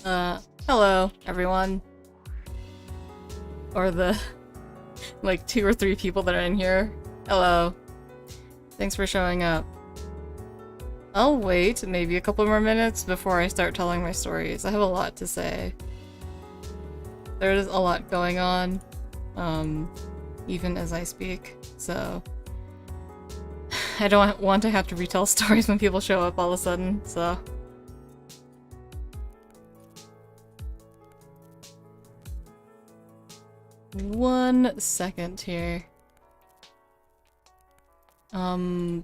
Hello, everyone. Or the, like, 2 or 3 people that are in here. Hello. Thanks for showing up. I'll wait maybe a couple more minutes before I start telling my stories. I have a lot to say. There's a lot going on, even as I speak, so... I don't want to have to retell stories when people show up all of a sudden, so... One second here.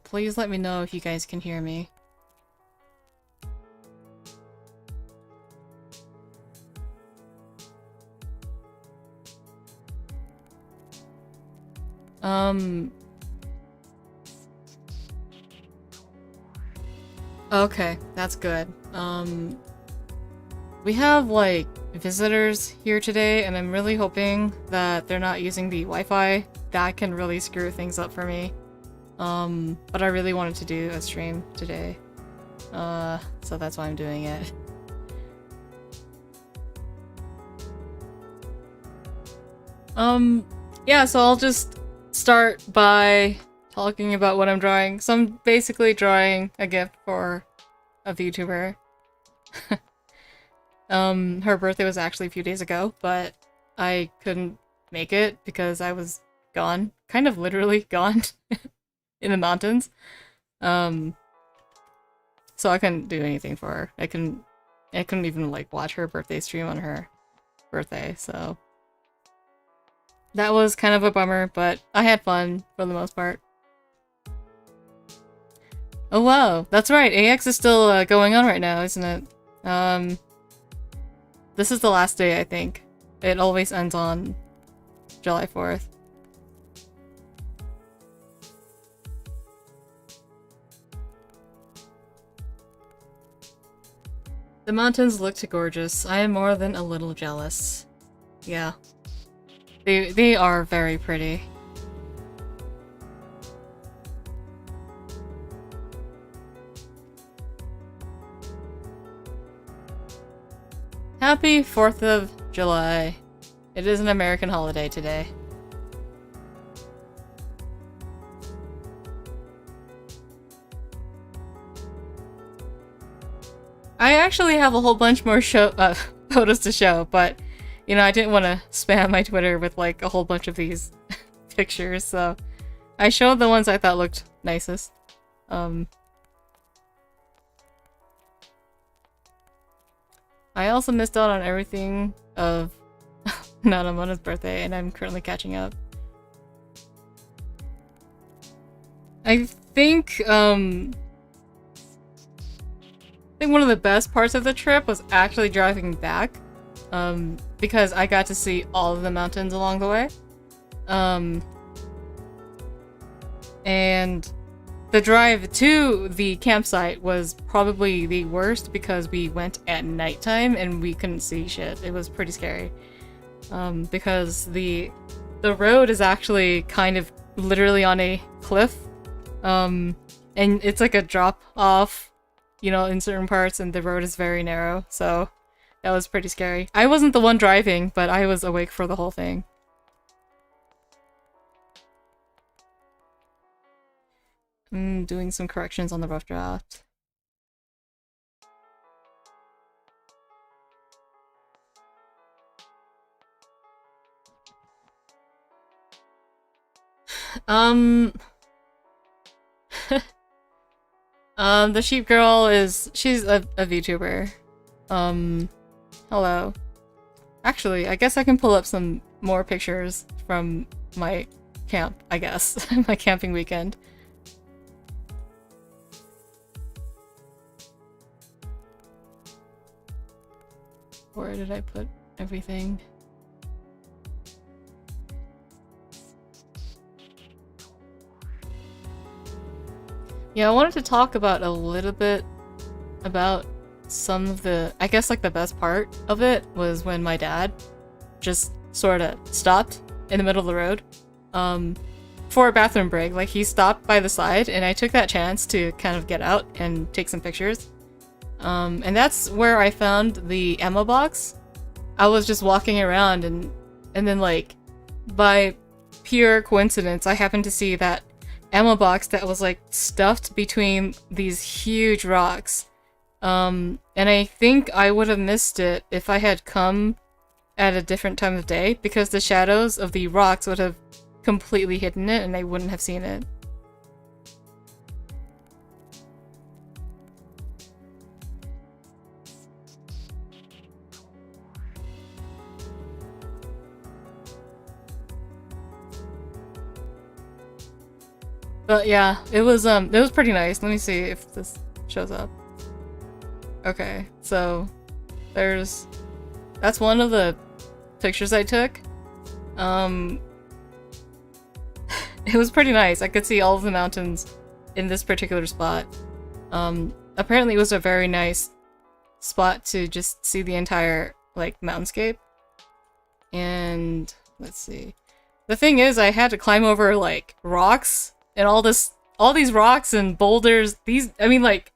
Please let me know if you guys can hear me. Okay, that's good. We have, like, visitors here today, and I'm really hoping that they're not using the Wi-Fi. That can really screw things up for me. But I really wanted to do a stream today. So that's why I'm doing it. Yeah, so I'll just start by talking about what I'm drawing. So I'm basically drawing a gift for a VTuber. Her birthday was actually a few days ago, but I couldn't make it because I was gone. Kind of literally gone in the mountains. So I couldn't do anything for her. I couldn't even, like, watch her birthday stream on her birthday, so... That was kind of a bummer, but I had fun for the most part. Oh wow, that's right, AX is still going on right now, isn't it? This is the last day, I think. It always ends on July 4th. The mountains looked gorgeous. I am more than a little jealous. Yeah. They are very pretty. Happy 4th of July. It is an American holiday today. I actually have a whole bunch more photos to show, but you know, I didn't want to spam my Twitter with like a whole bunch of these pictures, so I showed the ones I thought looked nicest. I also missed out on everything of Nanamona's birthday, and I'm currently catching up. I think one of the best parts of the trip was actually driving back, because I got to see all of the mountains along the way. And the drive to the campsite was probably the worst because we went at nighttime and we couldn't see shit. It was pretty scary. Because the road is actually kind of literally on a cliff. And it's like a drop off, you know, in certain parts, and the road is very narrow, so that was pretty scary. I wasn't the one driving, but I was awake for the whole thing. Doing some corrections on the rough draft. The sheep girl she's a VTuber. Hello. Actually, I guess I can pull up some more pictures from my camp, I guess. My camping weekend. Where did I put everything? Yeah, I wanted to talk about a little bit about some of the, I guess like the best part of it was when my dad just sort of stopped in the middle of the road for a bathroom break. Like, he stopped by the side and I took that chance to kind of get out and take some pictures. And that's where I found the ammo box. I was just walking around and then like by pure coincidence I happened to see that ammo box that was like stuffed between these huge rocks. And I think I would have missed it if I had come at a different time of day, because the shadows of the rocks would have completely hidden it and I wouldn't have seen it. But yeah, it was pretty nice. Let me see if this shows up. Okay, so that's one of the pictures I took. It was pretty nice. I could see all of the mountains in this particular spot. Apparently it was a very nice spot to just see the entire like mountainscape. And let's see. The thing is, I had to climb over like rocks and all these rocks and boulders. I mean, like,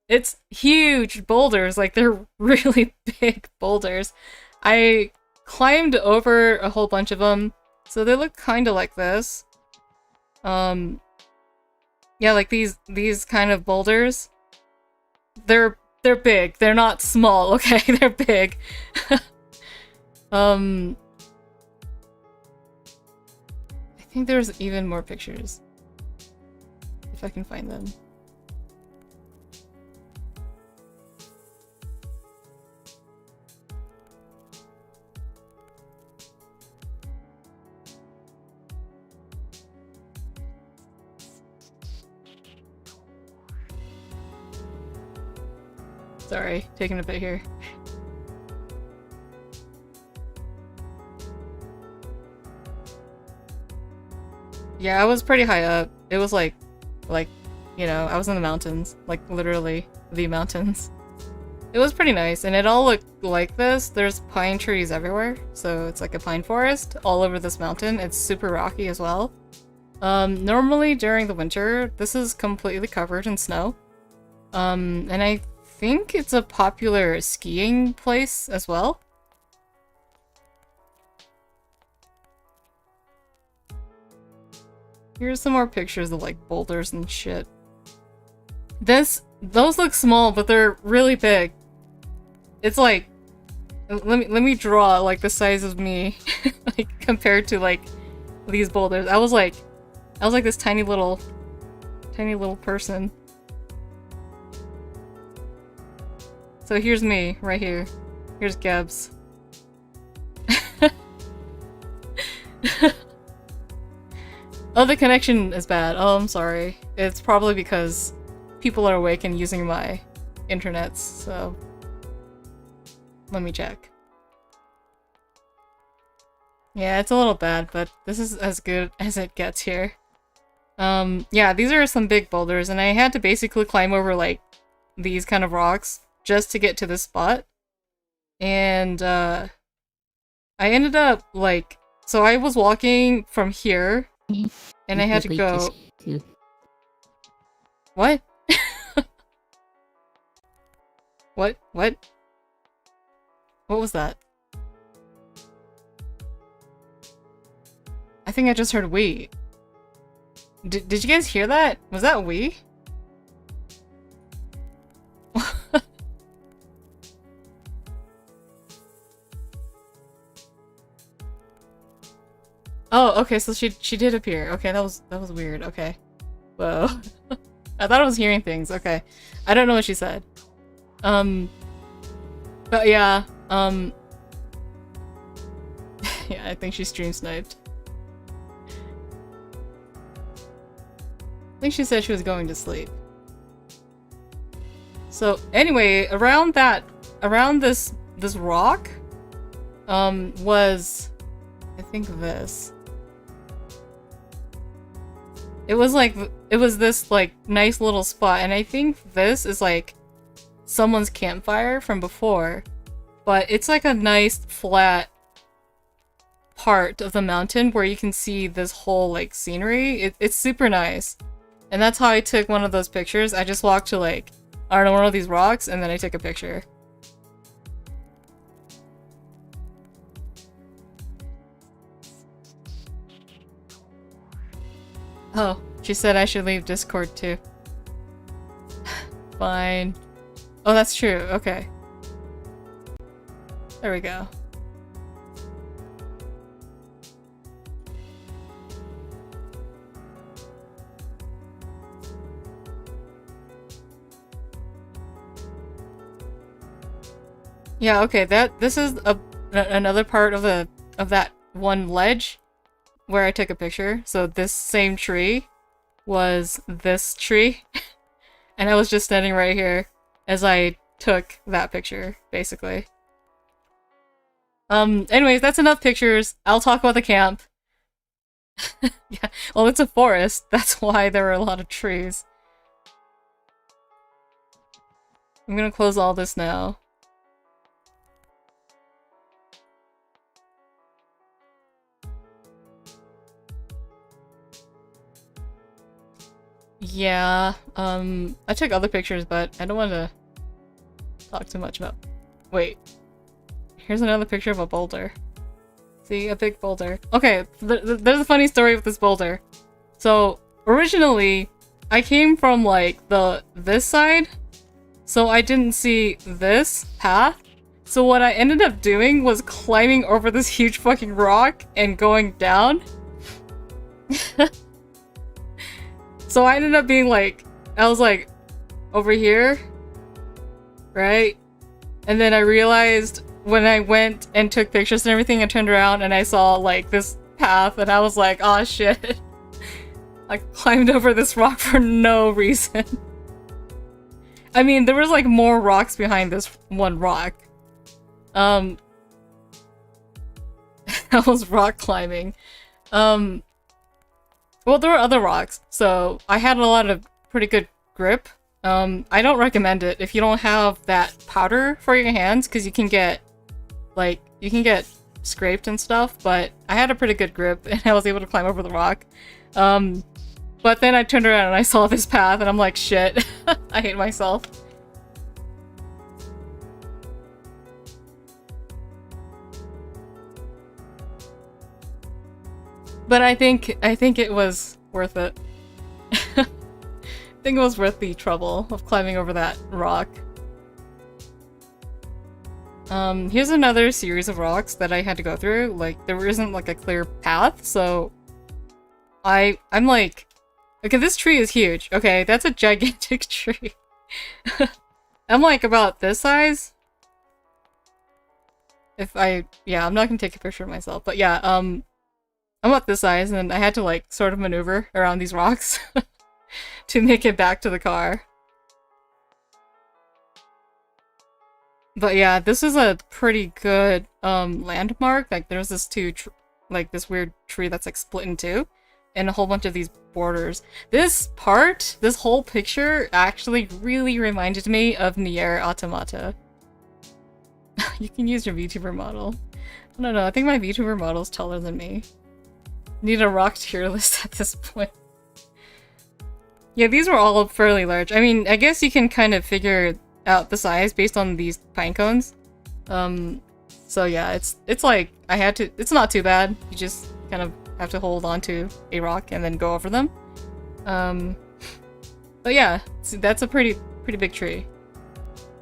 it's huge boulders. Like, they're really big boulders. I climbed over a whole bunch of them, so they look kind of like this. Yeah, like these kind of boulders. They're big. They're not small. Okay, they're big. I think there's even more pictures. If I can find them. Sorry, taking a bit here. Yeah, I was pretty high up. It was like, you know, I was in the mountains. Like, literally, the mountains. It was pretty nice, and it all looked like this. There's pine trees everywhere, so it's like a pine forest all over this mountain. It's super rocky as well. Normally during the winter, this is completely covered in snow. And I think it's a popular skiing place as well. Here's some more pictures of like boulders and shit. Those look small, but they're really big. It's like, let me draw like the size of me, like compared to like these boulders. I was like this tiny little person. So here's me right here. Here's Gebs. Oh, the connection is bad. Oh, I'm sorry. It's probably because people are awake and using my internets, so let me check. Yeah, it's a little bad, but this is as good as it gets here. Yeah, these are some big boulders, and I had to basically climb over, like, these kind of rocks just to get to this spot. And, I ended up, like, so I was walking from here, and I had to go... What? What? What? What was that? I think I just heard we. Did you guys hear that? Was that we? Oh, okay, so she did appear. Okay, that was weird. Okay. Whoa. I thought I was hearing things. Okay. I don't know what she said. But yeah, yeah, I think she stream sniped. I think she said she was going to sleep. So anyway, around this rock, was, I think this. It was this like nice little spot, and I think this is like someone's campfire from before, but it's like a nice flat part of the mountain where you can see this whole like scenery. It's super nice. And that's how I took one of those pictures. I just walked to like I don't know, one of these rocks, and then I took a picture. Oh, she said I should leave Discord too. Fine. Oh, that's true. Okay. There we go. Yeah, okay, this is another part of that one ledge where I took a picture. So this same tree was this tree. And I was just standing right here as I took that picture, basically. Anyways, that's enough pictures. I'll talk about the camp. Yeah, well, it's a forest. That's why there are a lot of trees. I'm gonna close all this now. Yeah, I took other pictures, but I don't want to talk too much about... Wait. Here's another picture of a boulder. See? A big boulder. Okay, there's a funny story with this boulder. So, originally, I came from, like, this side, so I didn't see this path. So what I ended up doing was climbing over this huge fucking rock and going down. So I ended up being like, I was like, over here, right? And then I realized when I went and took pictures and everything, I turned around and I saw like this path and I was like, oh shit. I climbed over this rock for no reason. I mean, there was like more rocks behind this one rock. I was rock climbing. Well, there were other rocks, so I had a lot of pretty good grip. I don't recommend it if you don't have that powder for your hands, because you can get, like, scraped and stuff, but I had a pretty good grip, and I was able to climb over the rock. But then I turned around and I saw this path, and I'm like, shit, I hate myself. But I think it was worth it. I think it was worth the trouble of climbing over that rock. Here's another series of rocks that I had to go through. Like, there isn't like a clear path, so I'm like, okay, this tree is huge. Okay, that's a gigantic tree. I'm like about this size. Yeah, I'm not gonna take a picture of myself, but yeah, I'm about this size, and I had to like sort of maneuver around these rocks to make it back to the car. But yeah, this is a pretty good landmark. Like, there's this this weird tree that's like split in two, and a whole bunch of these borders. This whole picture actually really reminded me of Nier Automata. You can use your VTuber model. I don't know, I think my VTuber model is taller than me. Need a rock tier list at this point. Yeah, these were all fairly large. I mean, I guess you can kind of figure out the size based on these pine cones. So yeah, it's like, it's not too bad. You just kind of have to hold on to a rock and then go over them. But yeah, that's a pretty big tree.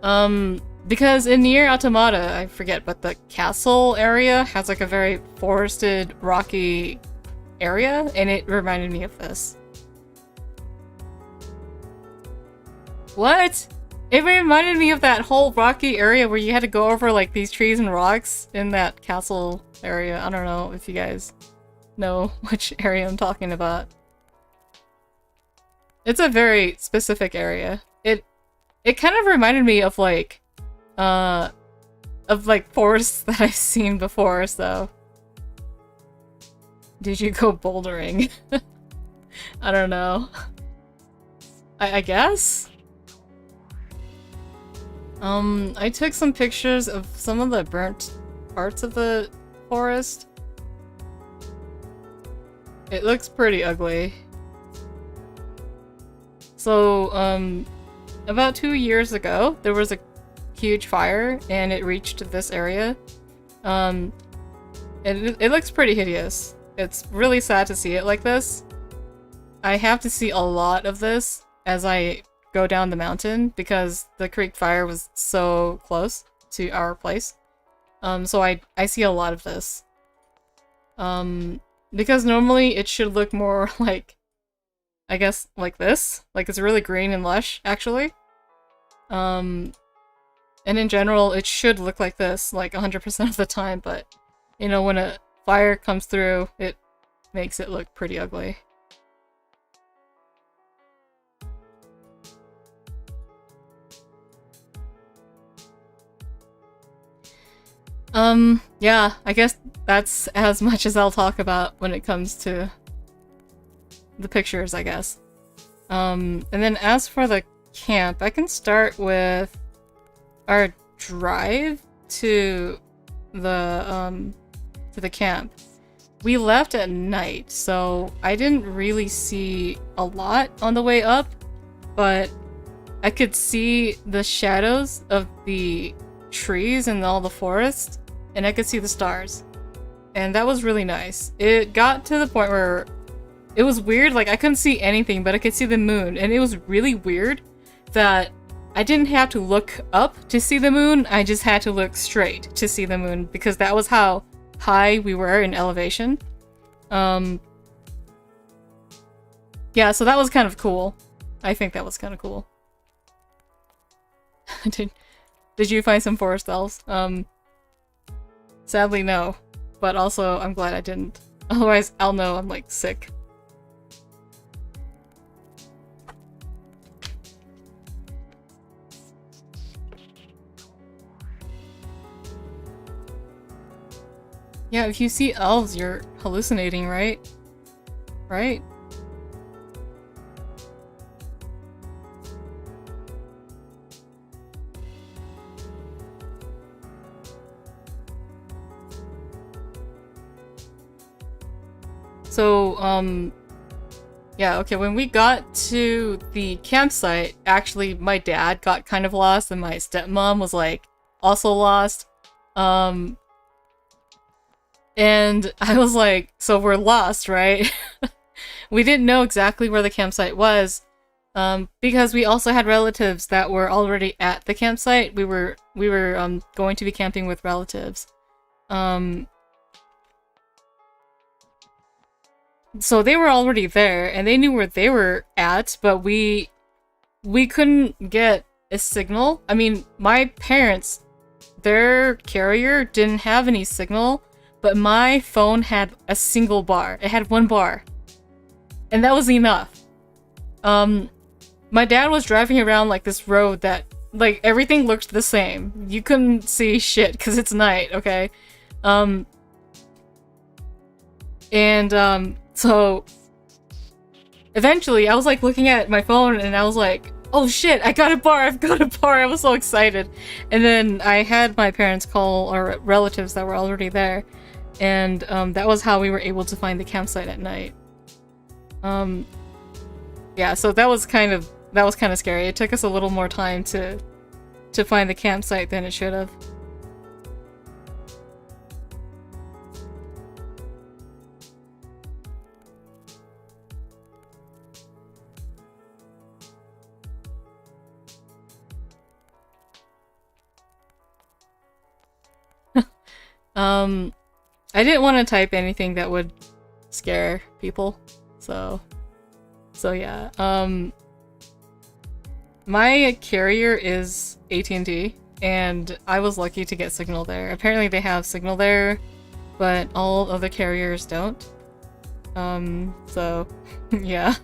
Because in Nier Automata, I forget, but the castle area has like a very forested, rocky area, and it reminded me of this. What? It reminded me of that whole rocky area where you had to go over like these trees and rocks in that castle area. I don't know if you guys know which area I'm talking about. It's a very specific area. It kind of reminded me of like forests that I've seen before, so. Did you go bouldering? I don't know. I guess? I took some pictures of some of the burnt parts of the forest. It looks pretty ugly. So, about 2 years ago, there was a huge fire and it reached this area. It looks pretty hideous. It's really sad to see it like this. I have to see a lot of this as I go down the mountain because the creek fire was so close to our place. So I see a lot of this. Because normally it should look more like, I guess, like this. Like it's really green and lush, actually. And in general, it should look like this, like 100% of the time, but, you know, when a fire comes through, it makes it look pretty ugly. Yeah, I guess that's as much as I'll talk about when it comes to the pictures, I guess. And then as for the camp, I can start with our drive to the camp. We left at night, so I didn't really see a lot on the way up, but I could see the shadows of the trees and all the forest, and I could see the stars. And that was really nice. It got to the point where it was weird, like I couldn't see anything, but I could see the moon, and it was really weird that I didn't have to look up to see the moon, I just had to look straight to see the moon, because that was how high we were in elevation. Yeah, so that was kind of cool. I think that was kind of cool. Did you find some forest elves? Sadly no, but also I'm glad I didn't. Otherwise I'll know I'm like sick. Yeah, if you see elves, you're hallucinating, right? Right? So, yeah, okay, when we got to the campsite, actually, my dad got kind of lost, and my stepmom was, like, also lost. And I was like, so we're lost, right? We didn't know exactly where the campsite was, because we also had relatives that were already at the campsite. We were going to be camping with relatives. So they were already there, and they knew where they were at, but we couldn't get a signal. I mean, my parents, their carrier didn't have any signal, but my phone had a single bar. It had 1 bar. And that was enough. My dad was driving around like this road that, like, everything looked the same. You couldn't see shit because it's night, okay? So eventually I was like looking at my phone and I was like, oh shit, I got a bar, I've got a bar, I was so excited. And then I had my parents call our relatives that were already there, and that was how we were able to find the campsite at night. Yeah, so that was kind of scary. It took us a little more time to find the campsite than it should have. I didn't want to type anything that would scare people, so yeah. My carrier is AT&T, and I was lucky to get signal there. Apparently they have signal there, but all other carriers don't. So, yeah.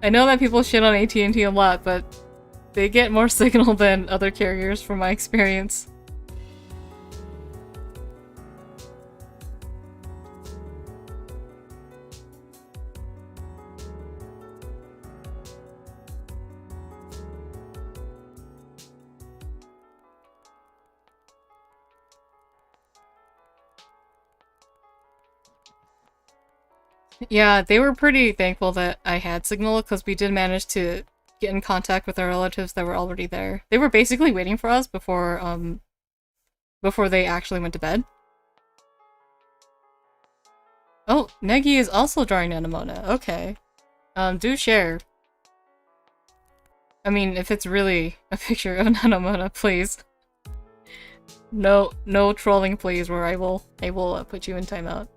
I know that people shit on AT&T a lot, but they get more signal than other carriers from my experience. Yeah, they were pretty thankful that I had signal, because we did manage to get in contact with our relatives that were already there. They were basically waiting for us before they actually went to bed. Oh, Negi is also drawing Anemona. Okay. Do share. I mean, if it's really a picture of an Anemona, please. No trolling, please, where I will put you in timeout.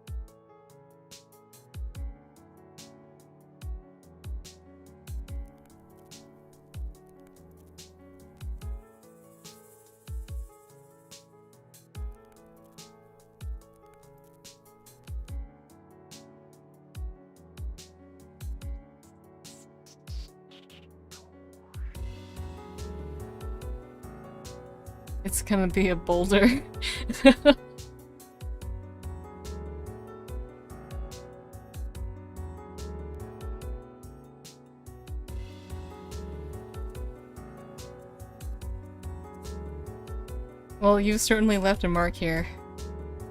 It's gonna be a boulder. Well, you've certainly left a mark here.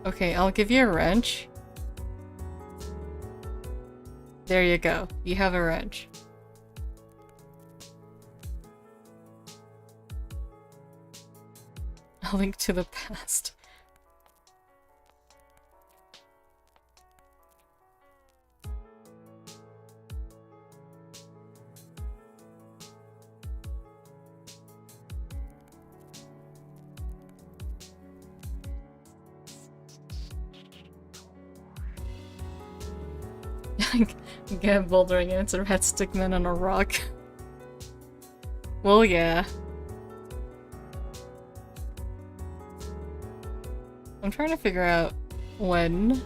Okay, I'll give you a wrench. There you go. You have a wrench. A link to the past. Get bouldering and it's a red stickman on a rock. Well, yeah. I'm trying to figure out when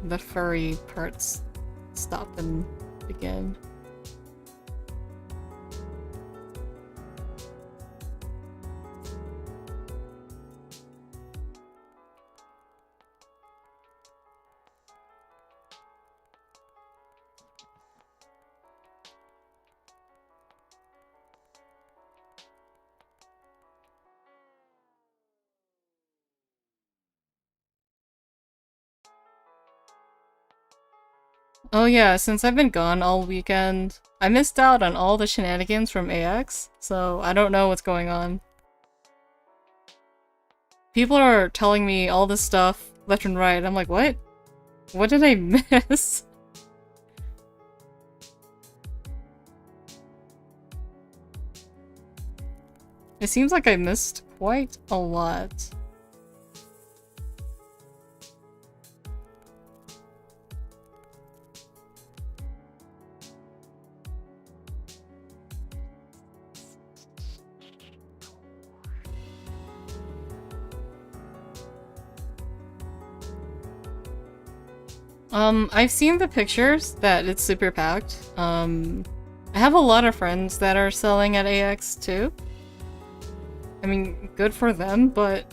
the furry parts stop and begin. Oh yeah, since I've been gone all weekend, I missed out on all the shenanigans from AX, so I don't know what's going on. People are telling me all this stuff left and right. I'm like, what? What did I miss? It seems like I missed quite a lot. I've seen the pictures that it's super packed. I have a lot of friends that are selling at AX too. I mean, good for them, but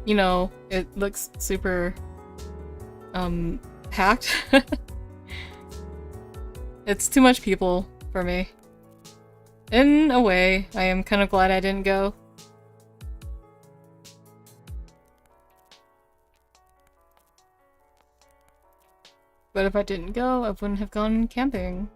you know, it looks super packed. It's too much people for me. In a way, I am kind of glad I didn't go. But if I didn't go, I wouldn't have gone camping.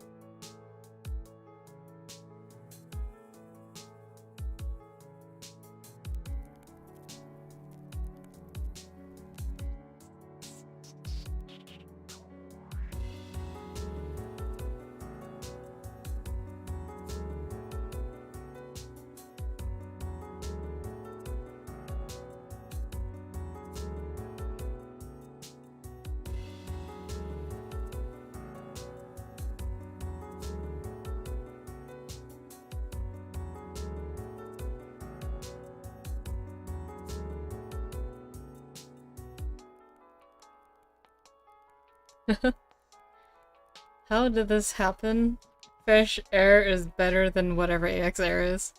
How did this happen? Fresh air is better than whatever AX air is.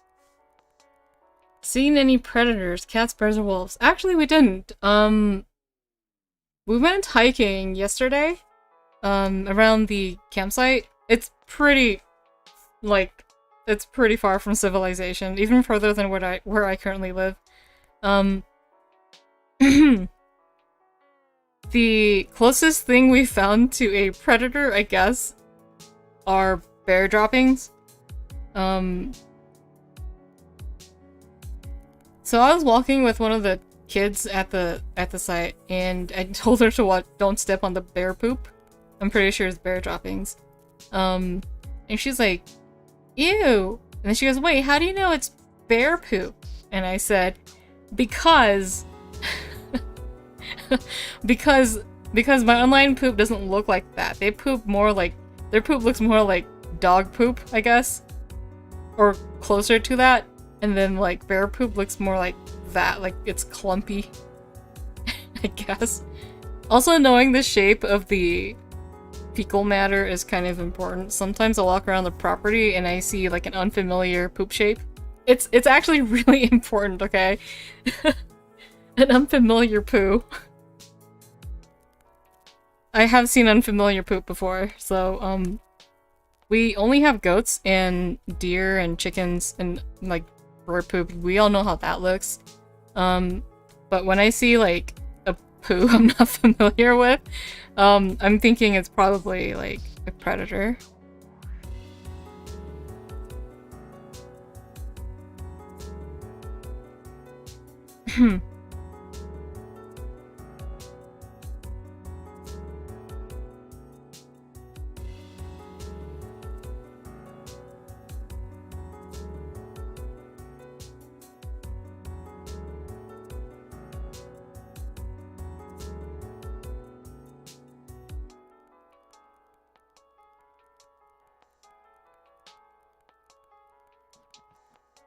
Seen any predators? Cats, bears, or wolves? Actually, we didn't. We went hiking yesterday, around the campsite. It's pretty, like, it's pretty far from civilization, even further than where I currently live. The closest thing we found to a predator, I guess, are bear droppings. So I was walking with one of the kids at the site, and I told her to don't step on the bear poop. I'm pretty sure it's bear droppings. And she's like, ew. And then she goes, wait, how do you know it's bear poop? And I said, because because my online poop doesn't look like that. They poop more like, their poop looks more like dog poop, I guess. Or closer to that. And then like bear poop looks more like that, like it's clumpy, I guess. Also, knowing the shape of the fecal matter is kind of important. Sometimes I walk around the property and I see like an unfamiliar poop shape. It's actually really important, okay? An unfamiliar poo. I have seen unfamiliar poop before, so we only have goats and deer and chickens and like bird poop. We all know how that looks. But when I see like a poo I'm not familiar with, I'm thinking it's probably like a predator.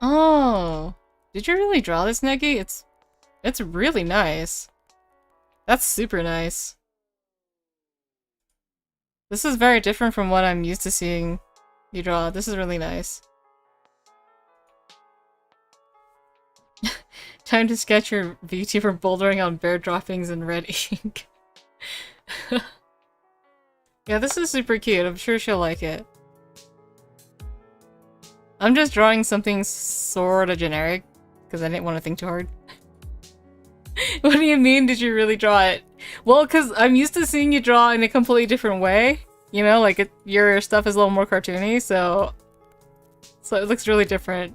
Oh, did you really draw this, Negi? It's really nice. That's super nice. This is very different from what I'm used to seeing you draw. This is really nice. Time to sketch your VTuber bouldering on bear droppings in red ink. Yeah, this is super cute. I'm sure she'll like it. I'm just drawing something sorta generic, because I didn't want to think too hard. What do you mean, did you really draw it? Well, because I'm used to seeing you draw in a completely different way. You know, like, your stuff is a little more cartoony, so it looks really different.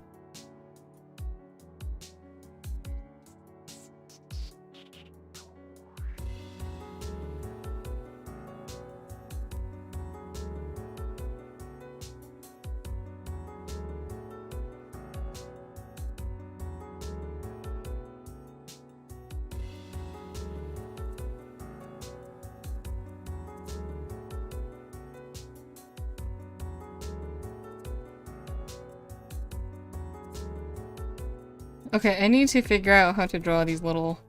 Okay, I need to figure out how to draw these little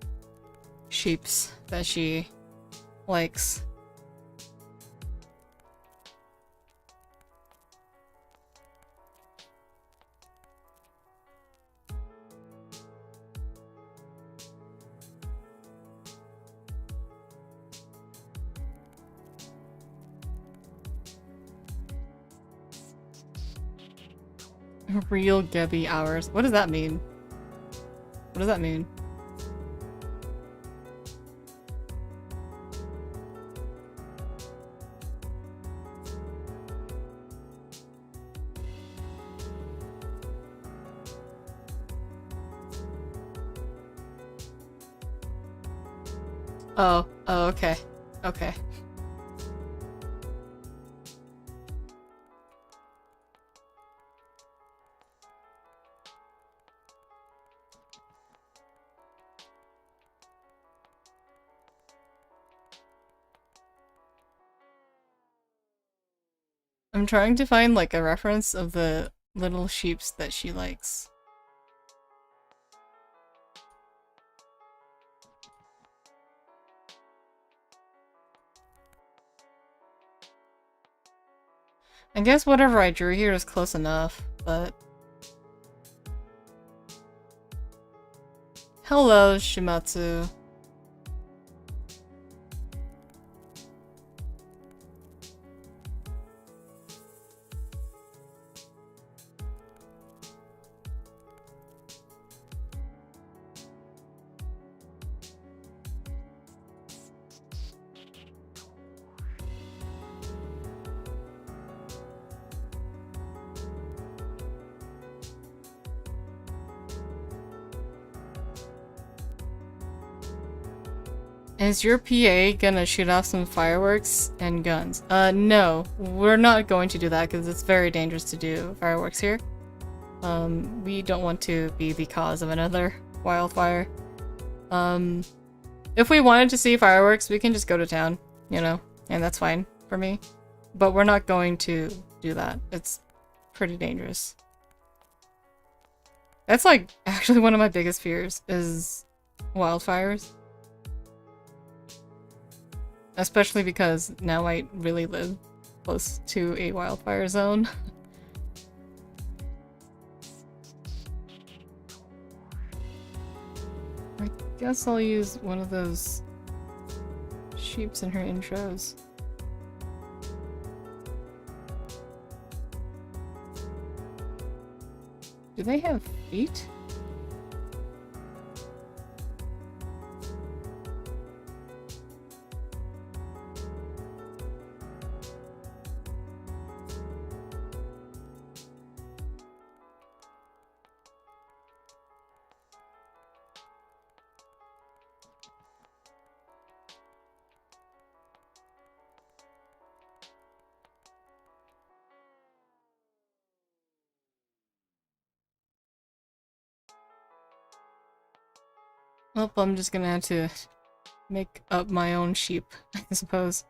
sheeps that she likes. Real Gebby hours. What does that mean? What does that mean? Oh, okay. Okay. I'm trying to find like a reference of the little sheeps that she likes. I guess whatever I drew here is close enough, but... Hello, Shimatsu. Is your PA gonna shoot off some fireworks and guns? No. We're not going to do that because it's very dangerous to do fireworks here. We don't want to be the cause of another wildfire. If we wanted to see fireworks, we can just go to town, you know, and that's fine for me. But we're not going to do that. It's pretty dangerous. That's like actually one of my biggest fears is wildfires. Especially because now I really live close to a wildfire zone. I guess I'll use one of those sheeps in her intros. Do they have feet? Well, I'm just gonna have to make up my own sheep, I suppose.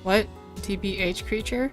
What? TBH creature?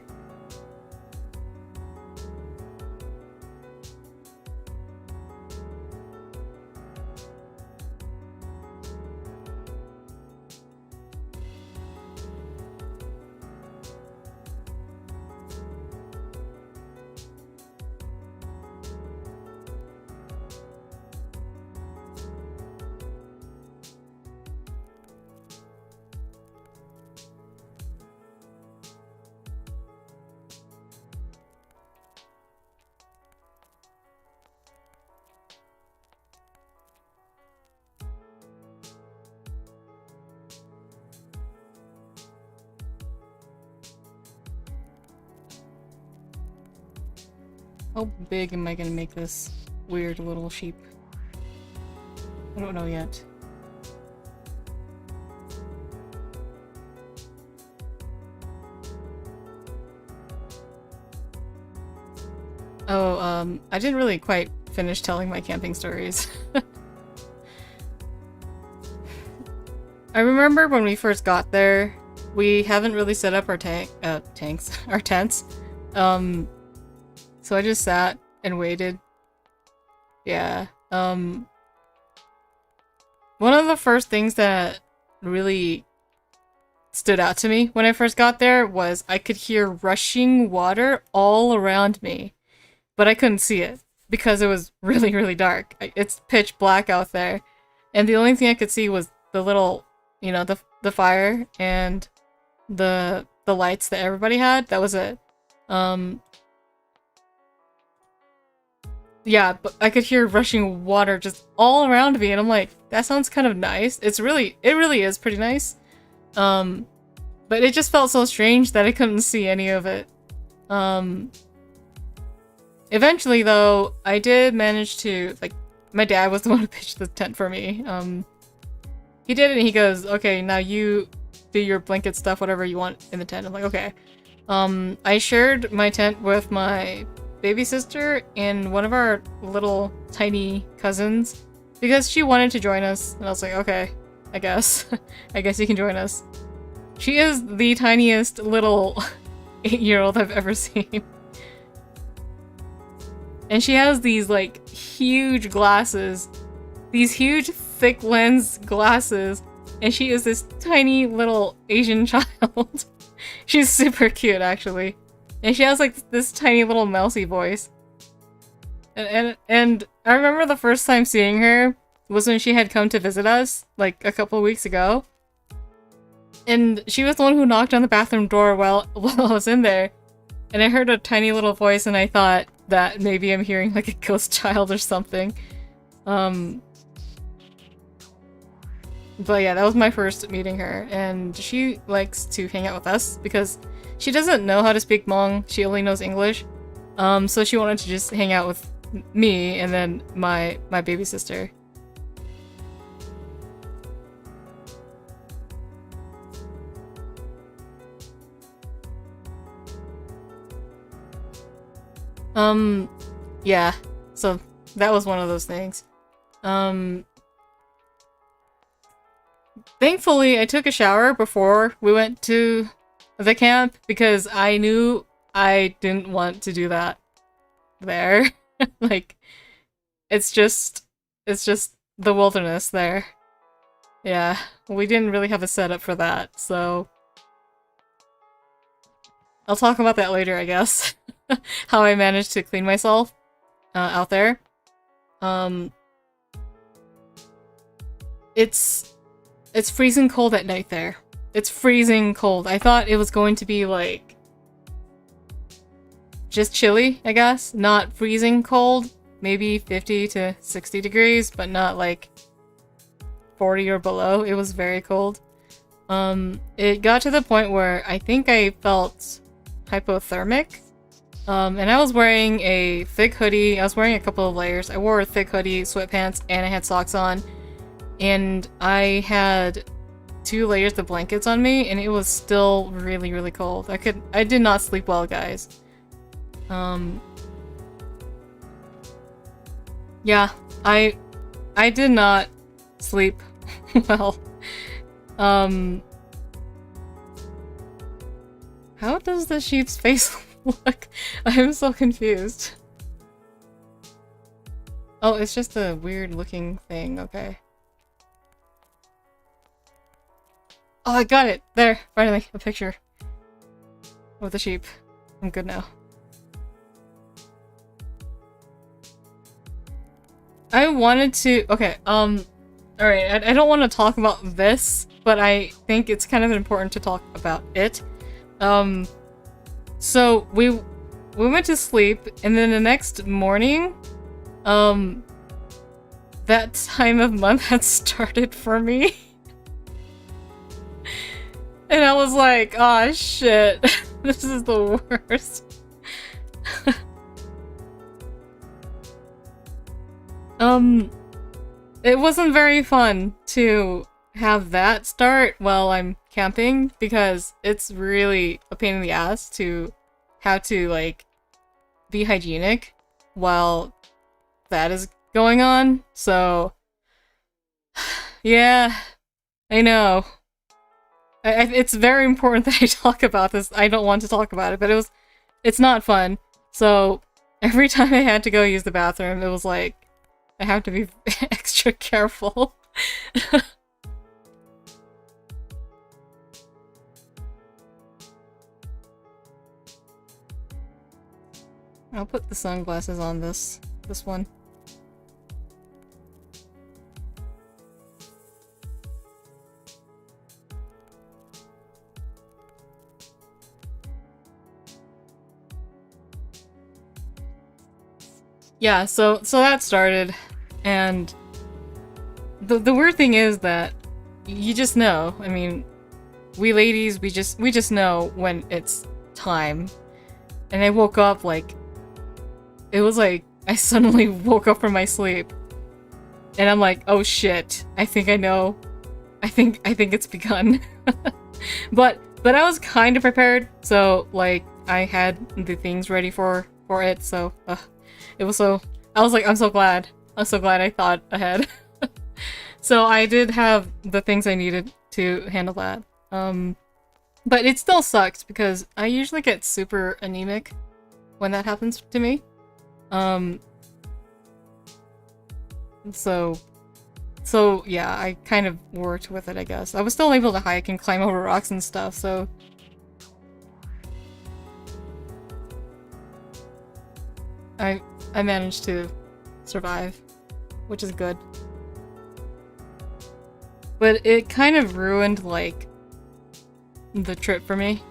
How big am I gonna make this weird little sheep? I don't know yet. Oh, I didn't really quite finish telling my camping stories. I remember when we first got there, we haven't really set up our our tents. So I just sat and waited. Yeah. One of the first things that really stood out to me when I first got there was I could hear rushing water all around me, but I couldn't see it because it was really, really dark. It's pitch black out there, and the only thing I could see was the little, you know, the fire and the lights that everybody had. That was it. Yeah, but I could hear rushing water just all around me, and I'm like, that sounds kind of nice. It really is pretty nice. But it just felt so strange that I couldn't see any of it. Eventually, though, I did manage to, like, my dad was the one who pitched the tent for me. He did it and he goes, okay, now you do your blanket stuff, whatever you want in the tent. I'm like, okay. I shared my tent with my baby sister and one of our little tiny cousins because she wanted to join us, and I was like, okay, I guess. I guess you can join us. She is the tiniest little 8-year-old I've ever seen. And she has these, like, huge glasses. These huge, thick lens glasses. And she is this tiny little Asian child. She's super cute, actually. And she has, like, this tiny little mousy voice. And I remember the first time seeing her, was when she had come to visit us, like, a couple weeks ago. And she was the one who knocked on the bathroom door while I was in there. And I heard a tiny little voice and I thought that maybe I'm hearing, like, a ghost child or something. But yeah, that was my first meeting her, and she likes to hang out with us because she doesn't know how to speak Hmong, she only knows English. So she wanted to just hang out with me and then my baby sister. Yeah, so that was one of those things. Thankfully, I took a shower before we went to the camp because I knew I didn't want to do that there. Like, it's just the wilderness there. Yeah, we didn't really have a setup for that, so I'll talk about that later, I guess. How I managed to clean myself out there. It's freezing cold at night there. It's freezing cold. I thought it was going to be like just chilly, I guess. Not freezing cold. Maybe 50 to 60 degrees, but not like 40 or below. It was very cold. It got to the point where I think I felt hypothermic. And I was wearing a thick hoodie. I was wearing a couple of layers. I wore a thick hoodie, sweatpants, and I had socks on. And I had 2 layers of blankets on me, and it was still really, really cold. I did not sleep well, guys. Yeah, I did not sleep well. How does the sheep's face look? I'm so confused. Oh, it's just a weird looking thing, okay. Oh, I got it! There! Finally, a picture. Of the sheep. I'm good now. I wanted to- okay, alright, I don't want to talk about this, but I think it's kind of important to talk about it. So we went to sleep, and then the next morning, that time of month had started for me. And I was like, oh shit, this is the worst. It wasn't very fun to have that start while I'm camping because it's really a pain in the ass to have to, like, be hygienic while that is going on, so yeah, I know. It's very important that I talk about this. I don't want to talk about it, but it's not fun. So every time I had to go use the bathroom, it was like, I have to be extra careful. I'll put the sunglasses on this one. Yeah, so that started, and the weird thing is that you just know. I mean, we ladies, we just know when it's time. And I woke up like, it was like I suddenly woke up from my sleep, and I'm like, oh shit, I think I know. I think it's begun. But I was kind of prepared, so like I had the things ready for it, so it was so, I was like, I'm so glad I thought ahead. So I did have the things I needed to handle that. But it still sucks because I usually get super anemic when that happens to me. So yeah, I kind of worked with it, I guess. I was still able to hike and climb over rocks and stuff, so I managed to survive, which is good. But it kind of ruined, like, the trip for me.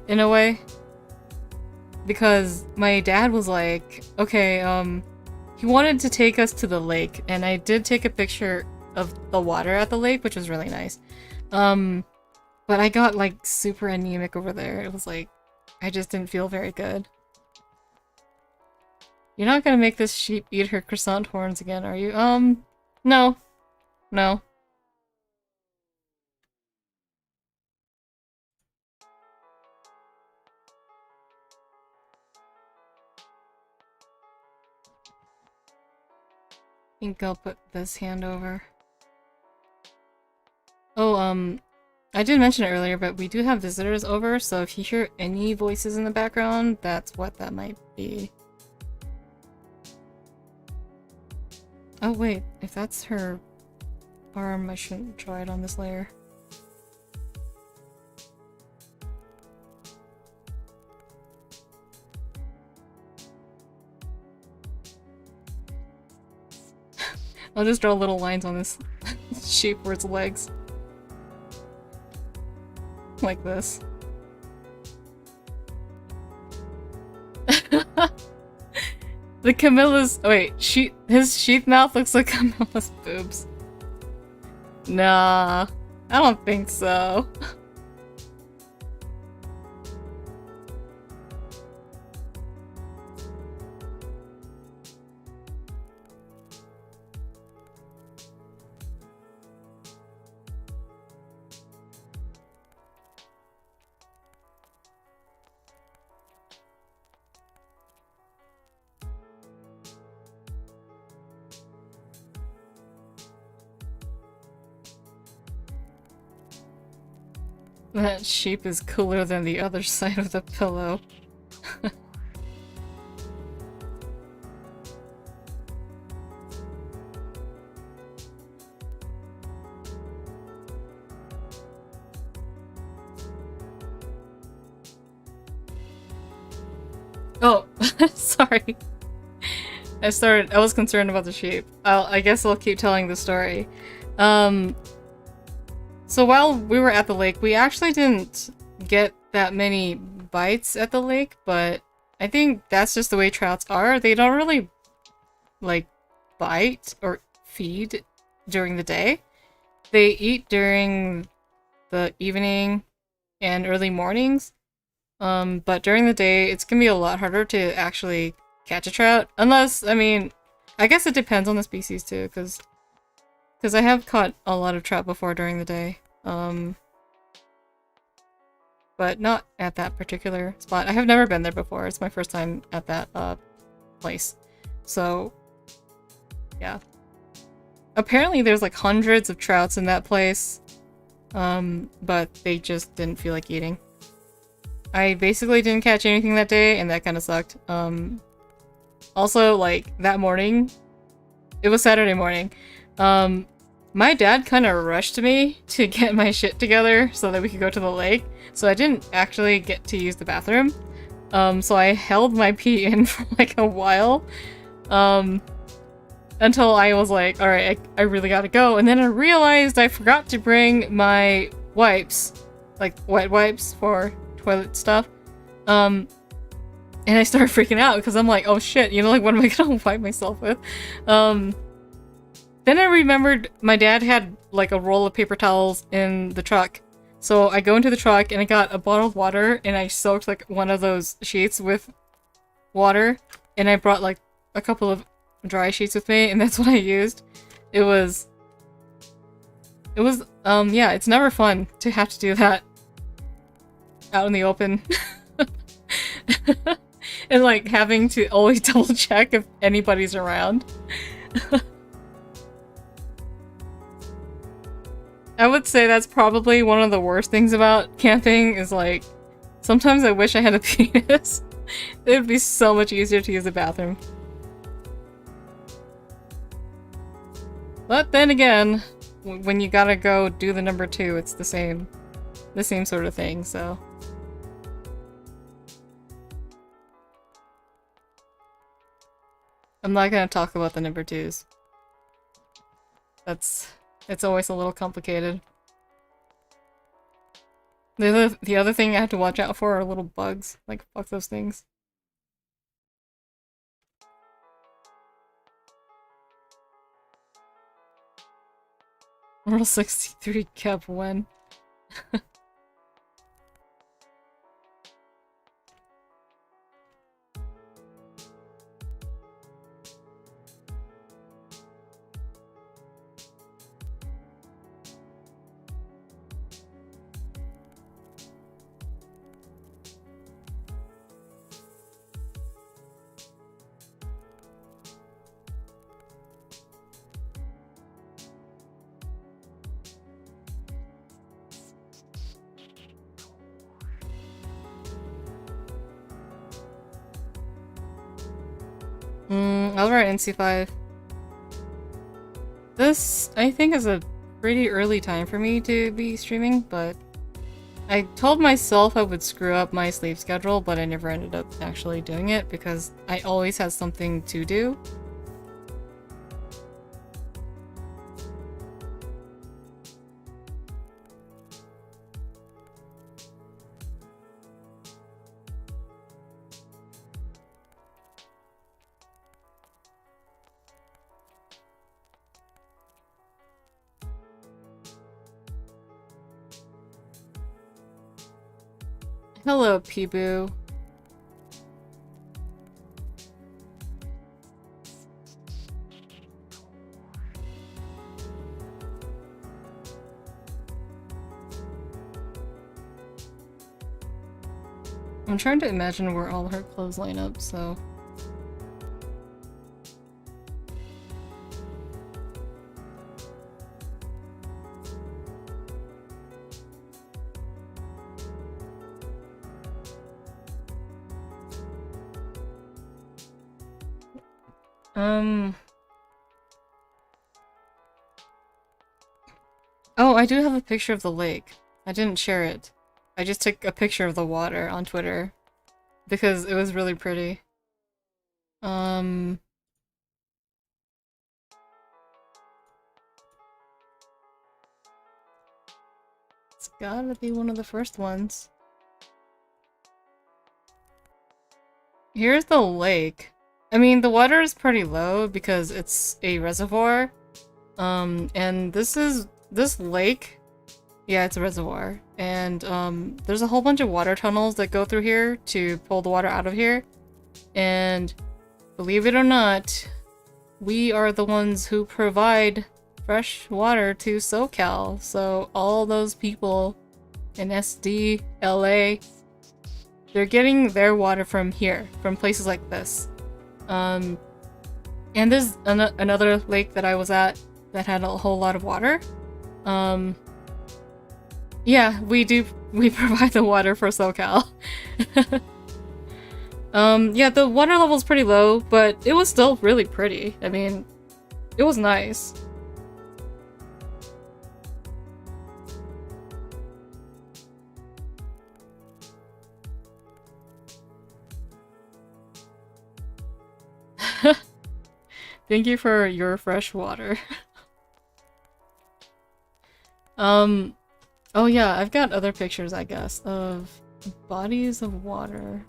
In a way. Because my dad was like, okay, he wanted to take us to the lake, and I did take a picture of the water at the lake, which was really nice. But I got, like, super anemic over there. It was like, I just didn't feel very good. You're not gonna make this sheep eat her croissant horns again, are you? No. No. I think I'll put this hand over. Oh, I did mention it earlier, but we do have visitors over, so if you hear any voices in the background, that's what that might be. Oh wait, if that's her arm, I shouldn't try it on this layer. I'll just draw little lines on this shape for its legs. Like this. The Camilla's- wait, his sheath mouth looks like Camilla's boobs. Nah, I don't think so. That sheep is cooler than the other side of the pillow. Oh, sorry. I was concerned about the sheep. I guess I'll keep telling the story. So while we were at the lake, we actually didn't get that many bites at the lake, but I think that's just the way trouts are. They don't really, like, bite or feed during the day. They eat during the evening and early mornings. But during the day, it's gonna be a lot harder to actually catch a trout. Unless, I mean, I guess it depends on the species too, because I have caught a lot of trout before during the day. But not at that particular spot. I have never been there before. It's my first time at that, place. So, yeah. Apparently there's like hundreds of trouts in that place, but they just didn't feel like eating. I basically didn't catch anything that day, and that kind of sucked. Also, like, that morning, it was Saturday morning, my dad kind of rushed me to get my shit together so that we could go to the lake, so I didn't actually get to use the bathroom. So I held my pee in for like a while, until I was like, alright, I really gotta go, and then I realized I forgot to bring my wipes, like wet wipes for toilet stuff, and I started freaking out because I'm like, oh shit, you know, like, what am I gonna wipe myself with? Then I remembered my dad had like a roll of paper towels in the truck. So I go into the truck and I got a bottle of water and I soaked like one of those sheets with water, and I brought like a couple of dry sheets with me, and that's what I used. It was yeah, it's never fun to have to do that out in the open. And like having to always double check if anybody's around. I would say that's probably one of the worst things about camping, is like, sometimes I wish I had a penis. It would be so much easier to use the bathroom. But then again, when you gotta go do the number 2, it's the same sort of thing, so. I'm not gonna talk about the number 2s. That's It's always a little complicated. The other thing I have to watch out for are little bugs. Like, fuck those things. Rule 63 kept when? I'll write NC5. This, I think, is a pretty early time for me to be streaming, but I told myself I would screw up my sleep schedule, but I never ended up actually doing it because I always had something to do. Hello, Peeboo. I'm trying to imagine where all her clothes line up, so... Oh, I do have a picture of the lake. I didn't share it. I just took a picture of the water on Twitter. Because it was really pretty. It's gotta be one of the first ones. Here's the lake. I mean, the water is pretty low because it's a reservoir. And this lake, yeah, it's a reservoir. And, there's a whole bunch of water tunnels that go through here to pull the water out of here. And, believe it or not, we are the ones who provide fresh water to SoCal. So, all those people in SD, LA, they're getting their water from here, from places like this. And there's another lake that I was at that had a whole lot of water. Yeah, we provide the water for SoCal. Yeah, the water level's pretty low, but it was still really pretty. I mean, it was nice. Thank you for your fresh water. Oh yeah, I've got other pictures, I guess, of bodies of water.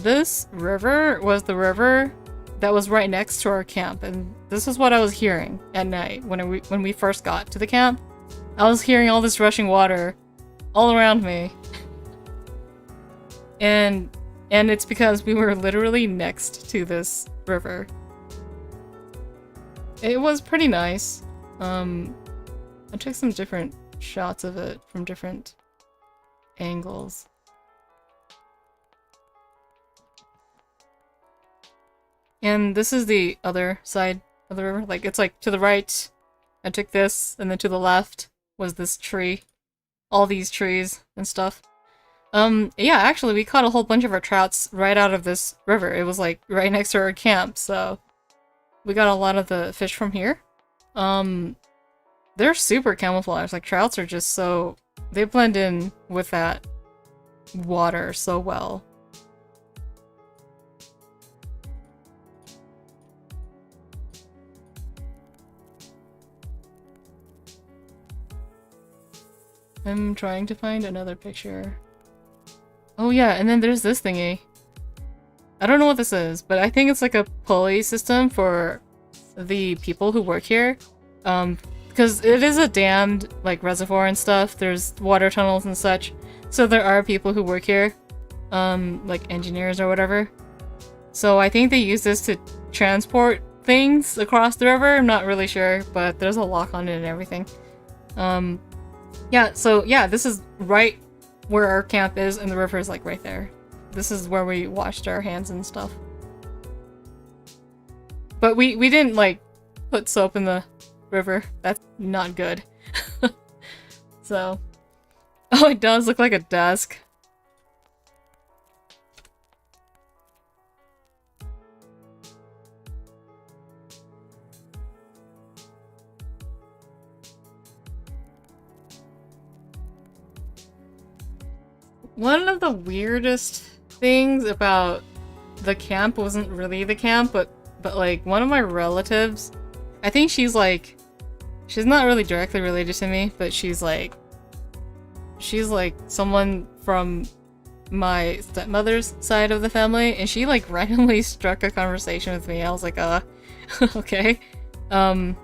This river was the river that was right next to our camp, and this is what I was hearing at night when we first got to the camp. I was hearing all this rushing water all around me. And it's because we were literally next to this river. It was pretty nice. I took some different shots of it from different angles. And this is the other side of the river. Like, it's like to the right, I took this, and then to the left was this tree. All these trees and stuff. Yeah, actually, we caught a whole bunch of our trouts right out of this river. It was, like, right next to our camp, so we got a lot of the fish from here. They're super camouflaged. Like, trouts are just so they blend in with that water so well. I'm trying to find another picture. Oh yeah, and then there's this thingy. I don't know what this is, but I think it's like a pulley system for the people who work here. Because it is a dammed, like, reservoir and stuff. There's water tunnels and such. So there are people who work here, like engineers or whatever. So I think they use this to transport things across the river. I'm not really sure, but there's a lock on it and everything. Yeah, so yeah, this is right where our camp is, and the river is like right there. This is where we washed our hands and stuff. But we didn't, like, put soap in the river. That's not good. So... Oh, it does look like a desk. One of the weirdest things about the camp wasn't really the camp, but like one of my relatives, I think she's like, she's not really directly related to me, but she's like someone from my stepmother's side of the family, and she like randomly struck a conversation with me. I was like, okay. And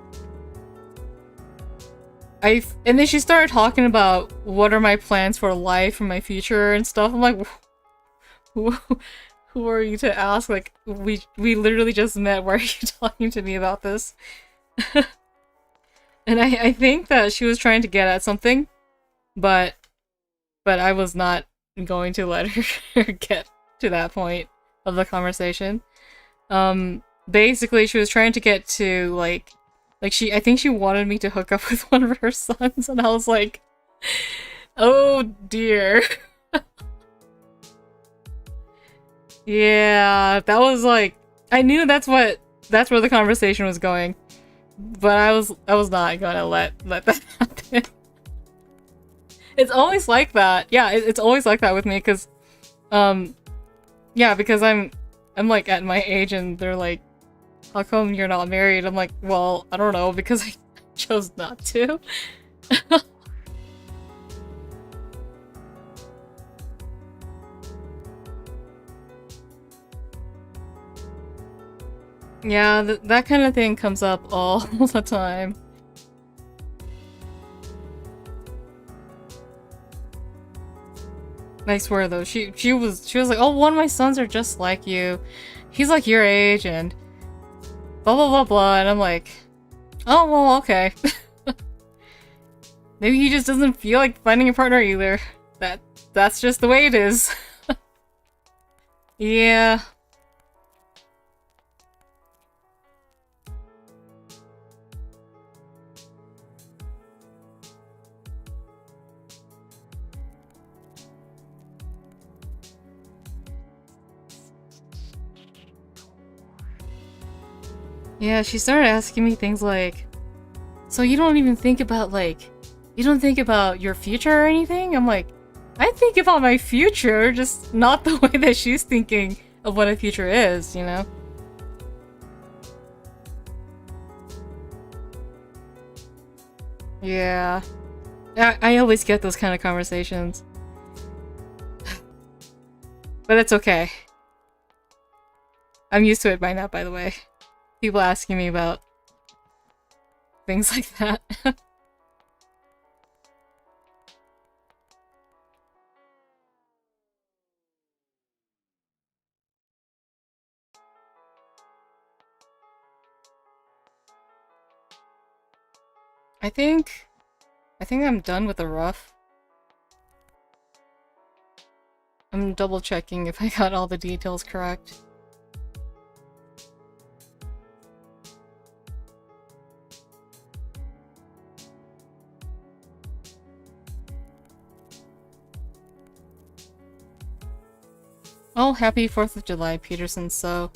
then she started talking about what are my plans for life and my future and stuff. I'm like, who are you to ask? Like, we literally just met. Why are you talking to me about this? And I think that she was trying to get at something, but I was not going to let her get to that point of the conversation. Basically, she was trying to get to, like I think she wanted me to hook up with one of her sons, and I was like, oh dear. Yeah, that was like, I knew that's where the conversation was going, but I was not gonna let that happen. It's always like that. Yeah, it's always like that with me, because, yeah, because I'm like at my age, and they're like, how come you're not married? I'm like, well, I don't know, because I chose not to. Yeah, that kind of thing comes up all the time. I swear though, she was like, oh, one of my sons are just like you. He's like your age, and blah blah blah blah, and I'm like, oh well, okay. Maybe he just doesn't feel like finding a partner either. That's just the way it is. Yeah. Yeah, she started asking me things like, so you don't even think about, like, you don't think about your future or anything? I'm like, I think about my future, just not the way that she's thinking of what a future is, you know? Yeah. I always get those kind of conversations. But it's okay. I'm used to it by now, by the way. People asking me about things like that. I think I'm done with the rough. I'm double checking if I got all the details correct. Oh, happy 4th of July, Peterson, so...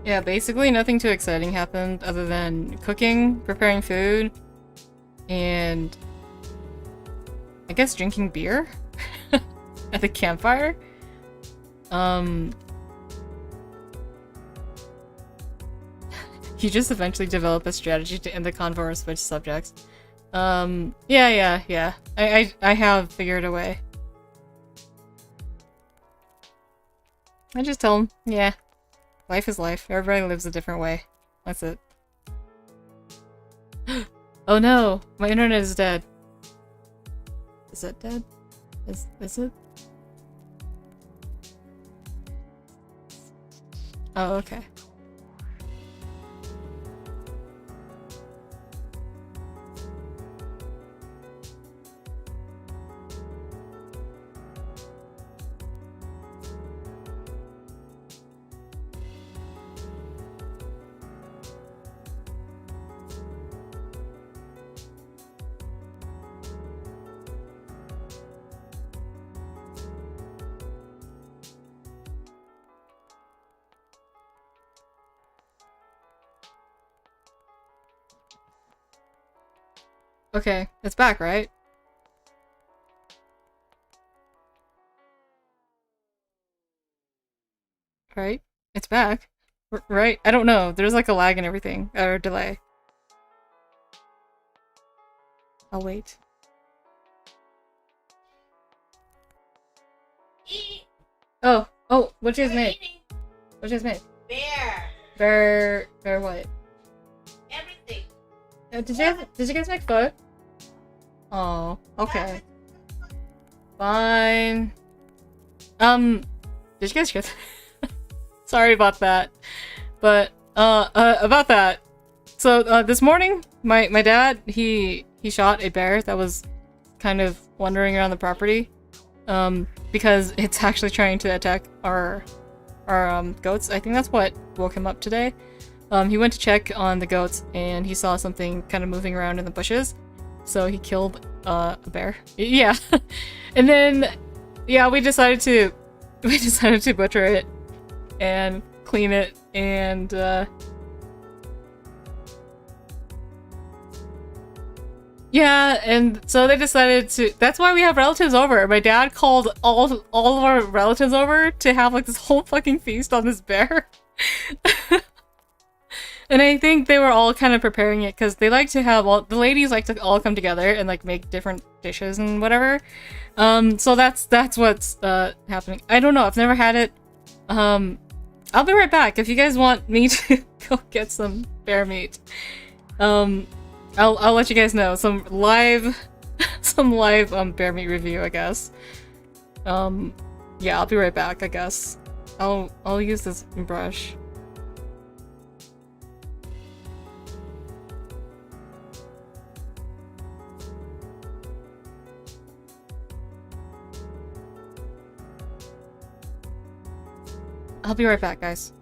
Yeah, basically nothing too exciting happened other than cooking, preparing food, and I guess drinking beer at the campfire. You just eventually develop a strategy to end the convo or switch subjects. Yeah. I have figured a way. I just tell him, yeah, life is life. Everybody lives a different way. That's it. Oh no, my internet is dead. Is it dead? Is it? Oh, okay. Okay, it's back, right? Right? It's back. Right? I don't know. There's like a lag and everything. Or delay. I'll wait. Oh, what'd you guys make? What'd you guys make? Bear what? Everything. Did you guys make food? Oh, okay. Fine. Did you guys hear that? Sorry about that. But, about that. So, this morning, my dad, he shot a bear that was kind of wandering around the property. Because it's actually trying to attack our goats. I think that's what woke him up today. He went to check on the goats and he saw something kind of moving around in the bushes. So he killed a bear. Yeah. And then yeah, we decided to butcher it and clean it and yeah, and so they decided to. That's why we have relatives over. My dad called all of our relatives over to have like this whole fucking feast on this bear. And I think they were all kind of preparing it because they like to have the ladies like to all come together and like make different dishes and whatever. So that's what's happening. I don't know. I've never had it. I'll be right back if you guys want me to go get some bear meat. I'll let you guys know some live bear meat review, I guess. Yeah, I'll be right back, I guess. I'll use this brush. I'll be right back, guys.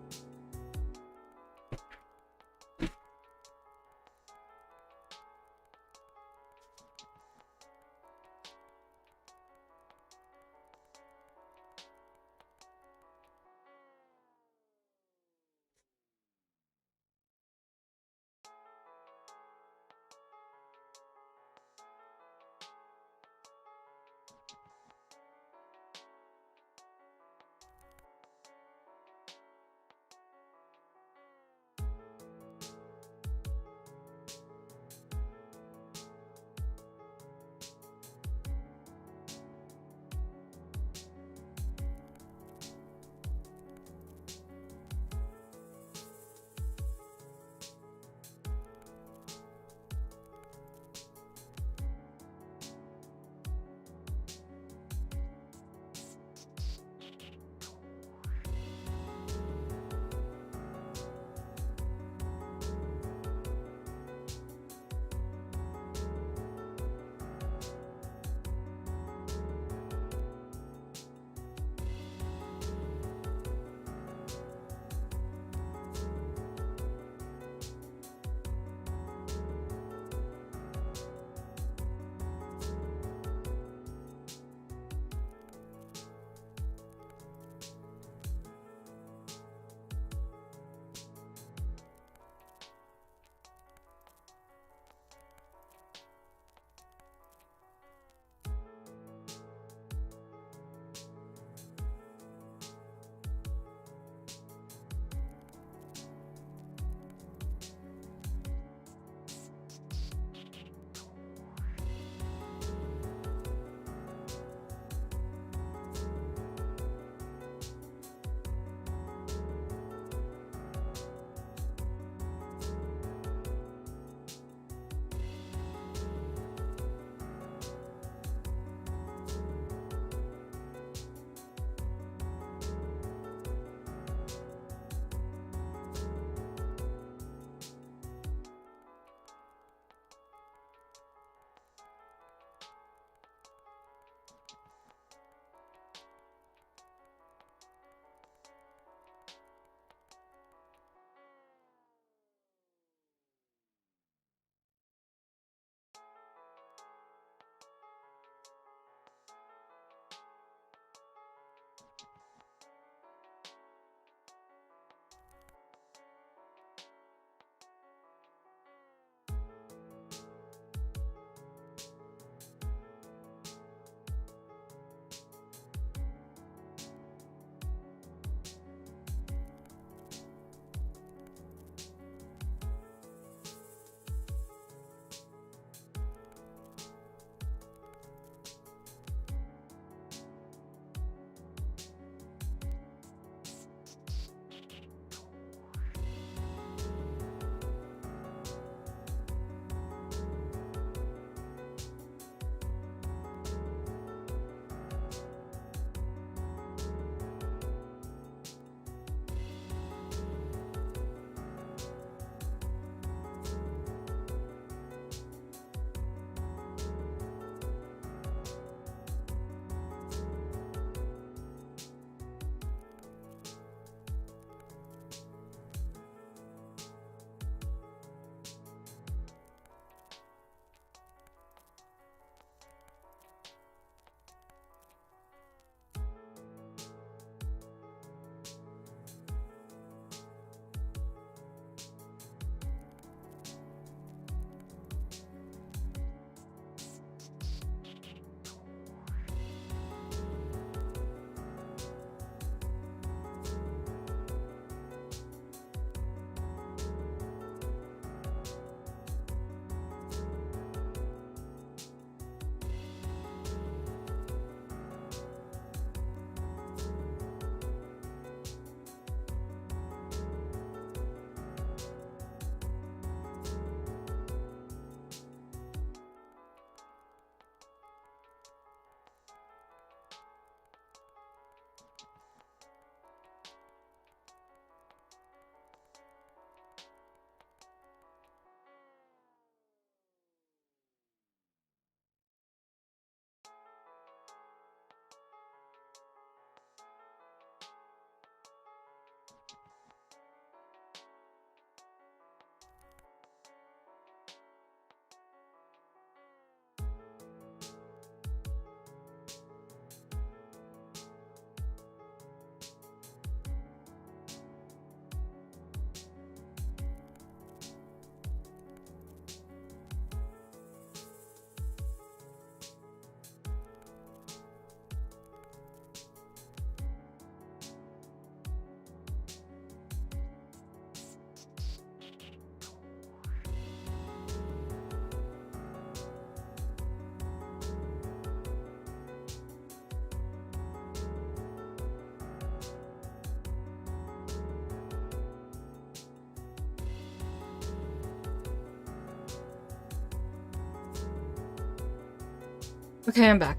Okay, I'm back.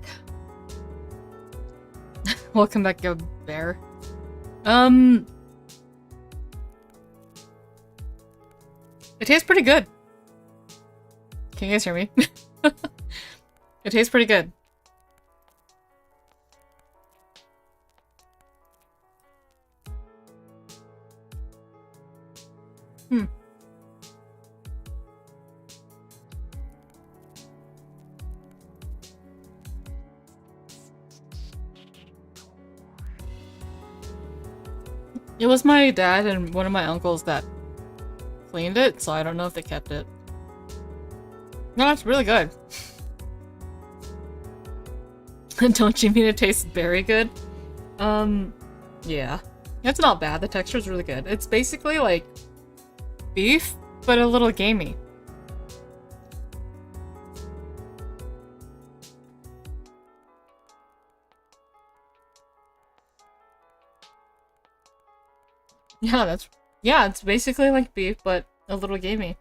Welcome back, yo bear. It tastes pretty good. Can you guys hear me? It tastes pretty good. It was my dad and one of my uncles that cleaned it, so I don't know if they kept it. No, it's really good. Don't you mean it tastes very good? Yeah. It's not bad. The texture's really good. It's basically like beef, but a little gamey. Yeah, it's basically like beef, but a little gamey.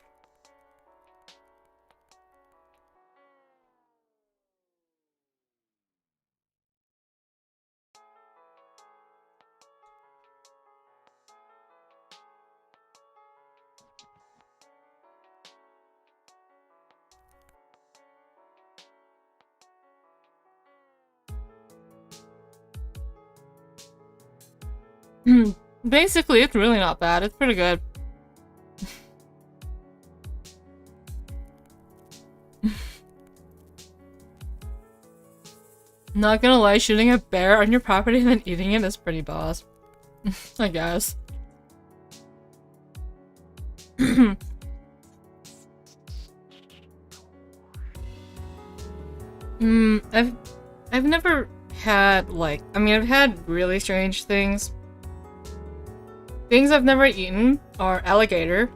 Basically, it's really not bad. It's pretty good. Not gonna lie, shooting a bear on your property and then eating it is pretty boss. I guess. I've never had like, I mean, I've had really strange things. Things I've never eaten are alligator.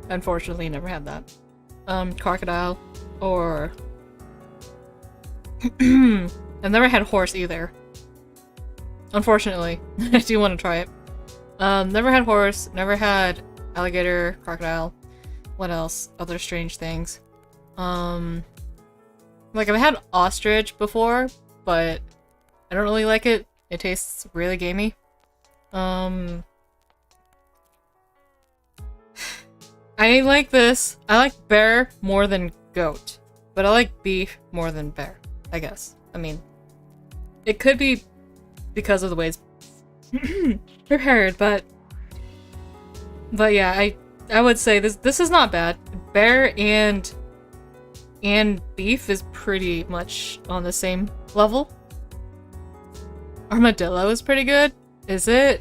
Unfortunately, never had that. Crocodile, or I've never had horse either. Unfortunately, I do want to try it. Never had horse, never had alligator, crocodile. What else? Other strange things. Like I've had ostrich before, but I don't really like it. It tastes really gamey. I like this. I like bear more than goat, but I like beef more than bear, I guess. I mean, it could be because of the way it's prepared, but yeah, I would say this is not bad. Bear and beef is pretty much on the same level. Armadillo is pretty good. Is it?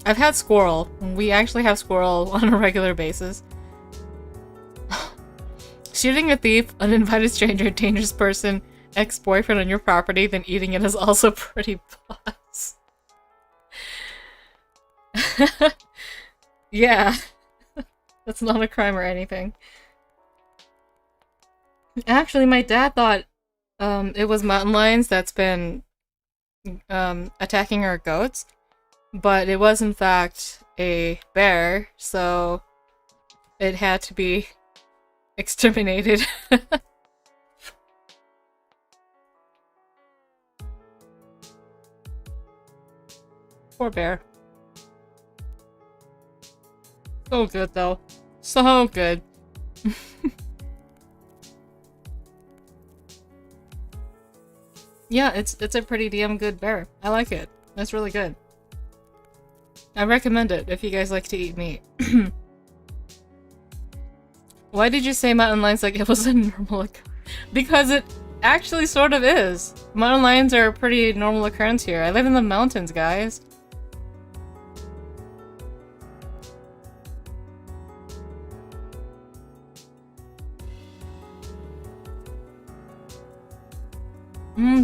I've had squirrel. We actually have squirrel on a regular basis. Shooting a thief, uninvited stranger, dangerous person, ex-boyfriend on your property, then eating it is also pretty boss. Yeah. That's not a crime or anything. Actually, my dad thought it was mountain lions that's been attacking our goats, but it was in fact a bear, so it had to be exterminated. Poor bear. So good though. So good. Yeah, it's a pretty damn good bear. I like it. It's really good. I recommend it if you guys like to eat meat. Why did you say mountain lions like it was a normal Because it actually sort of is. Mountain lions are a pretty normal occurrence here. I live in the mountains, guys.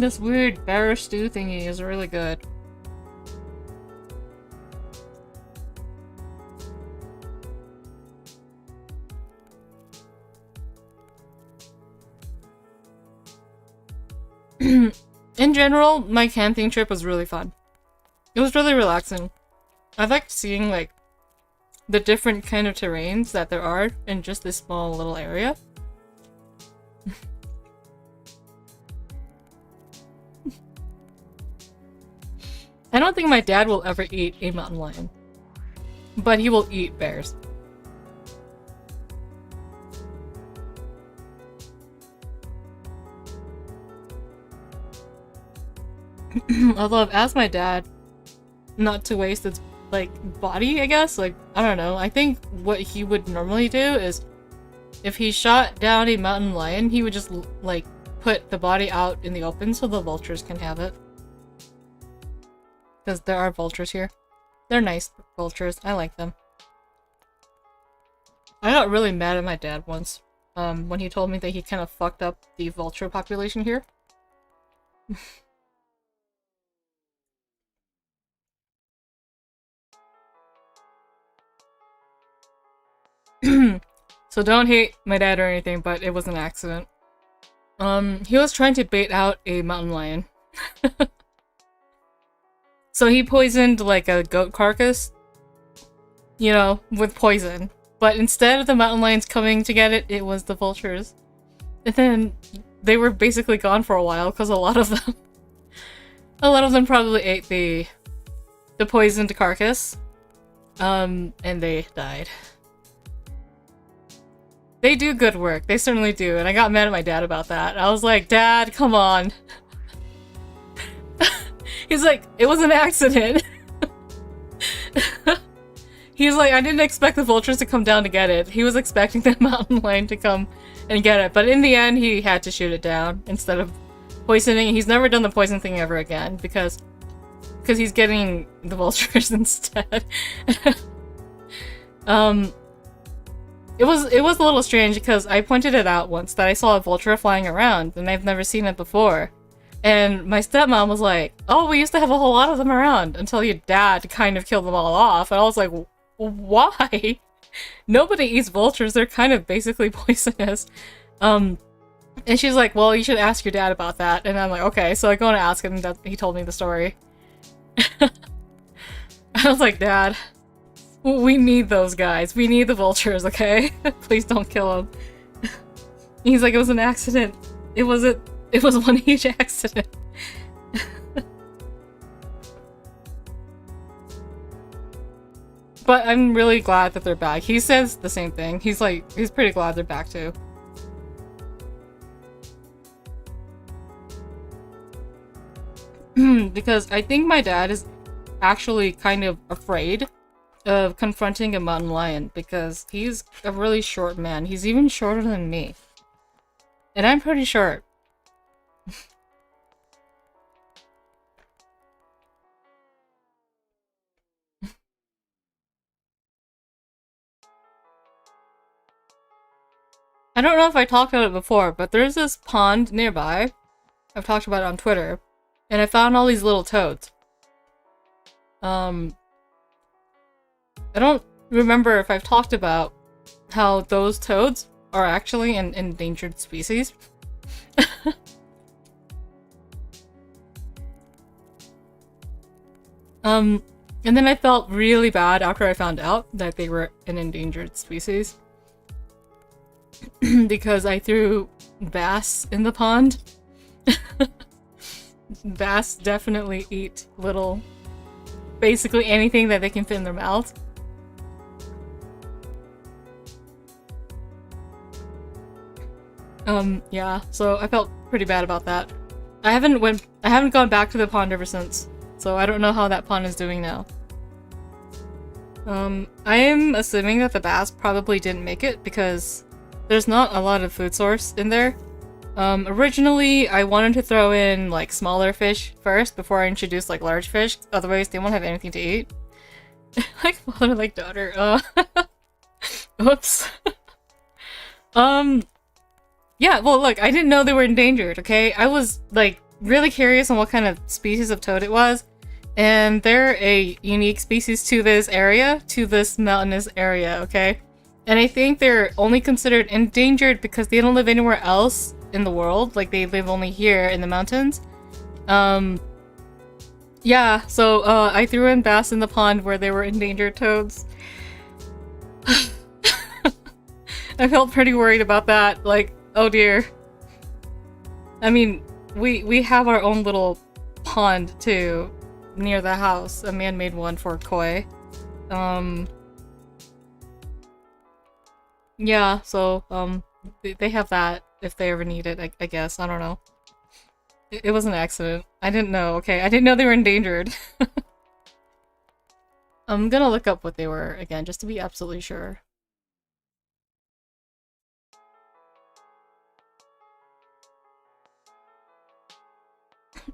This weird bear stew thingy is really good. In general, my camping trip was really fun. It was really relaxing. I liked seeing, like, the different kind of terrains that there are in just this small little area. I don't think my dad will ever eat a mountain lion, but he will eat bears. Although I've asked my dad not to waste its, like, body, I guess? Like, I don't know. I think what he would normally do is, if he shot down a mountain lion, he would just, like, put the body out in the open so the vultures can have it. Because there are vultures here. They're nice vultures. I like them. I got really mad at my dad once, when he told me that he kind of fucked up the vulture population here. So don't hate my dad or anything, but it was an accident. He was trying to bait out a mountain lion. So he poisoned, like, a goat carcass, you know, with poison. But instead of the mountain lions coming to get it, it was the vultures. And then they were basically gone for a while, because a lot of them probably ate the poisoned carcass. And they died. They do good work. They certainly do. And I got mad at my dad about that. I was like, Dad, come on. He's like, it was an accident. He's like, I didn't expect the vultures to come down to get it. He was expecting the mountain lion to come and get it. But in the end, he had to shoot it down instead of poisoning. He's never done the poison thing ever again because he's getting the vultures instead. It was a little strange because I pointed it out once that I saw a vulture flying around and I've never seen it before. And my stepmom was like, oh, we used to have a whole lot of them around until your dad kind of killed them all off. And I was like, why? Nobody eats vultures. They're kind of basically poisonous. And she's like, well, you should ask your dad about that. And I'm like, okay. So I go and ask him, and he told me the story. I was like, Dad, we need those guys. We need the vultures, okay? Please don't kill them. He's like, it was an accident. It was one huge accident. But I'm really glad that they're back. He says the same thing. He's like, he's pretty glad they're back too. Because I think my dad is actually kind of afraid of confronting a mountain lion because he's a really short man. He's even shorter than me. And I'm pretty short. I don't know if I talked about it before, but there's this pond nearby. I've talked about it on Twitter. And I found all these little toads. I don't remember if I've talked about how those toads are actually an endangered species. And then I felt really bad after I found out that they were an endangered species. Because I threw bass in the pond. Bass definitely eat basically anything that they can fit in their mouth. Yeah, so I felt pretty bad about that. I haven't gone back to the pond ever since, so I don't know how that pond is doing now. I am assuming that the bass probably didn't make it because there's not a lot of food source in there. Originally, I wanted to throw in, like, smaller fish first before I introduced, like, large fish. Otherwise, they won't have anything to eat. Like, father, like, daughter. Oops. Yeah, well, look, I didn't know they were endangered, okay? I was, like, really curious on what kind of species of toad it was. And they're a unique species to this area, to this mountainous area, okay? And I think they're only considered endangered because they don't live anywhere else in the world. Like, they live only here in the mountains. Yeah, so, I threw in bass in the pond where there were endangered toads. I felt pretty worried about that. Like, oh dear. I mean, we have our own little pond, too. near the house, a man made one for koi. Yeah, so, they have that if they ever need it, I guess. I don't know. It was an accident. I didn't know, okay? I didn't know they were endangered. I'm gonna look up what they were again, just to be absolutely sure.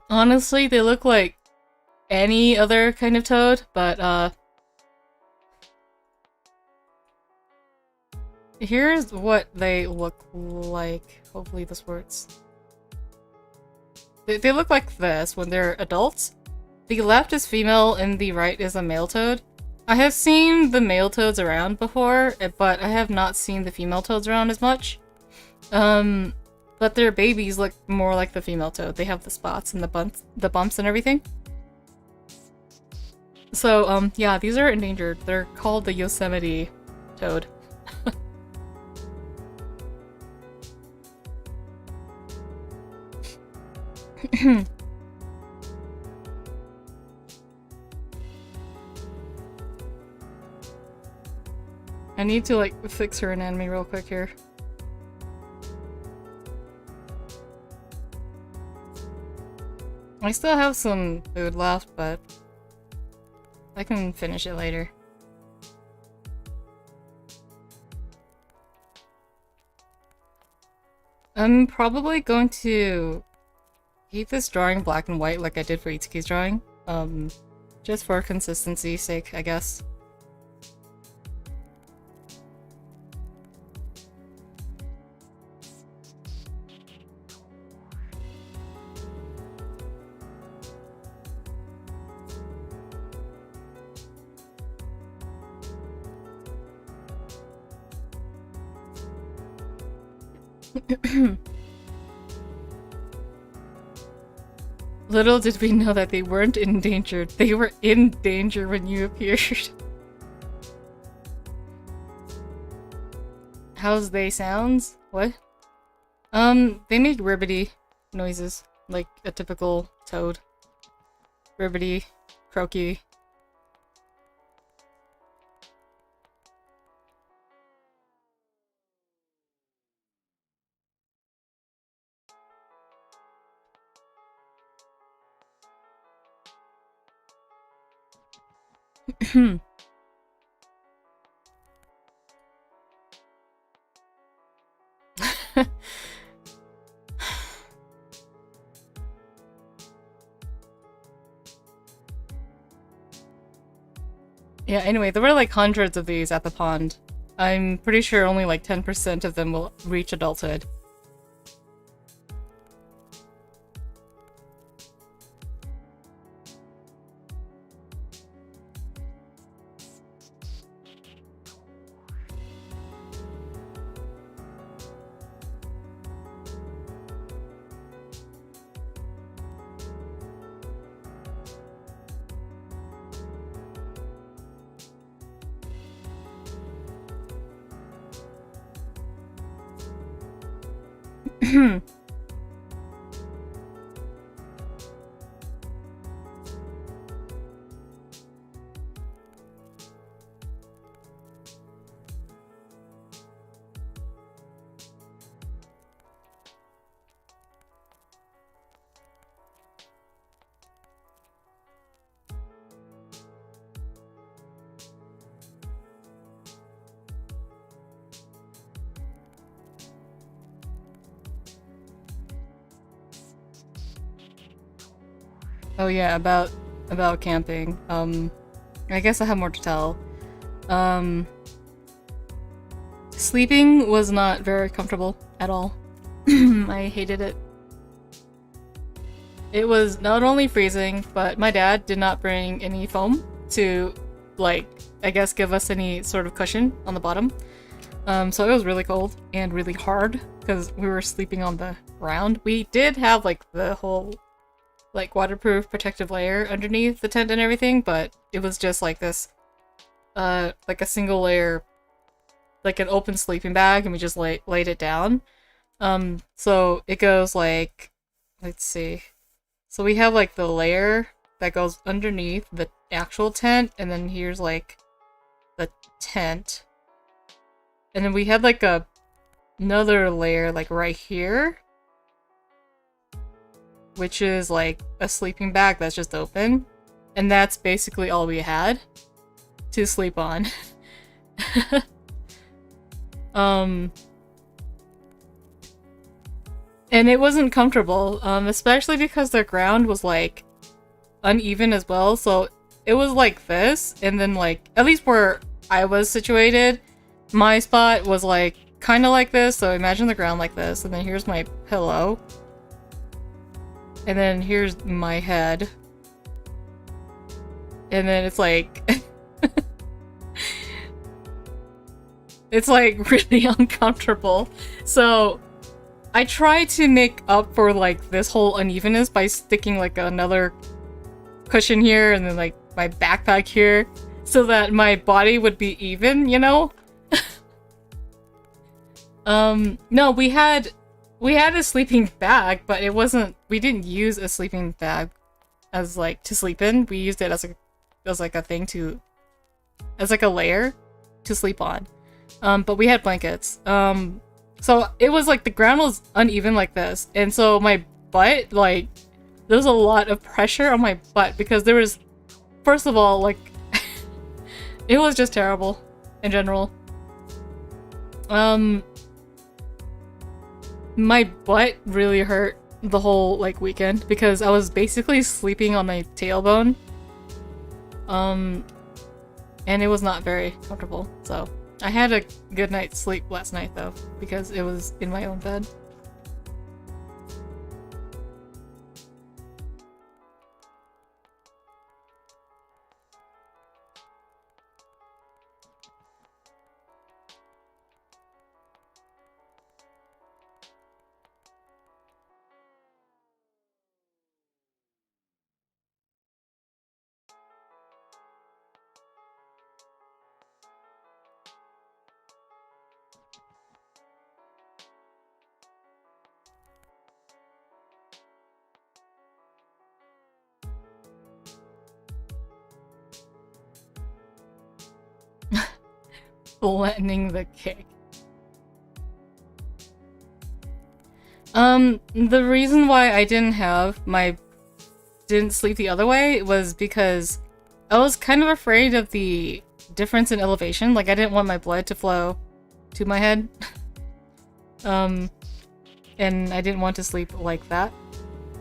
Honestly, they look like any other kind of toad, but, here's what they look like. Hopefully this works. They look like this when they're adults. The left is female and the right is a male toad. I have seen the male toads around before, but I have not seen the female toads around as much. But their babies look more like the female toad. They have the spots and the bumps and everything. So, yeah, these are endangered. They're called the Yosemite toad. I need to, like, fix her anatomy real quick here. I still have some food left, but I can finish it later. I'm probably going to keep this drawing black and white like I did for Itsuki's drawing. Just for consistency's sake, I guess. Little did we know that they weren't endangered. They were in danger when you appeared. How's they sounds? What? They make ribbity noises, like a typical toad. Ribbity, croaky. Yeah, anyway, there were like hundreds of these at the pond. I'm pretty sure only like 10% of them will reach adulthood. Oh yeah, about camping. I guess I have more to tell. Sleeping was not very comfortable at all. I hated it. It was not only freezing, but my dad did not bring any foam to, like, I guess give us any sort of cushion on the bottom. So it was really cold and really hard because we were sleeping on the ground. We did have, like, the whole like waterproof protective layer underneath the tent and everything, but it was just like this, like a single layer, like an open sleeping bag, and we just laid it down. So it goes like, let's see. So we have like the layer that goes underneath the actual tent, and then here's like the tent. And then we had like another layer like right here, which is like a sleeping bag that's just open. And that's basically all we had to sleep on. And it wasn't comfortable, especially because the ground was like uneven as well. So it was like this, and then like, at least where I was situated, my spot was like kind of like this. So imagine the ground like this, and then here's my pillow. And then here's my head. And then it's like... it's like really uncomfortable. So I try to make up for like this whole unevenness by sticking like another cushion here and then like my backpack here so that my body would be even, you know? No, we had a sleeping bag, but it wasn't, we didn't use a sleeping bag as like to sleep in. We used it as like a thing to, as like a layer to sleep on. But we had blankets. So it was like the ground was uneven like this, and so my butt, like, there was a lot of pressure on my butt because there was, first of all, like, it was just terrible in general. My butt really hurt the whole like weekend because I was basically sleeping on my tailbone. And it was not very comfortable, so I had a good night's sleep last night though, because it was in my own bed. Flattening the cake. The reason why I didn't sleep the other way was because I was kind of afraid of the difference in elevation. Like, I didn't want my blood to flow to my head. And I didn't want to sleep like that.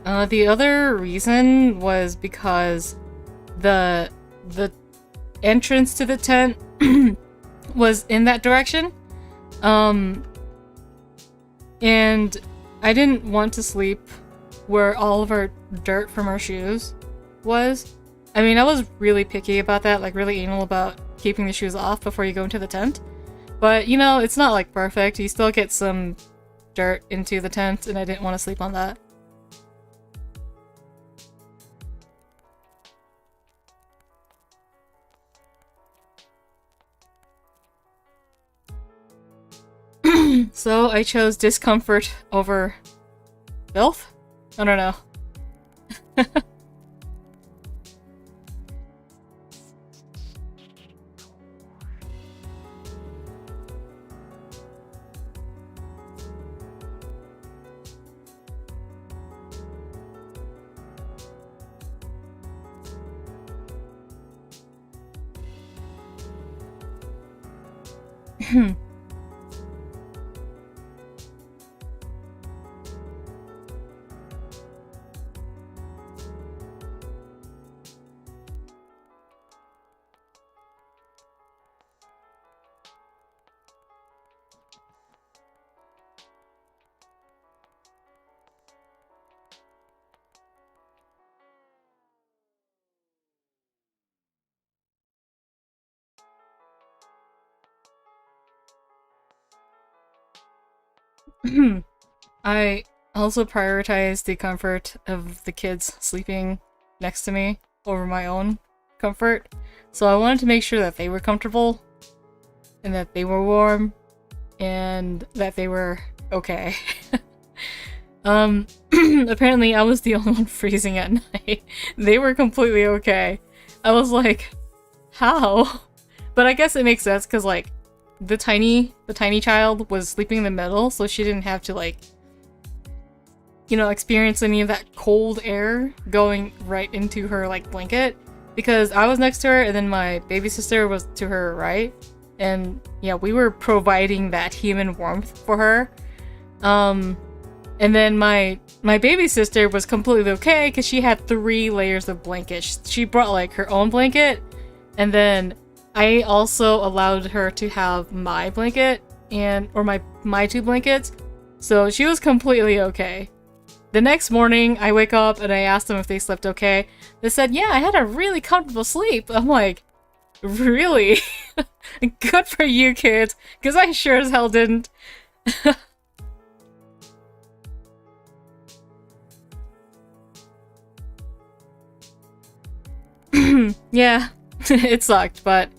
The other reason was because the entrance to the tent was in that direction. And I didn't want to sleep where all of our dirt from our shoes was. I mean, I was really picky about that, like really anal about keeping the shoes off before you go into the tent. But, you know, it's not like perfect. You still get some dirt into the tent, and I didn't want to sleep on that. So I chose discomfort over filth? I don't know. I also prioritize the comfort of the kids sleeping next to me over my own comfort. So I wanted to make sure that they were comfortable and that they were warm and that they were okay. Apparently I was the only one freezing at night. They were completely okay. I was like, how? But I guess it makes sense because like the tiny child was sleeping in the middle, so she didn't have to like, you know, experience any of that cold air going right into her like blanket, because I was next to her and then my baby sister was to her right, and yeah, we were providing that human warmth for her. And then my baby sister was completely okay because she had 3 layers of blanket. She brought like her own blanket, and then I also allowed her to have my blanket or my 2 blankets. So she was completely okay. The next morning, I wake up and I asked them if they slept okay. They said, yeah, I had a really comfortable sleep. I'm like, really? Good for you, kids, because I sure as hell didn't. Yeah, it sucked, but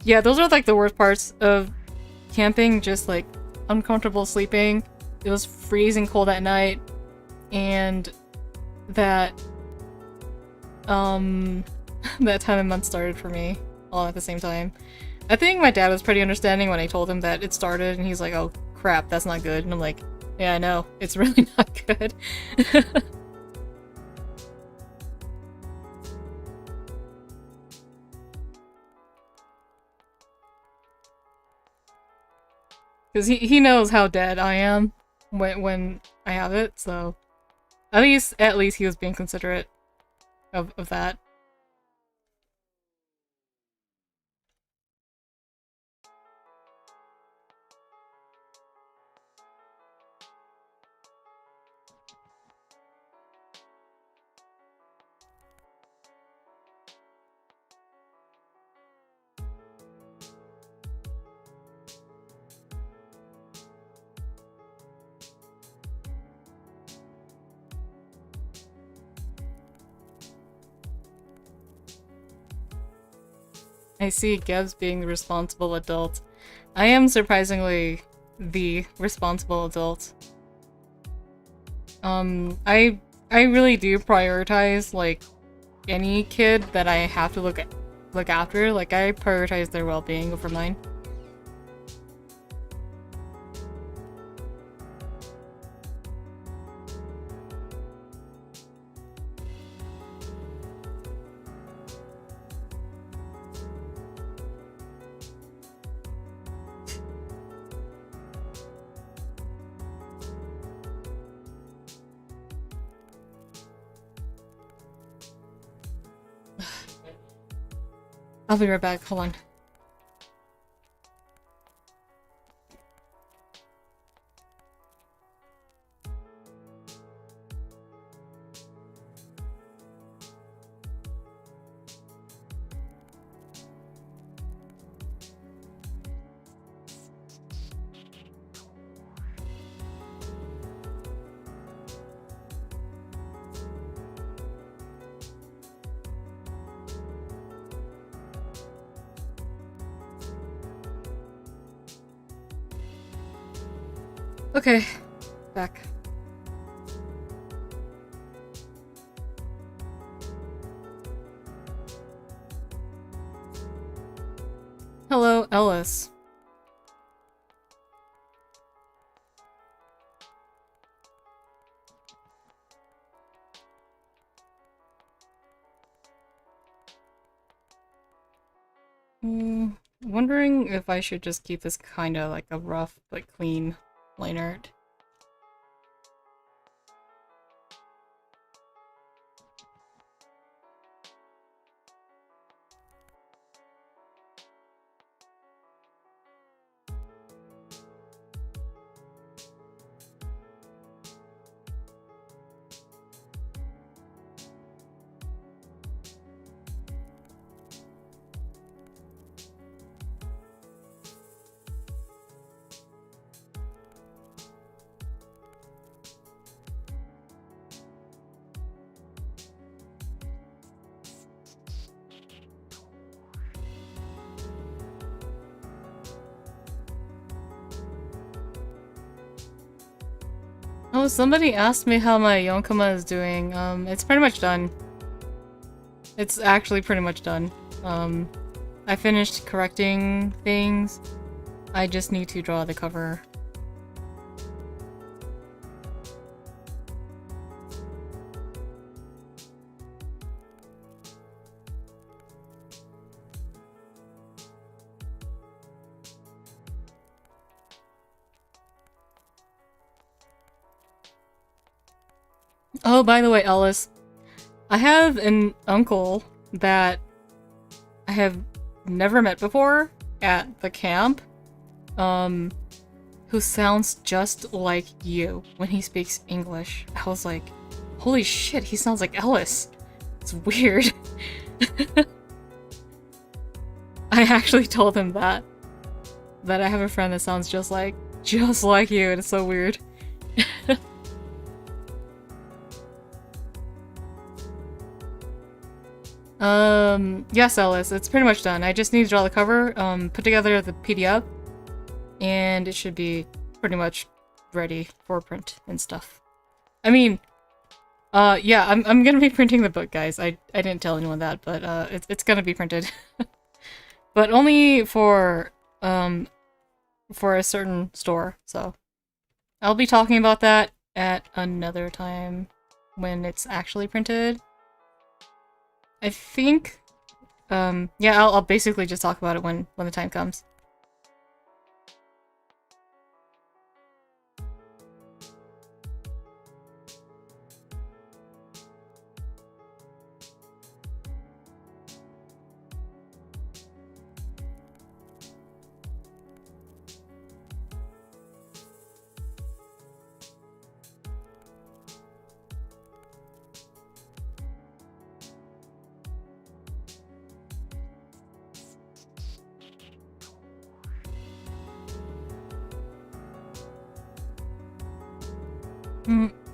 yeah, those are like the worst parts of camping, just like uncomfortable sleeping. It was freezing cold at night, and that that time of month started for me all at the same time. I think my dad was pretty understanding when I told him that it started, and he's like, oh crap, that's not good. And I'm like, yeah, I know, it's really not good. Because he knows how dead I am when I have it, so at least he was being considerate of that. I see Gebs being the responsible adult. I am surprisingly the responsible adult. I really do prioritize like any kid that I have to look after. Like I prioritize their well-being over mine. I'll be right back, hold on. Okay, back. Hello, Ellis. Wondering if I should just keep this kinda like a rough but clean line art. Oh, somebody asked me how my Yonkoma is doing. It's pretty much done. It's actually pretty much done. I finished correcting things. I just need to draw the cover. Oh, by the way, Ellis, I have an uncle that I have never met before at the camp, who sounds just like you when he speaks English. I was like, holy shit, he sounds like Ellis. It's weird. I actually told him that I have a friend that sounds just like you, and it's so weird. Yes, Ellis, it's pretty much done. I just need to draw the cover, put together the PDF, and it should be pretty much ready for print and stuff. I mean, yeah, I'm gonna be printing the book, guys. I didn't tell anyone that, but, it's gonna be printed. But only for a certain store, so I'll be talking about that at another time when it's actually printed. I think, yeah, I'll basically just talk about it when the time comes.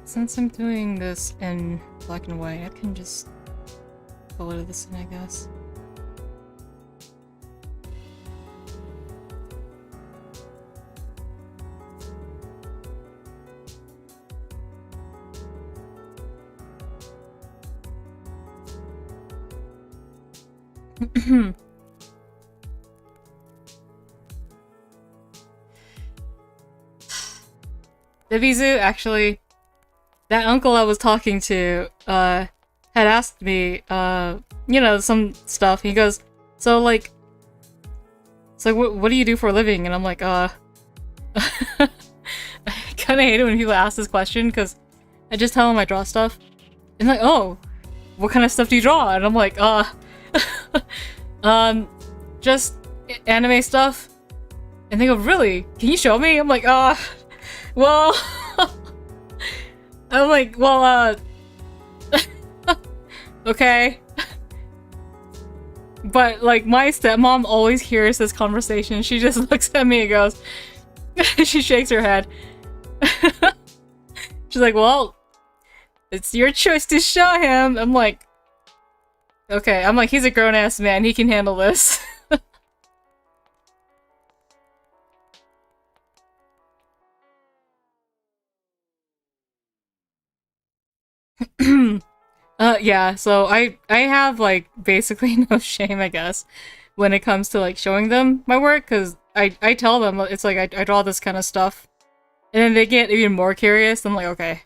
Since I'm doing this in black and white, I can just color this in, I guess. Ibizu, actually, that uncle I was talking to, had asked me, you know, some stuff. He goes, so, like, what do you do for a living? And I'm like, I kinda hate it when people ask this question, because I just tell them I draw stuff. And like, oh, what kind of stuff do you draw? And I'm like, just anime stuff. And they go, really? Can you show me? I'm like, well... I'm like, well, okay. But, like, my stepmom always hears this conversation. She just looks at me and goes... she shakes her head. She's like, well, it's your choice to show him. I'm like... Okay, I'm like, he's a grown-ass man. He can handle this. Yeah, so I have, like, basically no shame, I guess, when it comes to, like, showing them my work, because I tell them, it's like, I draw this kind of stuff, and then they get even more curious. I'm like, okay.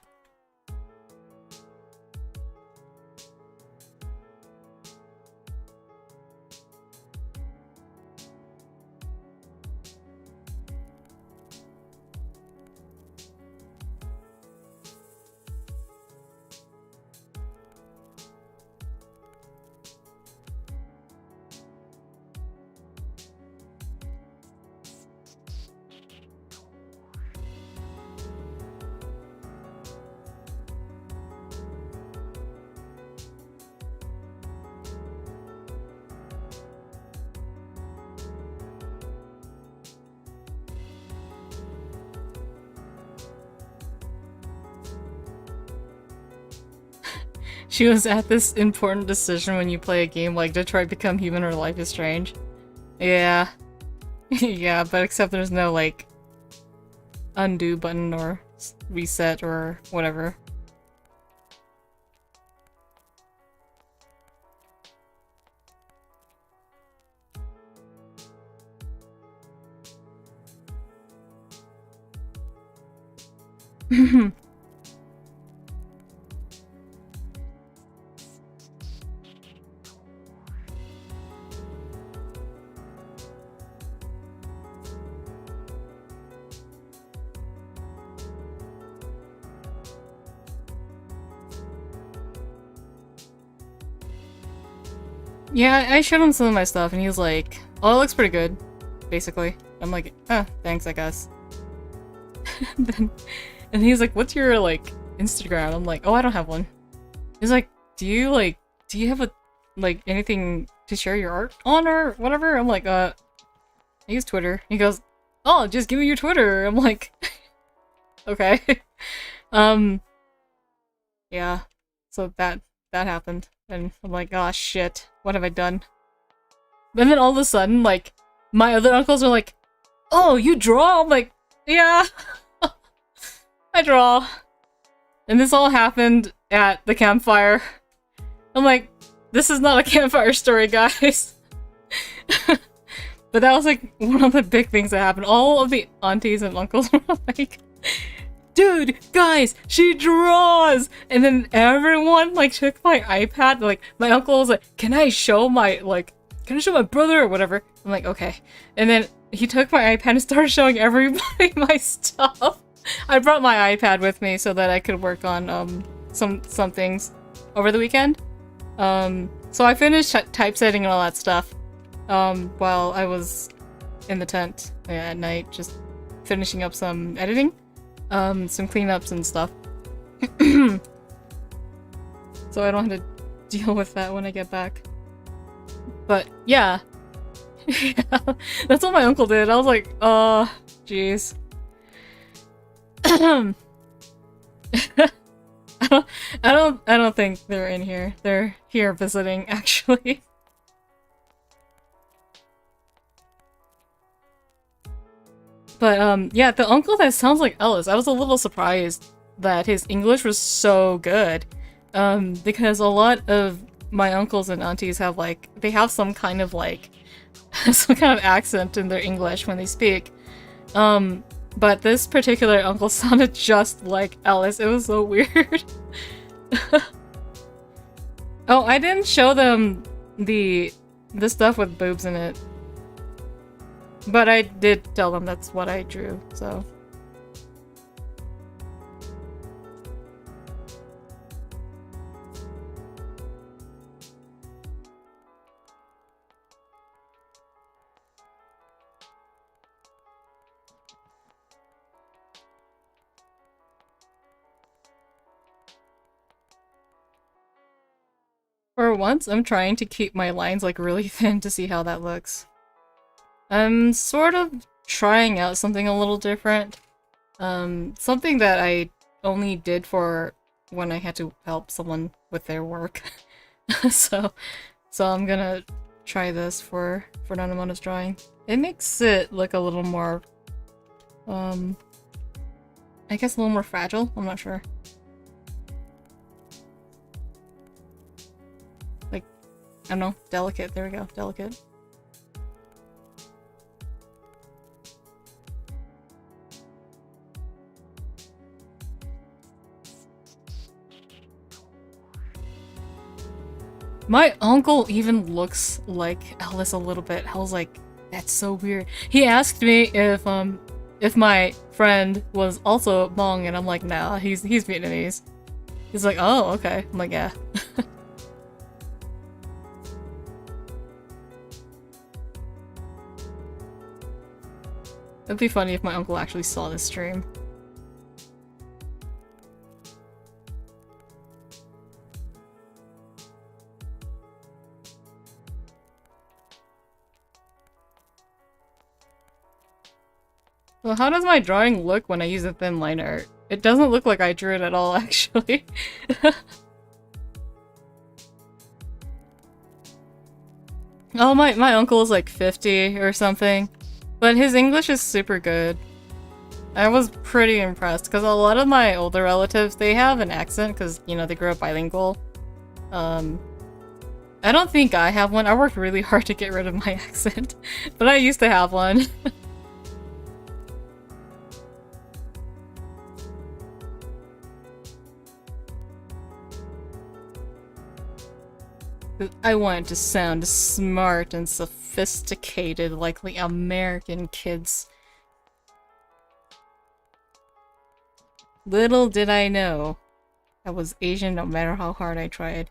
She was at this important decision when you play a game like Detroit Become Human or Life is Strange. Yeah. Yeah, but except there's no, like, undo button or reset or whatever. Yeah, I showed him some of my stuff, and he was like, "Oh, it looks pretty good," basically. I'm like, thanks, I guess." And he's like, "What's your, like, Instagram?" I'm like, "Oh, I don't have one." He's like, do you have a, like, anything to share your art on or whatever?" I'm like, I use Twitter." He goes, "Oh, just give me your Twitter." I'm like, okay. Yeah. So that happened. And I'm like, oh shit, what have I done? And then all of a sudden, like, my other uncles are like, "Oh, you draw?" I'm like, "Yeah, I draw." And this all happened at the campfire. I'm like, this is not a campfire story, guys. But that was like one of the big things that happened. All of the aunties and uncles were like, "Dude, guys, she draws!" And then everyone, like, took my iPad. Like, my uncle was like, can I show my brother or whatever? I'm like, okay. And then he took my iPad and started showing everybody my stuff. I brought my iPad with me so that I could work on, some things over the weekend. So I finished typesetting and all that stuff, while I was in the tent at night, just finishing up some editing. Some cleanups and stuff. So I don't have to deal with that when I get back. But yeah. Yeah, that's what my uncle did. I was like, jeez. I don't think they're in here. They're here visiting, actually. But, yeah, the uncle that sounds like Ellis, I was a little surprised that his English was so good. Because a lot of my uncles and aunties have, like, they have some kind of, like, some kind of accent in their English when they speak. But this particular uncle sounded just like Ellis. It was so weird. Oh, I didn't show them the stuff with boobs in it. But I did tell them that's what I drew, so. For once, I'm trying to keep my lines, like, really thin to see how that looks. I'm sort of trying out something a little different. Something that I only did for when I had to help someone with their work. So I'm gonna try this for Nanamona's drawing. It makes it look a little more, I guess a little more fragile? I'm not sure. Like, I don't know, delicate. There we go, delicate. My uncle even looks like Ellis a little bit. I was like, that's so weird. He asked me if my friend was also Hmong, and I'm like, nah, he's Vietnamese. He's like, oh, okay. I'm like, yeah. It'd be funny if my uncle actually saw this stream. Well, how does my drawing look when I use a thin line art? It doesn't look like I drew it at all, actually. Oh, my uncle is like 50 or something. But his English is super good. I was pretty impressed because a lot of my older relatives, they have an accent because, you know, they grew up bilingual. I don't think I have one. I worked really hard to get rid of my accent, but I used to have one. I wanted to sound smart and sophisticated like the American kids. Little did I know I was Asian no matter how hard I tried.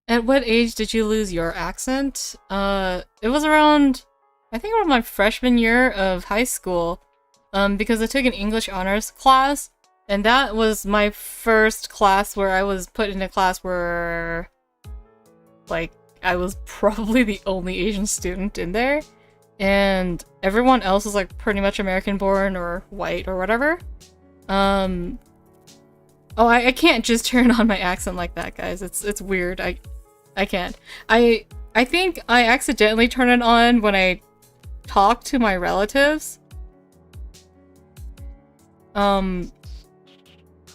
At what age did you lose your accent? It was around, I think around my freshman year of high school, because I took an English honors class, and that was my first class where I was put in a class where, like, I was probably the only Asian student in there, and everyone else was, like, pretty much American-born or white or whatever. Oh, I can't just turn on my accent like that, guys. It's weird. I can't. I think I accidentally turn it on when I talk to my relatives.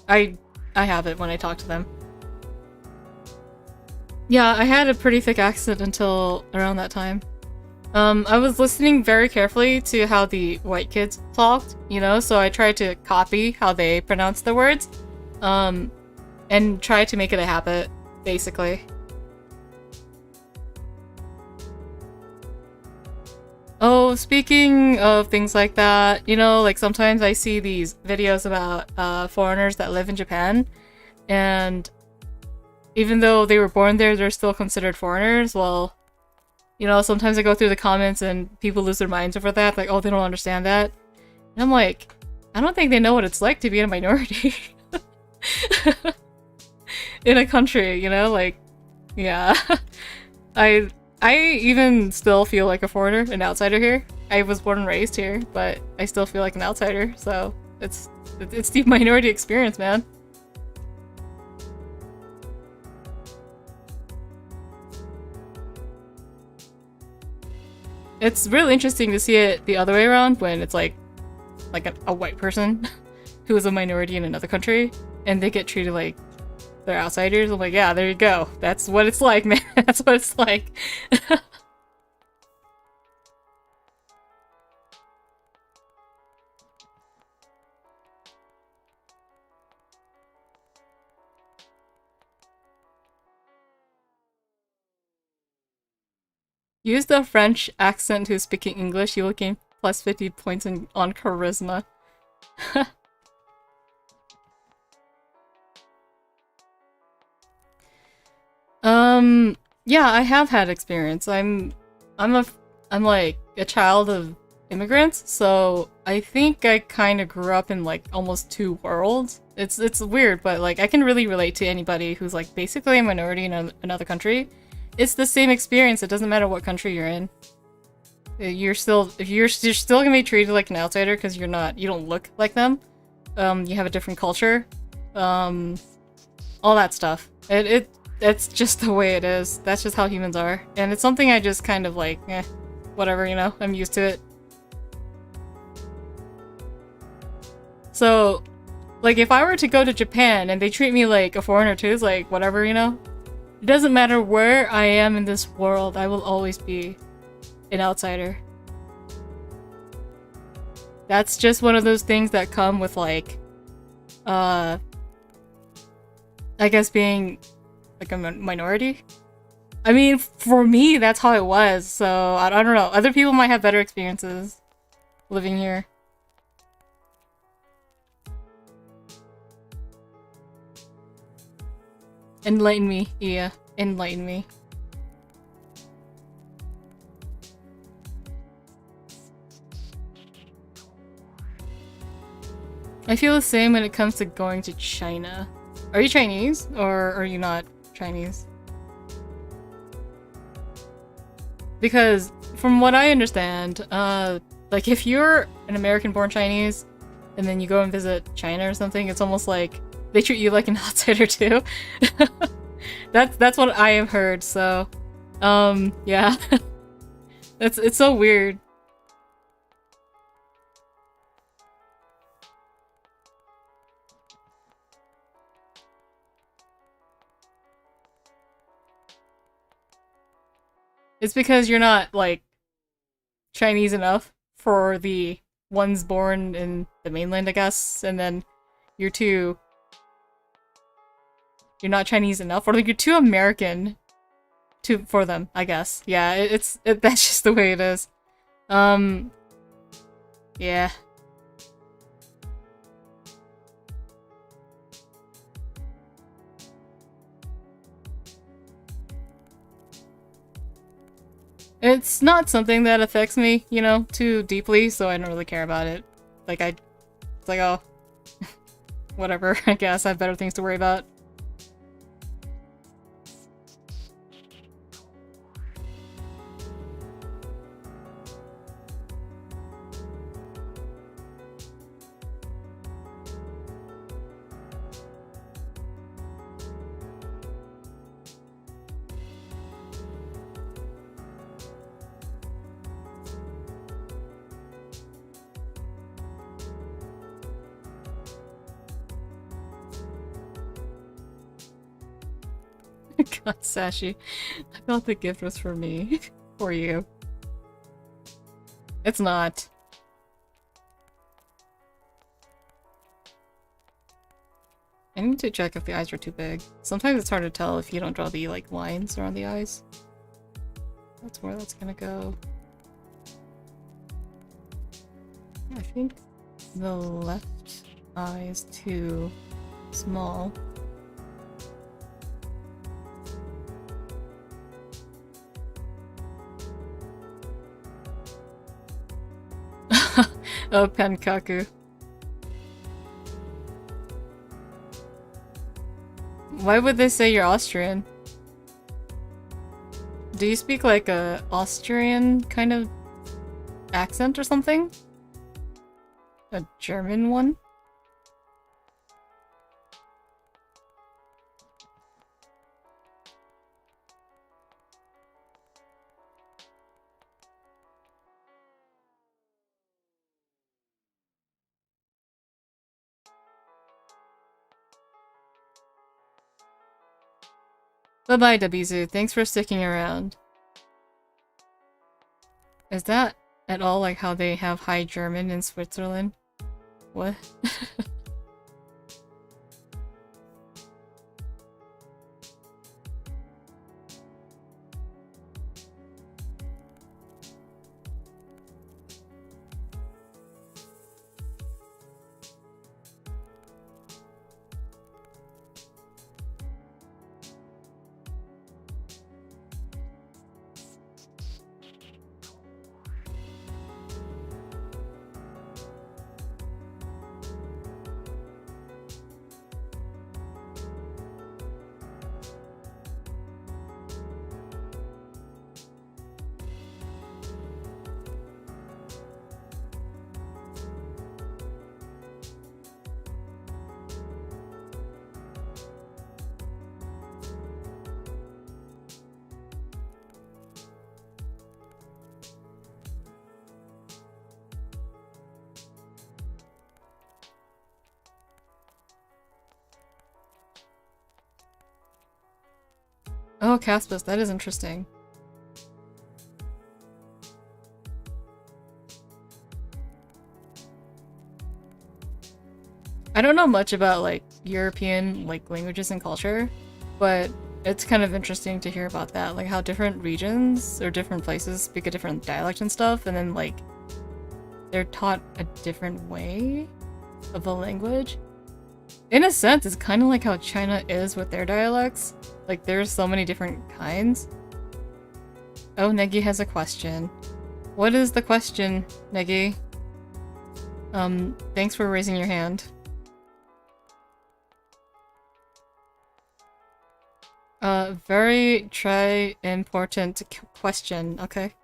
I have it when I talk to them. Yeah, I had a pretty thick accent until around that time. I was listening very carefully to how the white kids talked, you know, so I tried to copy how they pronounce the words, and try to make it a habit, basically. Oh, speaking of things like that, you know, like sometimes I see these videos about foreigners that live in Japan, and even though they were born there, they're still considered foreigners. Well, you know, sometimes I go through the comments and people lose their minds over that, like, oh, they don't understand that. And I'm like, I don't think they know what it's like to be a minority in a country, you know, like, yeah. I even still feel like a foreigner, an outsider here. I was born and raised here, but I still feel like an outsider, so it's the minority experience, man. It's really interesting to see it the other way around when it's like a white person who is a minority in another country and they get treated like they're outsiders. I'm like, yeah, there you go. That's what it's like, man. That's what it's like. Use the French accent who's speaking English, you will gain plus 50 points on charisma. Yeah, I have had experience. I'm like a child of immigrants, so I think I kind of grew up in like almost two worlds. It's weird, but like I can really relate to anybody who's like basically a minority in another country. It's the same experience. It doesn't matter what country you're in. You're still gonna be treated like an outsider because you don't look like them. You have a different culture. All that stuff. That's just the way it is. That's just how humans are. And it's something I just kind of like, whatever, you know? I'm used to it. So, like, if I were to go to Japan and they treat me like a foreigner too, it's like, whatever, you know? It doesn't matter where I am in this world, I will always be an outsider. That's just one of those things that come with, like, I guess being like a minority. I mean, for me, that's how it was, so I don't know. Other people might have better experiences living here. Enlighten me, yeah. Enlighten me. I feel the same when it comes to going to China. Are you Chinese, or are you not Chinese? Because from what I understand, like if you're an American-born Chinese and then you go and visit China or something, it's almost like they treat you like an outsider too. That's what I have heard, so yeah. It's so weird. It's because you're not, like, Chinese enough for the ones born in the mainland, I guess, and then you're too... You're not Chinese enough, or like you're too American for them, I guess. Yeah, that's just the way it is. Yeah. It's not something that affects me, you know, too deeply, so I don't really care about it. Like, it's like, oh, whatever, I guess I have better things to worry about. God, Sashi. I thought the gift was for me. For you. It's not. I need to check if the eyes are too big. Sometimes it's hard to tell if you don't draw the, like, lines around the eyes. That's where that's gonna go. Yeah, I think the left eye is too small. Oh, Penkaku. Why would they say you're Austrian? Do you speak like a Austrian kind of accent or something? A German one? Bye-bye, Dabizu. Thanks for sticking around. Is that at all like how they have High German in Switzerland? What? Oh, Caspus, that is interesting. I don't know much about, like, European, like, languages and culture, but it's kind of interesting to hear about that, like how different regions or different places speak a different dialect and stuff, and then, like, they're taught a different way of a language. In a sense, it's kind of like how China is with their dialects. Like, there's so many different kinds. Oh, Negi has a question. What is the question, Negi? Thanks for raising your hand. Very important question, okay?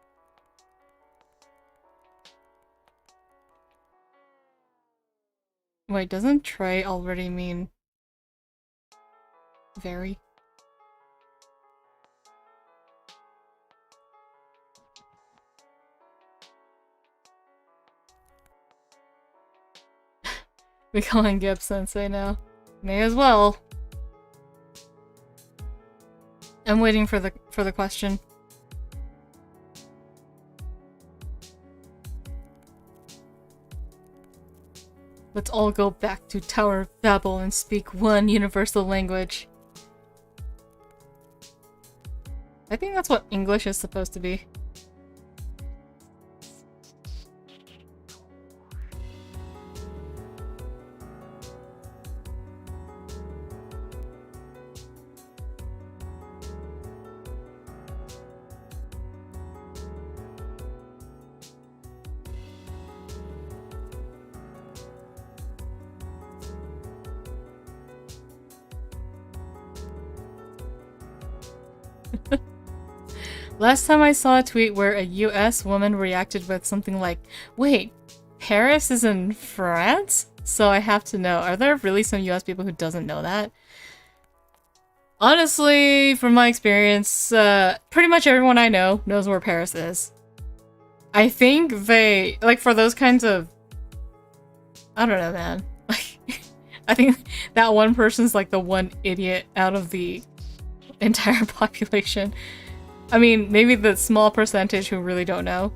Wait, doesn't tray already mean very? We calling Gib Sensei now. May as well. I'm waiting for the question. Let's all go back to Tower of Babel and speak one universal language. I think that's what English is supposed to be. Last time I saw a tweet where a US woman reacted with something like, wait, Paris is in France? So I have to know, are there really some US people who doesn't know that? Honestly, from my experience, pretty much everyone I know knows where Paris is. I think they, like, for those kinds of... I don't know, man. I think that one person's like the one idiot out of the entire population. I mean, maybe the small percentage who really don't know.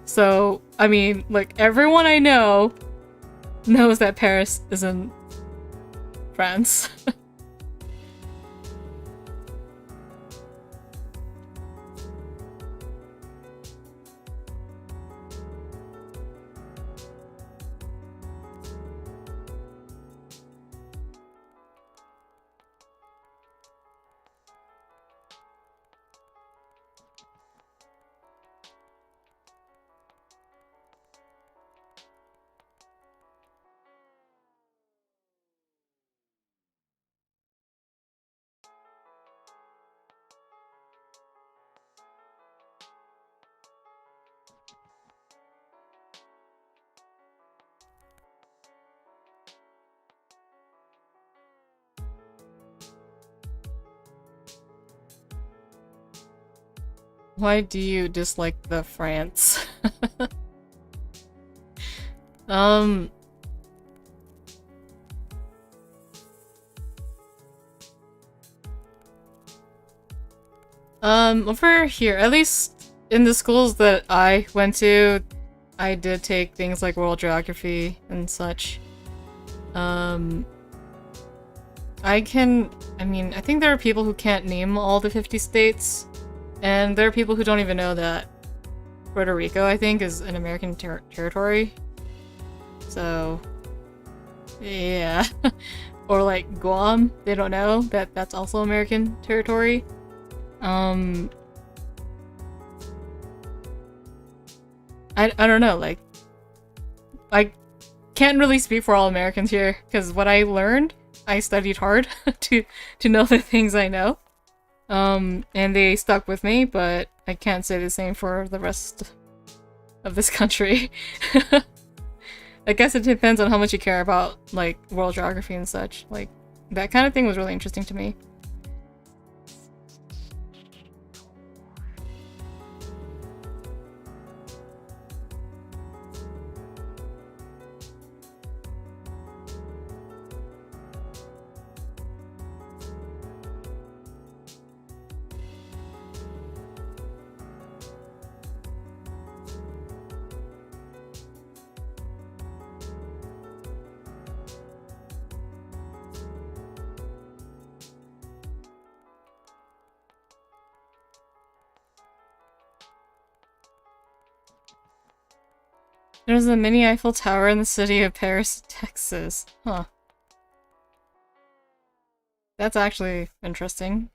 So, I mean, like, everyone I know knows that Paris is in France. Why do you dislike the France? Over here, at least in the schools that I went to, I did take things like world geography and such. I mean, I think there are people who can't name all the 50 states. And there are people who don't even know that Puerto Rico, I think, is an American territory. So, yeah. Or like Guam, they don't know that that's also American territory. I don't know, like, I can't really speak for all Americans here, because what I learned, I studied hard to know the things I know. And they stuck with me, but I can't say the same for the rest of this country. I guess it depends on how much you care about, like, world geography and such. Like, that kind of thing was really interesting to me. There's a mini Eiffel Tower in the city of Paris, Texas. Huh. That's actually interesting.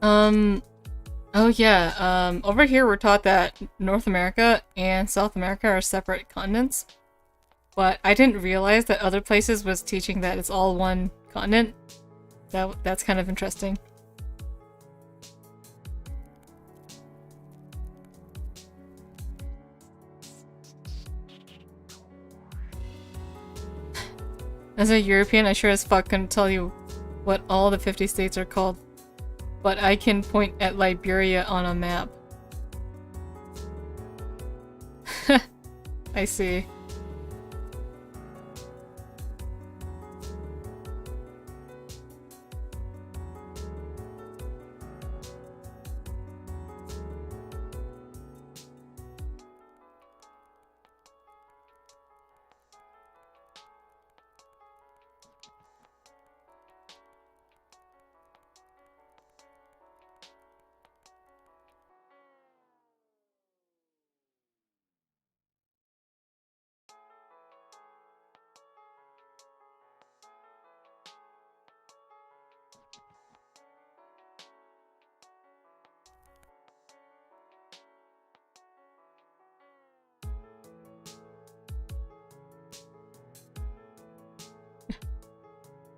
Um, oh yeah, over here we're taught that North America and South America are separate continents, but I didn't realize that other places was teaching that it's all one continent. That's kind of interesting. As a European, I sure as fuck couldn't tell you what all the 50 states are called, but I can point at Liberia on a map. I see.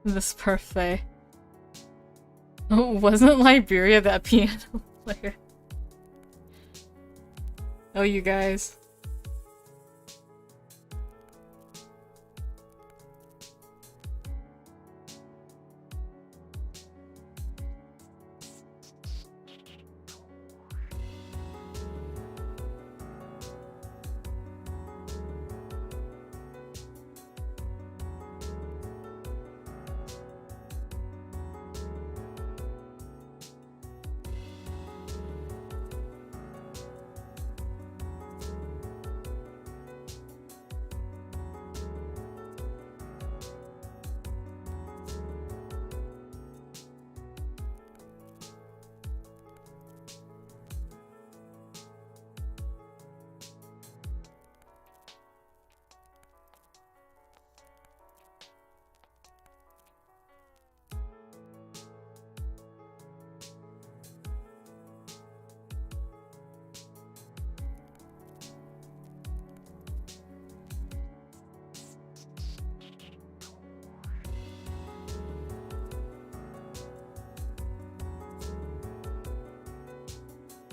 This parfait. Oh, wasn't Liberia that piano player? Oh, you guys.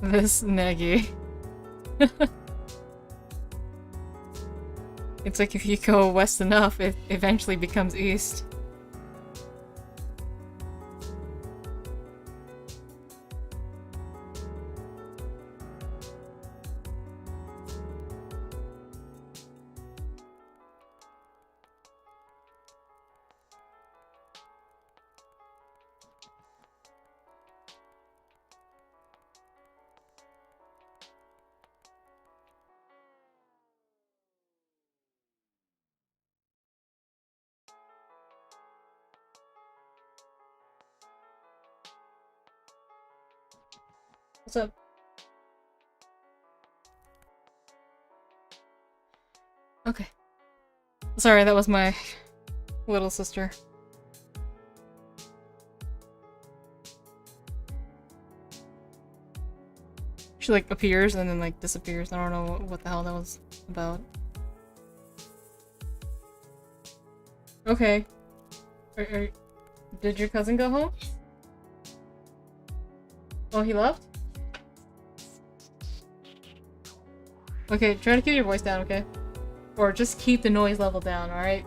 This Negi. It's like if you go west enough, it eventually becomes east. What's up? Okay. Sorry, that was my little sister. She like appears and then like disappears. I don't know what the hell that was about. Okay. Did your cousin go home? Oh, he left? Okay, try to keep your voice down, okay? Or just keep the noise level down, alright?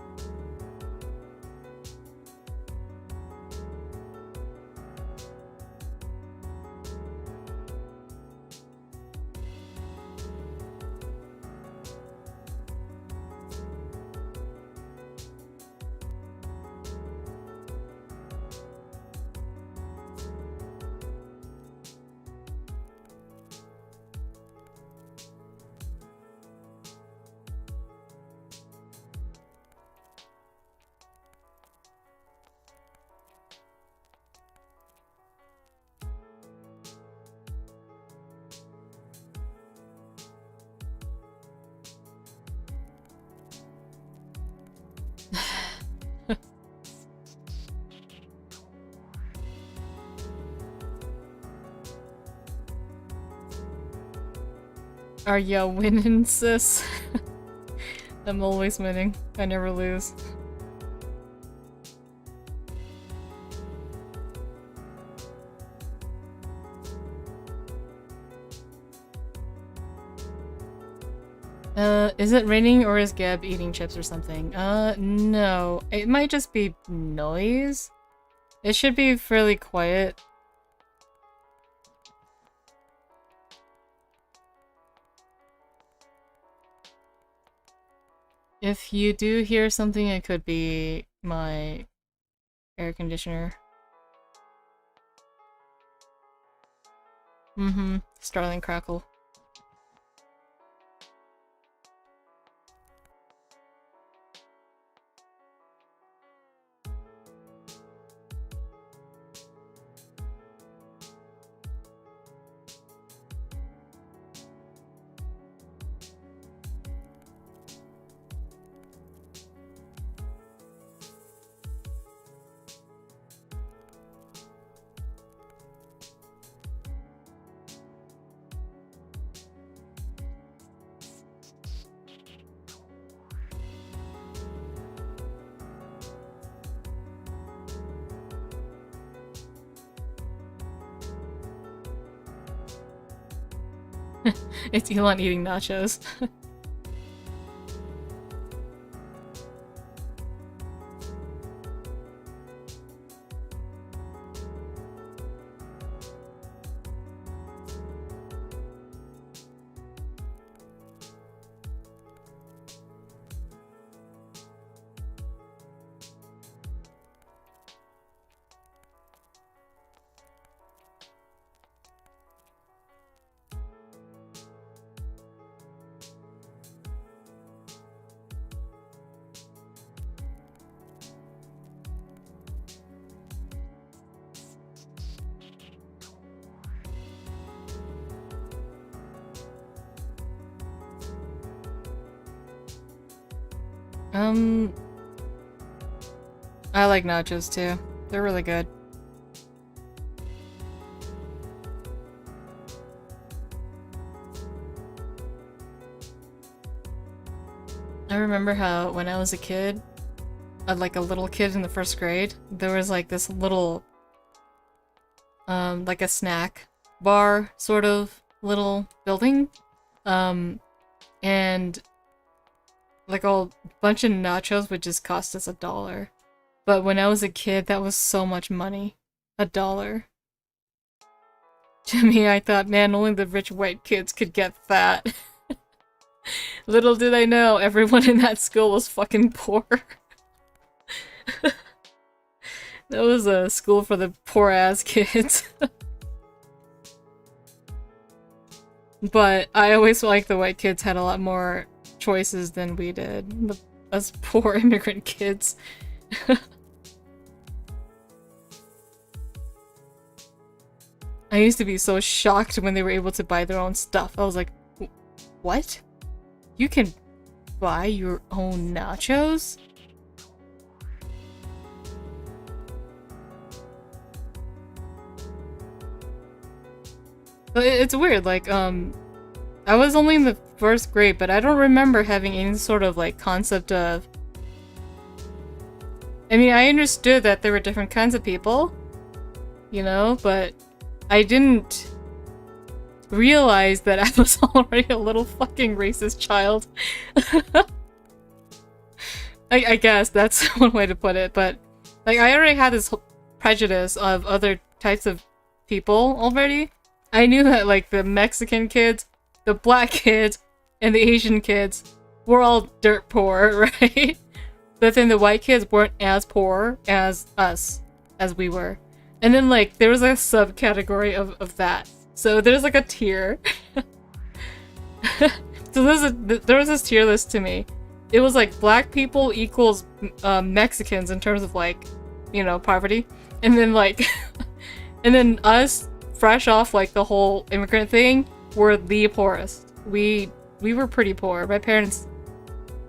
Are ya winning, sis? I'm always winning. I never lose. Is it raining or is Gab eating chips or something? No. It might just be noise. It should be fairly quiet. If you do hear something, it could be my air conditioner. Mm-hmm. Starling crackle. It's Elon eating nachos. I like nachos too. They're really good. I remember how when I was a kid, like a little kid in the first grade, there was like this little, like a snack bar sort of little building, and like a bunch of nachos would just cost us $1. But when I was a kid, that was so much money. $1. To me, I thought, man, only the rich white kids could get that. Little did I know, everyone in that school was fucking poor. That was a school for the poor-ass kids. But I always felt like the white kids had a lot more choices than we did. Us poor immigrant kids. I used to be so shocked when they were able to buy their own stuff. I was like, what? You can buy your own nachos? But it's weird, like, I was only in the first grade, but I don't remember having any sort of, like, concept of... I mean, I understood that there were different kinds of people, you know, but I didn't realize that I was already a little fucking racist child. I guess that's one way to put it, but, like, I already had this prejudice of other types of people already. I knew that, like, the Mexican kids, the black kids, and the Asian kids were all dirt poor, right? But then the white kids weren't as poor as us, as we were. And then, like, there was a subcategory of that. So there's, like, a tier. So there was this tier list to me. It was, like, black people equals Mexicans in terms of, like, you know, poverty. And then, like, and then us, fresh off, like, the whole immigrant thing, were the poorest. We were pretty poor. My parents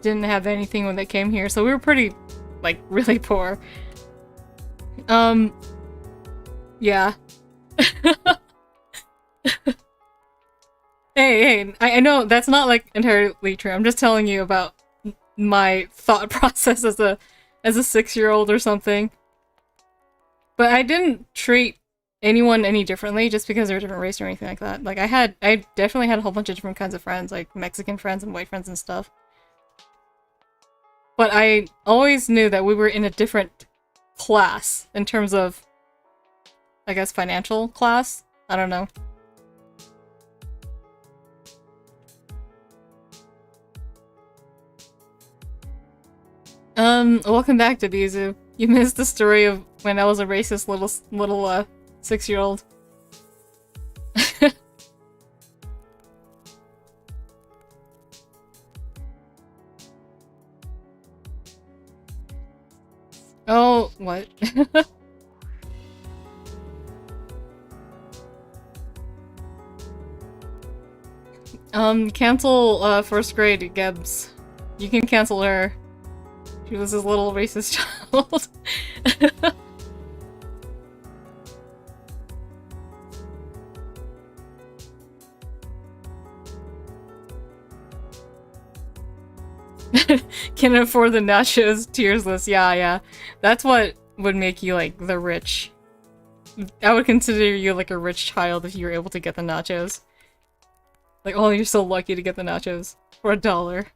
didn't have anything when they came here, so we were pretty, like, really poor. Yeah. Hey, hey, I know that's not like entirely true. I'm just telling you about my thought process as a 6-year-old or something. But I didn't treat anyone any differently just because they're a different race or anything like that. Like I definitely had a whole bunch of different kinds of friends, like Mexican friends and white friends and stuff. But I always knew that we were in a different class in terms of, I guess, financial class. I don't know. Welcome back to Bizu. You missed the story of when I was a racist little 6-year-old. Oh, what? Cancel, first grade Gebs. You can cancel her. She was his little racist child. Can afford the nachos, tearsless. Yeah. That's what would make you, like, the rich. I would consider you, like, a rich child if you were able to get the nachos. Like, oh, you're so lucky to get the nachos. For $1.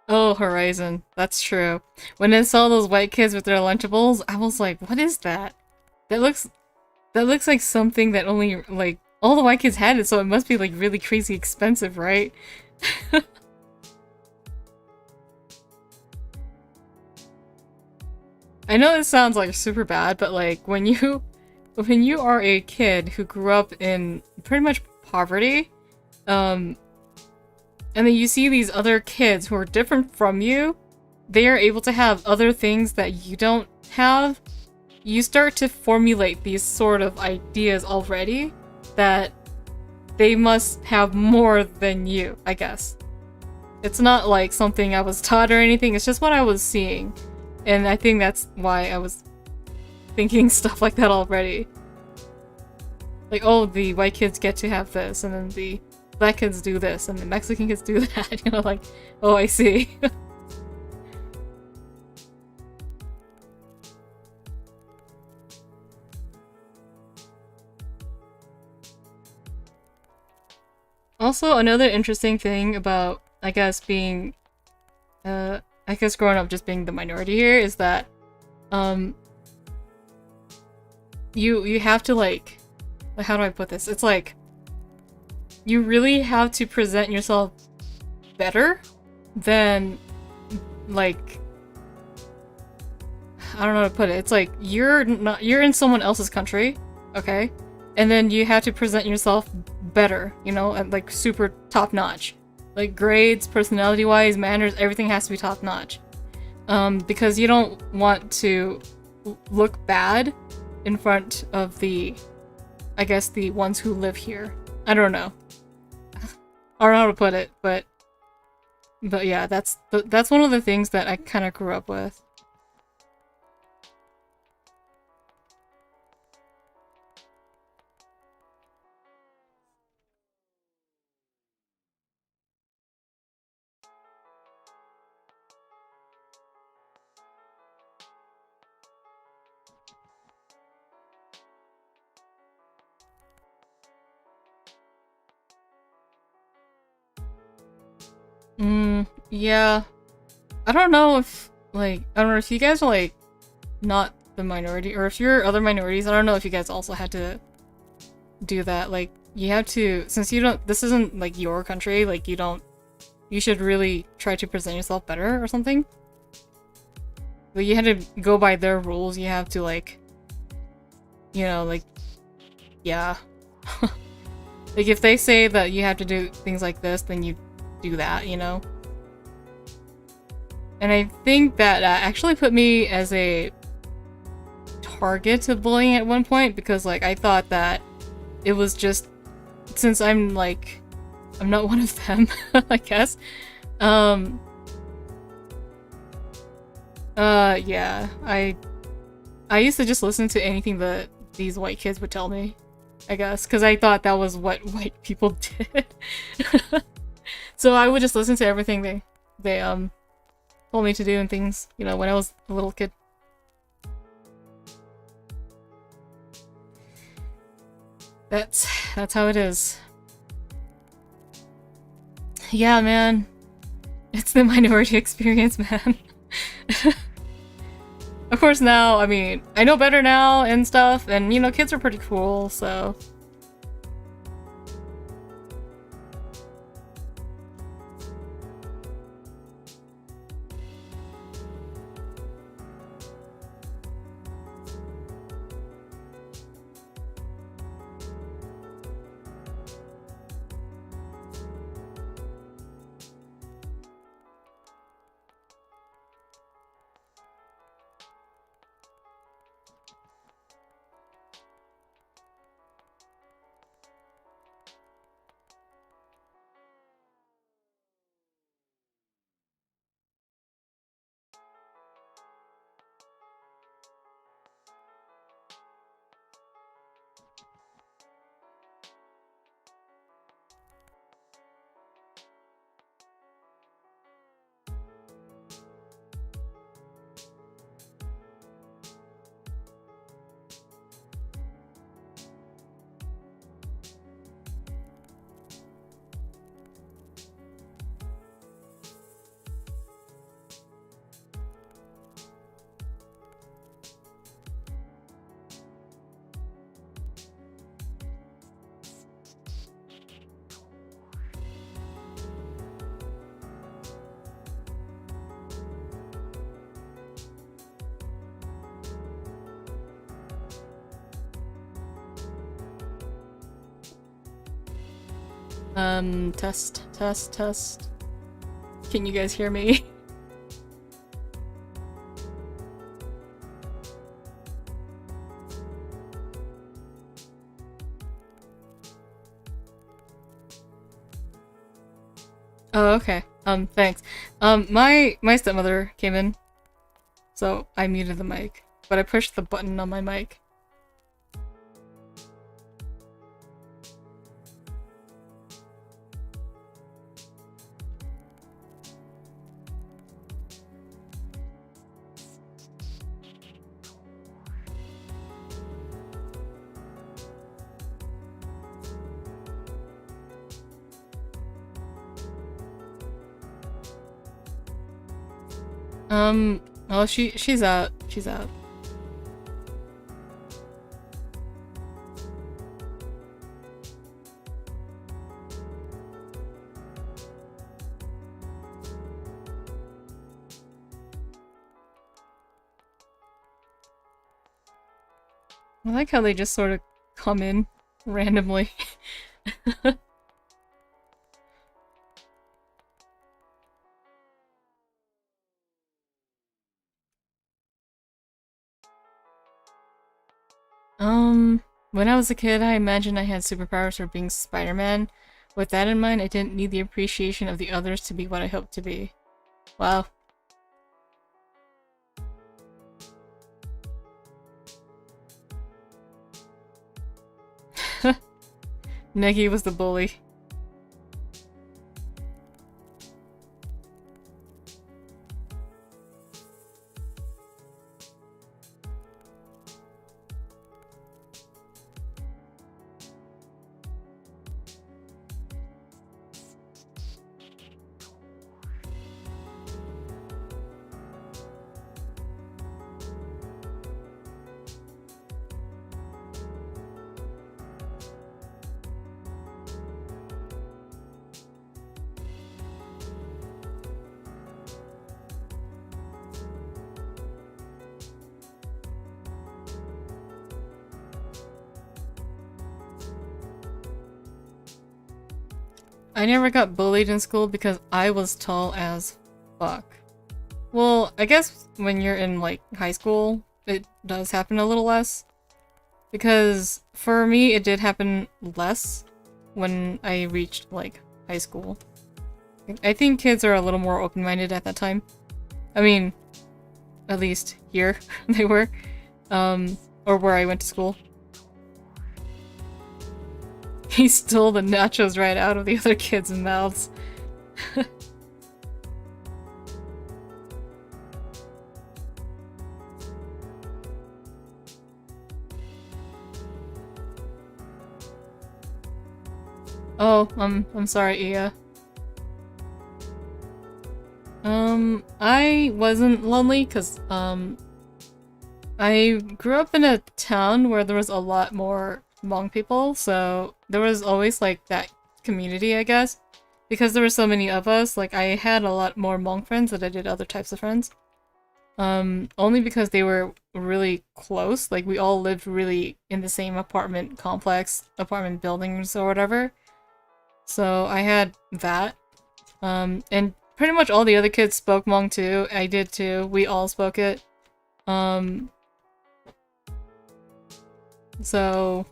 Oh, Horizon. That's true. When I saw those white kids with their Lunchables, I was like, what is that? That looks like something that only, like, all the white kids had it, so it must be, like, really crazy expensive, right? I know this sounds, like, super bad, but, like, when you are a kid who grew up in pretty much poverty, um, and then you see these other kids who are different from you, they are able to have other things that you don't have, you start to formulate these sort of ideas already that they must have more than you, I guess. It's not like something I was taught or anything, it's just what I was seeing. And I think that's why I was thinking stuff like that already. Like, oh, the white kids get to have this, and then the black kids do this, and the Mexican kids do that, you know, like, oh, I see. Also, another interesting thing about, I guess, being, I guess growing up just being the minority here is that, you have to, like, how do I put this? It's like, you really have to present yourself better than, like, I don't know how to put it. It's like, you're in someone else's country, okay? And then you have to present yourself better, you know, and like super top notch. Like grades, personality-wise, manners, everything has to be top notch. Because you don't want to look bad in front of the, I guess, the ones who live here. I don't know. I don't know how to put it, but yeah, that's one of the things that I kind of grew up with. Yeah. I don't know if, like, I don't know if you guys are, like, not the minority, or if you're other minorities, I don't know if you guys also had to do that. Like, you have to, since you don't, this isn't, like, your country, like, you should really try to present yourself better or something. Like, you had to go by their rules, you have to, like, you know, like, yeah. Like, if they say that you have to do things like this, then you do that, you know? And I think that actually put me as a target of bullying at one point, because, like, I thought that it was just, since I'm, like, I'm not one of them, I guess. Yeah, I used to just listen to anything that these white kids would tell me, I guess, because I thought that was what white people did. So I would just listen to everything they told me to do and things, you know, when I was a little kid. That's how it is. Yeah, man. It's the minority experience, man. Of course now, I mean, I know better now and stuff, and you know, kids are pretty cool, so... Test. Can you guys hear me? Oh, okay. Thanks. My stepmother came in, so I muted the mic, but I pushed the button on my mic. Oh, she's out. She's out. I like how they just sort of come in randomly. When I was a kid, I imagined I had superpowers for being Spider-Man. With that in mind, I didn't need the appreciation of the others to be what I hoped to be. Wow. Negi was the bully. I never got bullied in school because I was tall as fuck. Well, I guess when you're in, like, high school, it does happen a little less. Because for me, it did happen less when I reached, like, high school. I think kids are a little more open-minded at that time. I mean, at least here they were. Or where I went to school. He stole the nachos right out of the other kids' mouths. Oh, I'm sorry, Ia. I wasn't lonely because, I grew up in a town where there was a lot more Hmong people, so there was always, like, that community, I guess. Because there were so many of us, like, I had a lot more Hmong friends than I did other types of friends. Only because they were really close, like, we all lived really in the same apartment complex, apartment buildings or whatever. So I had that. And pretty much all the other kids spoke Hmong too. I did too. We all spoke it. So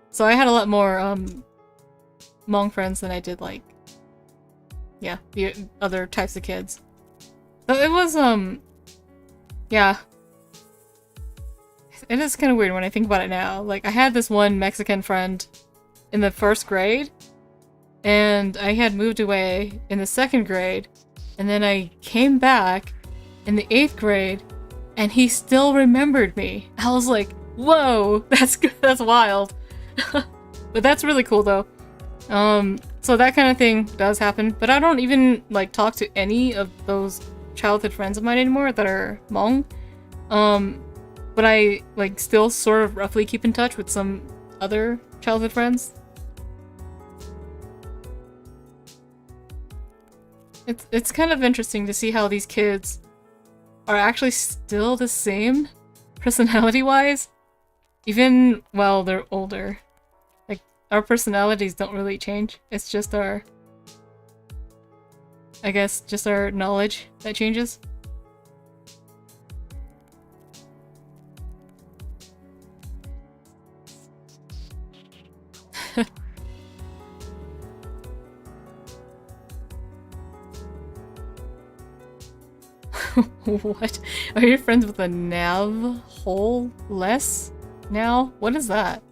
so I had a lot more Hmong friends than I did, like, yeah, the other types of kids. So it was yeah. It is kind of weird when I think about it now. Like, I had this one Mexican friend in the 1st grade, and I had moved away in the 2nd grade, and then I came back in the 8th grade, and he still remembered me. I was like, whoa, that's good, that's wild. But that's really cool though. So that kind of thing does happen, but I don't even, like, talk to any of those childhood friends of mine anymore that are Hmong. But I, like, still sort of roughly keep in touch with some other childhood friends. It's kind of interesting to see how these kids are actually still the same personality-wise, even while they're older. Like, our personalities don't really change. It's just our, I guess, just our knowledge that changes. What? Are you friends with a nav hole less now? What is that?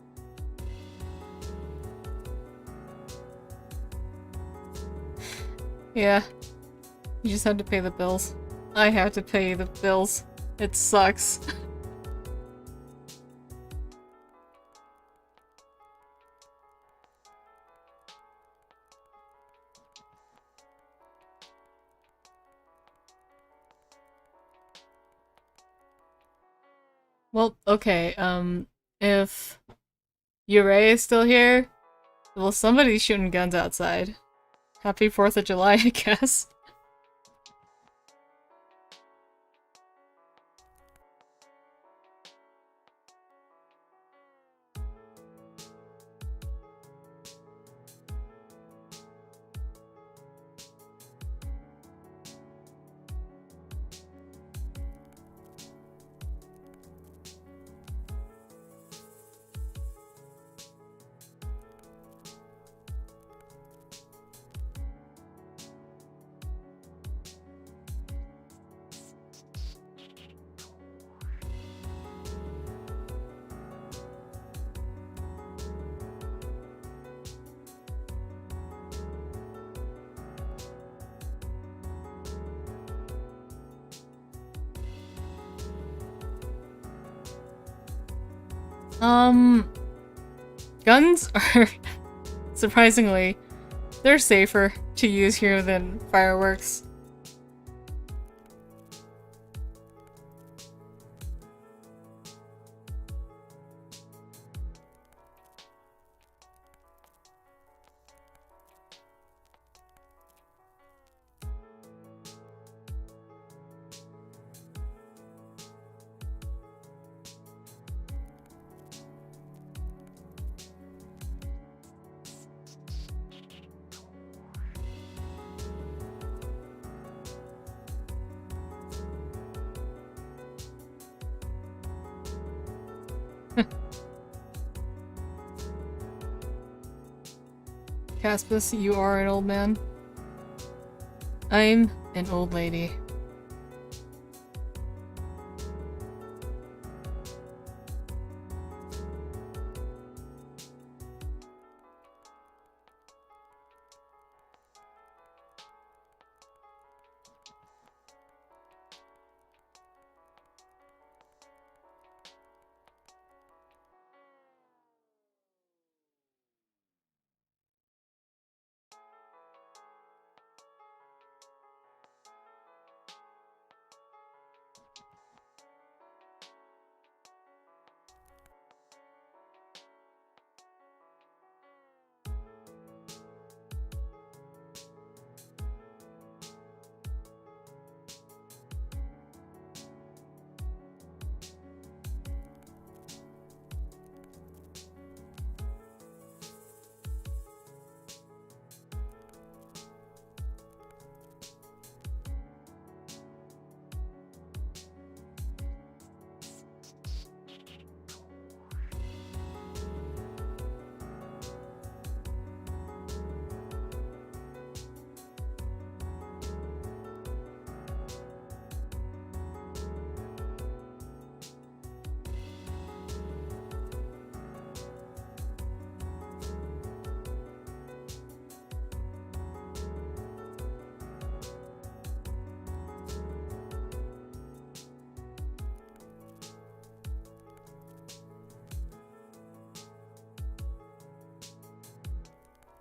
Yeah. You just have to pay the bills. I have to pay the bills. It sucks. Well, okay, if Yurei is still here, well, somebody's shooting guns outside. Happy 4th of July, I guess. Guns are, surprisingly, they're safer to use here than fireworks. Caspus, you are an old man. I'm an old lady.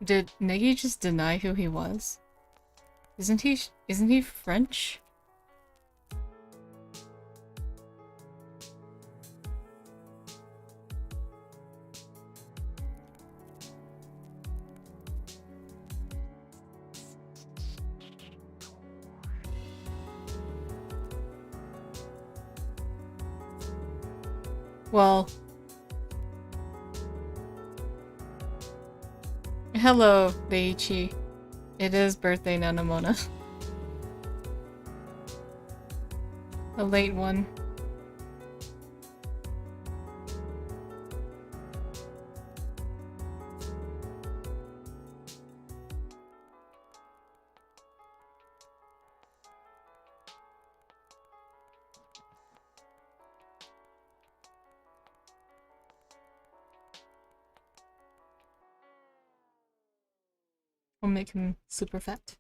Did Negi just deny who he was? Isn't he French? Well, hello, Daiichi. It is birthday Nanamona. A late one. We'll make him super fat.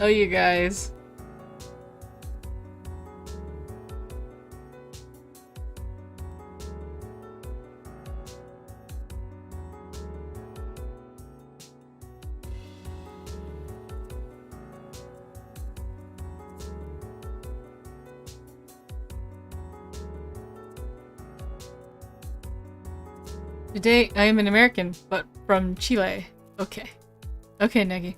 Oh, you guys. Today, I am an American, but from Chile. Okay. Okay, Negi.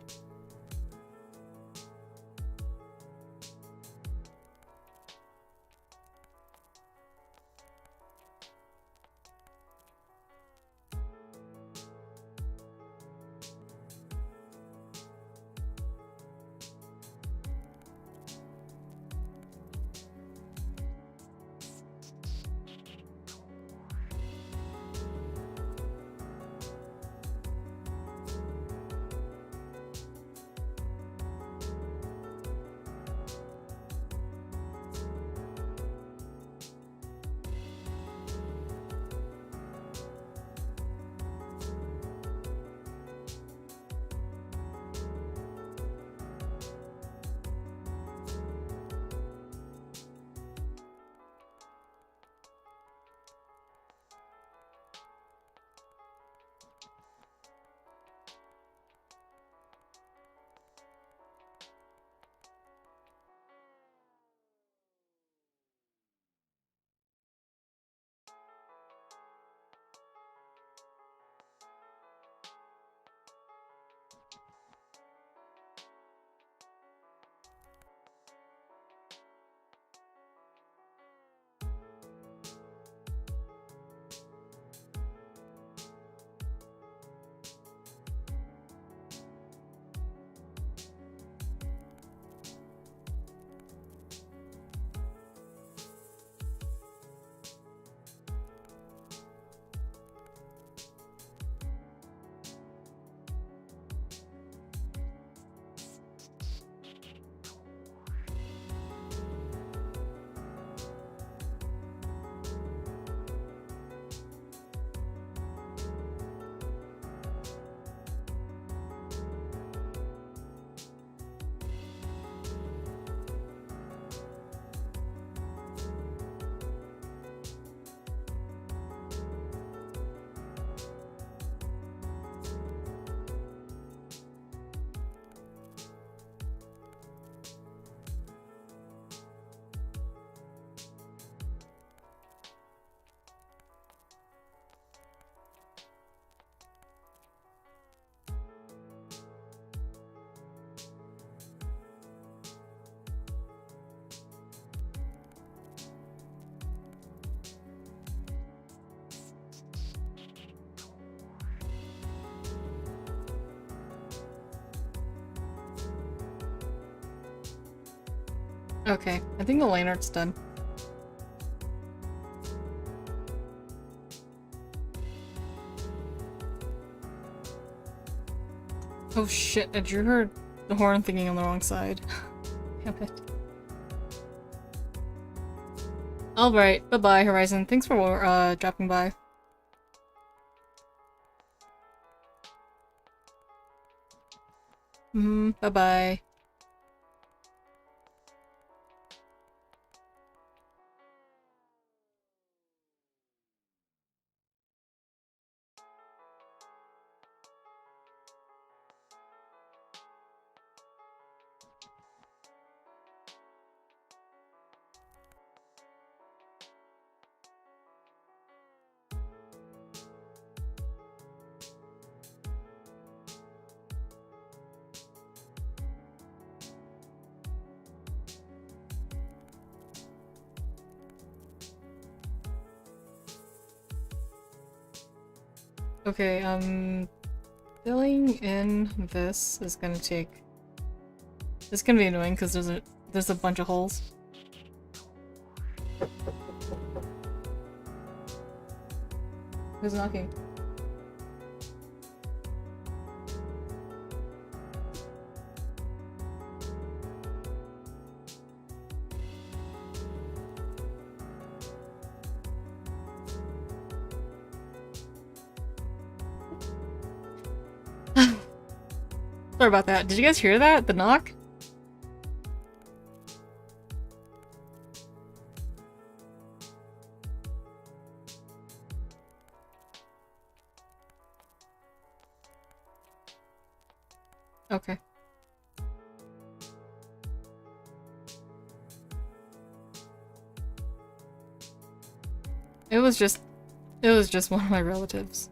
Okay, I think the line art's done. Oh shit, I drew her the horn thinking on the wrong side. Damn it. Alright, bye-bye Horizon. Thanks for dropping by. Bye-bye. Okay, filling in this is gonna take... It's gonna be annoying because there's a bunch of holes. Who's knocking? Sorry about that. Did you guys hear that? The knock? Okay. It was just one of my relatives.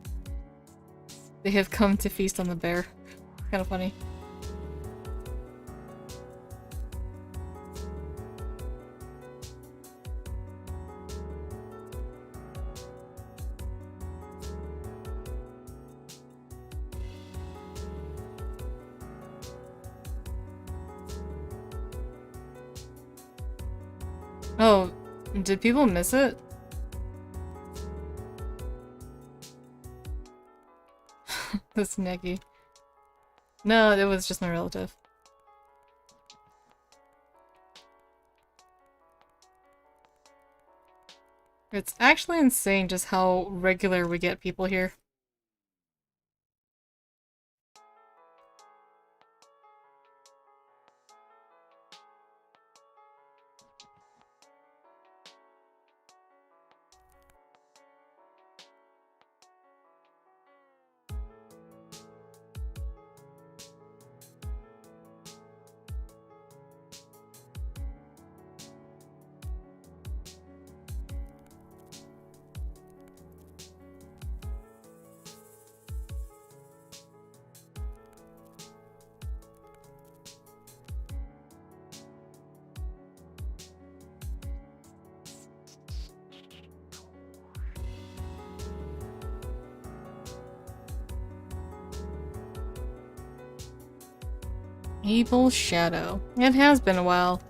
They have come to feast on the bear. Kind of funny. Oh, did people miss it? This Neggy. No, it was just my relative. It's actually insane just how regular we get people here. Evil Shadow. It has been a while.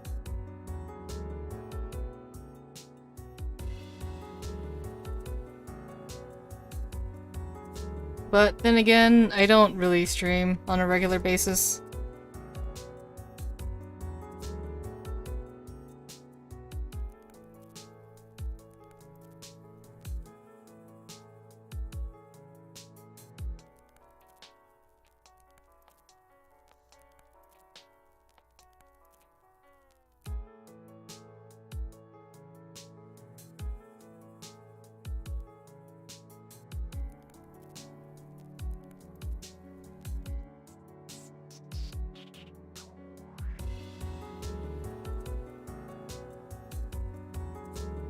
But then again, I don't really stream on a regular basis.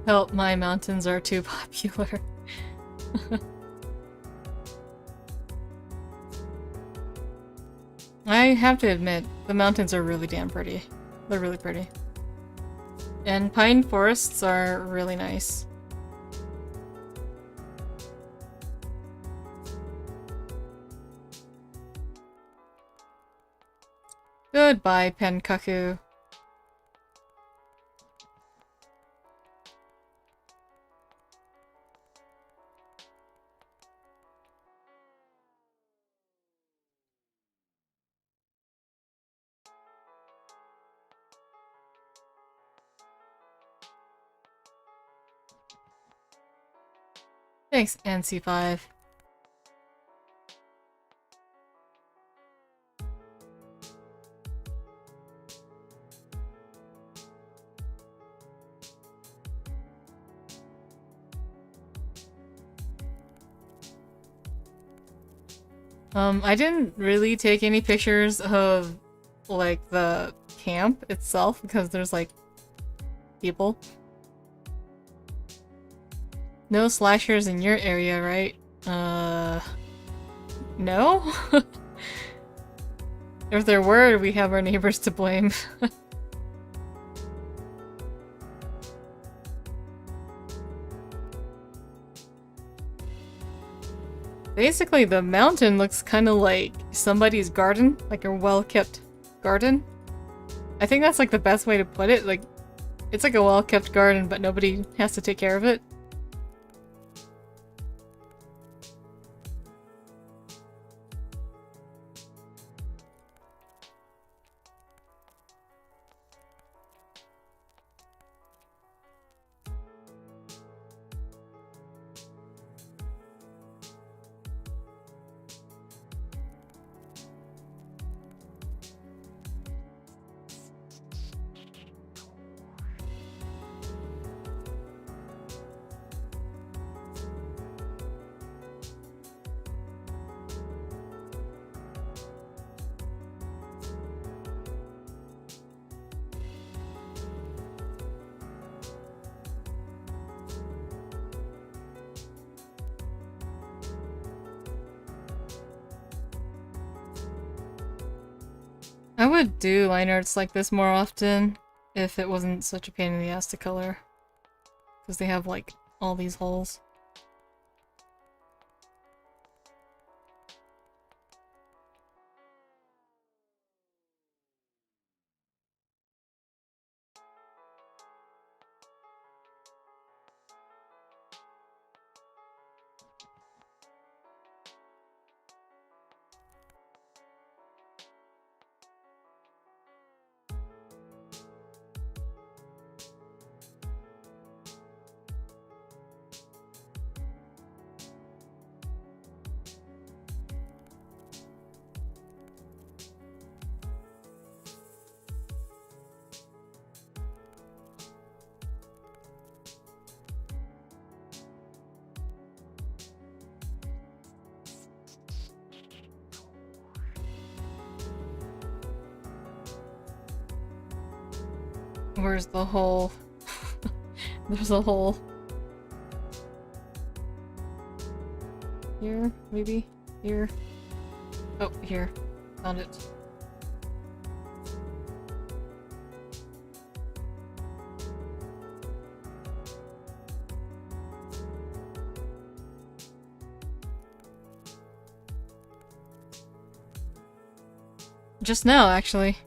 Help, my mountains are too popular. I have to admit, the mountains are really damn pretty. They're really pretty. And pine forests are really nice. Goodbye, Penkaku. Thanks, NC5. I didn't really take any pictures of, like, the camp itself because there's, like, people. No slashers in your area, right? No? If there were, we have our neighbors to blame. Basically, the mountain looks kind of like somebody's garden, like a well-kept garden. I think that's like the best way to put it. Like, it's like a well-kept garden, but nobody has to take care of it. I would do line arts like this more often if it wasn't such a pain in the ass to color. Because they have, like, all these holes. Where's the hole? There's a hole. Here, maybe? Here? Oh, here. Found it. Just now, actually.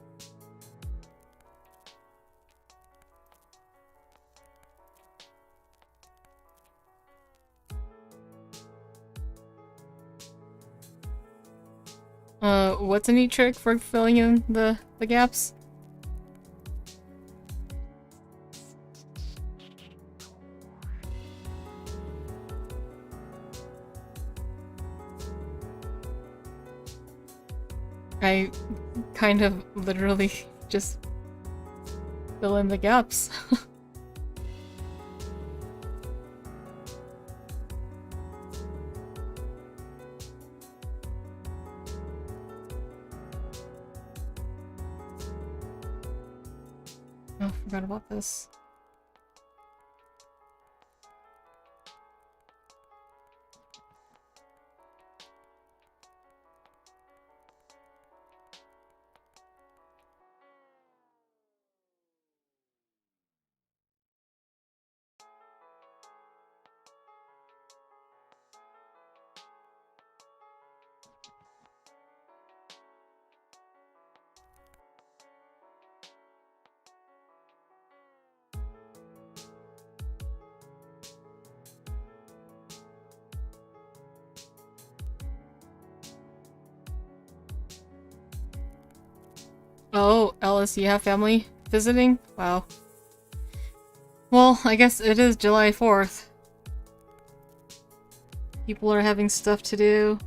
What's a neat trick for filling in the gaps? I kind of literally just fill in the gaps. Oh, forgot about this. Oh, Alice, you have family visiting? Wow. Well, I guess it is July 4th. People are having stuff to do.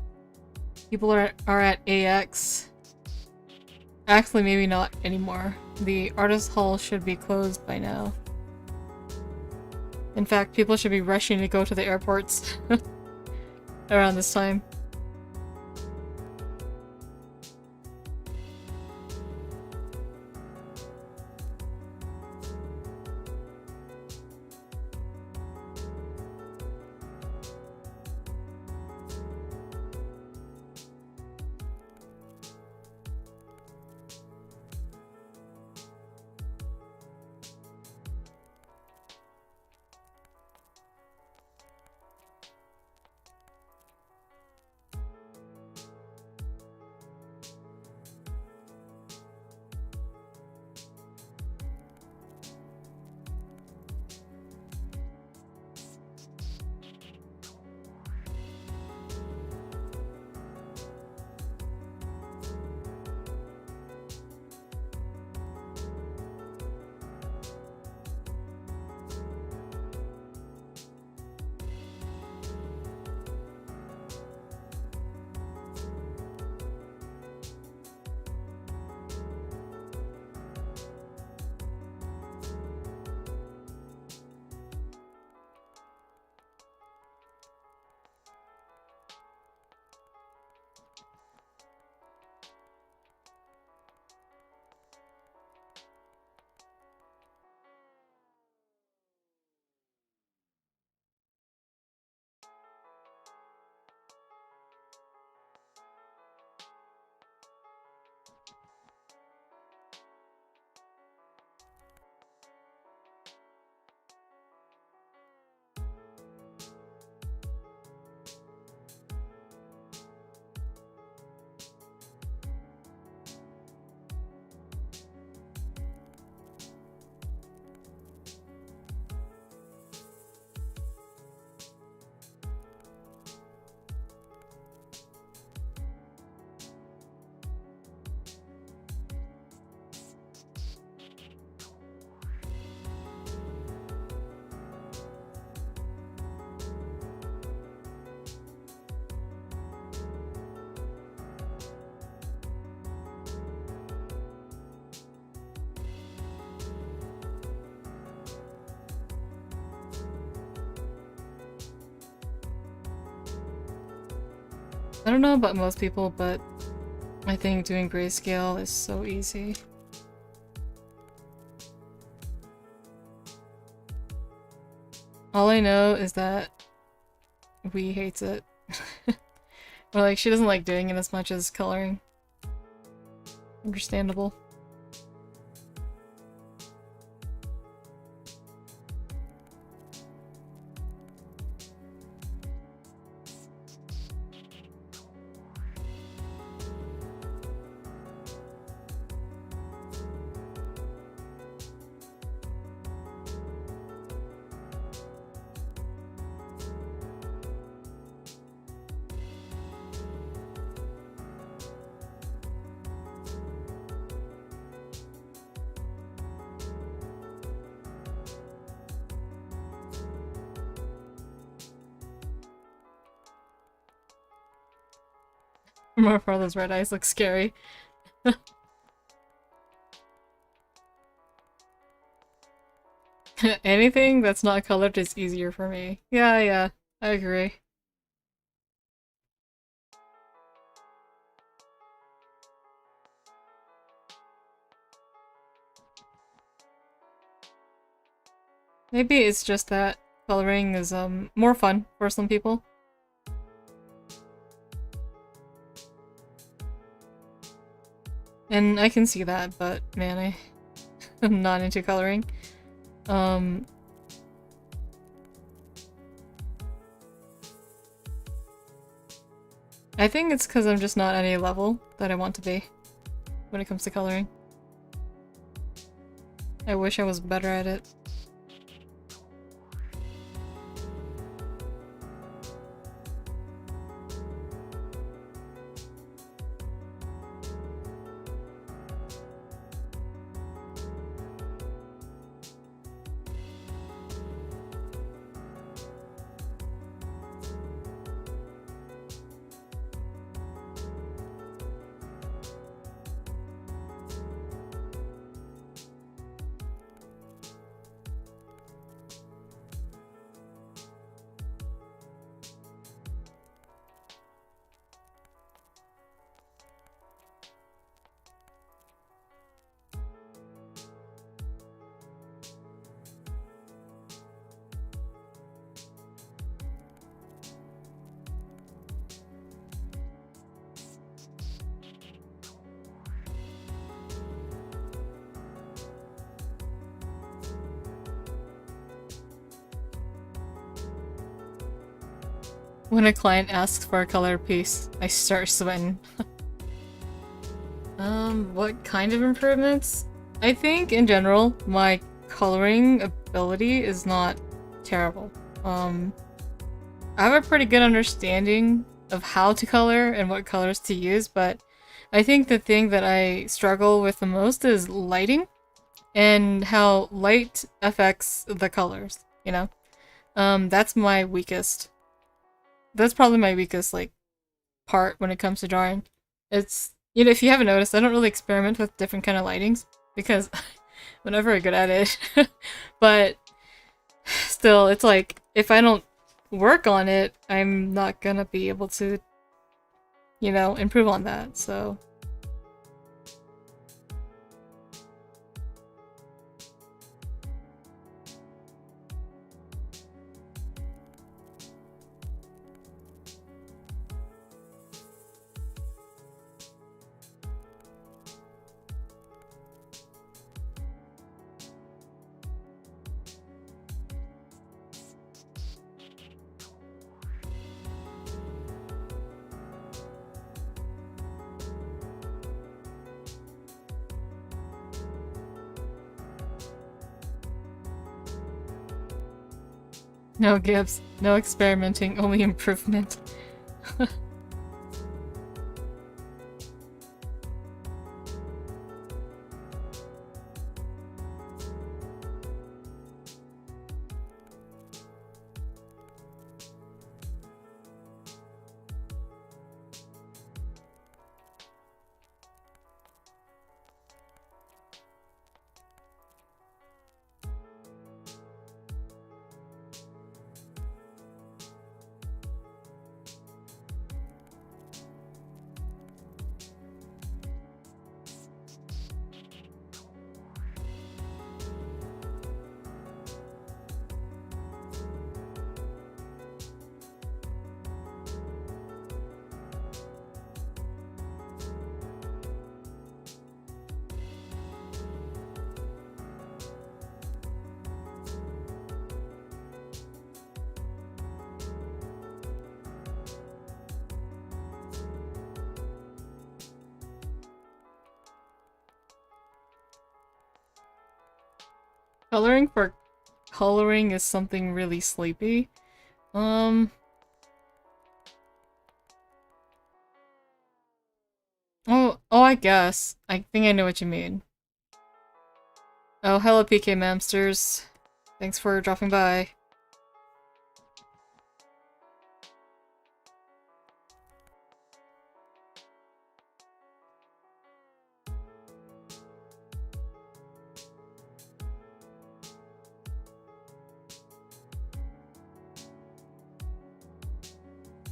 People are at AX. Actually, maybe not anymore. The artist hall should be closed by now. In fact, people should be rushing to go to the airports around this time. I don't know about most people, but I think doing grayscale is so easy. All I know is that Wee hates it. Or like, she doesn't like doing it as much as coloring. Understandable. My father's red eyes look scary. Anything that's not colored is easier for me. Yeah, I agree. Maybe it's just that coloring is more fun for some people. And I can see that, but man, I'm not into coloring. I think it's because I'm just not at a level that I want to be when it comes to coloring. I wish I was better at it. When a client asks for a color piece, I start sweating. What kind of improvements? I think, in general, my coloring ability is not terrible. I have a pretty good understanding of how to color and what colors to use, but I think the thing that I struggle with the most is lighting and how light affects the colors, you know? That's my weakest. That's probably my weakest, like, part when it comes to drawing. It's, you know, if you haven't noticed, I don't really experiment with different kind of lightings because I'm not very good at it. But still, it's like, if I don't work on it, I'm not gonna be able to, you know, improve on that, so... No gifts, no experimenting, only improvement. Coloring for coloring is something really sleepy. Oh, I guess. I think I know what you mean. Oh, hello PK Mamsters. Thanks for dropping by.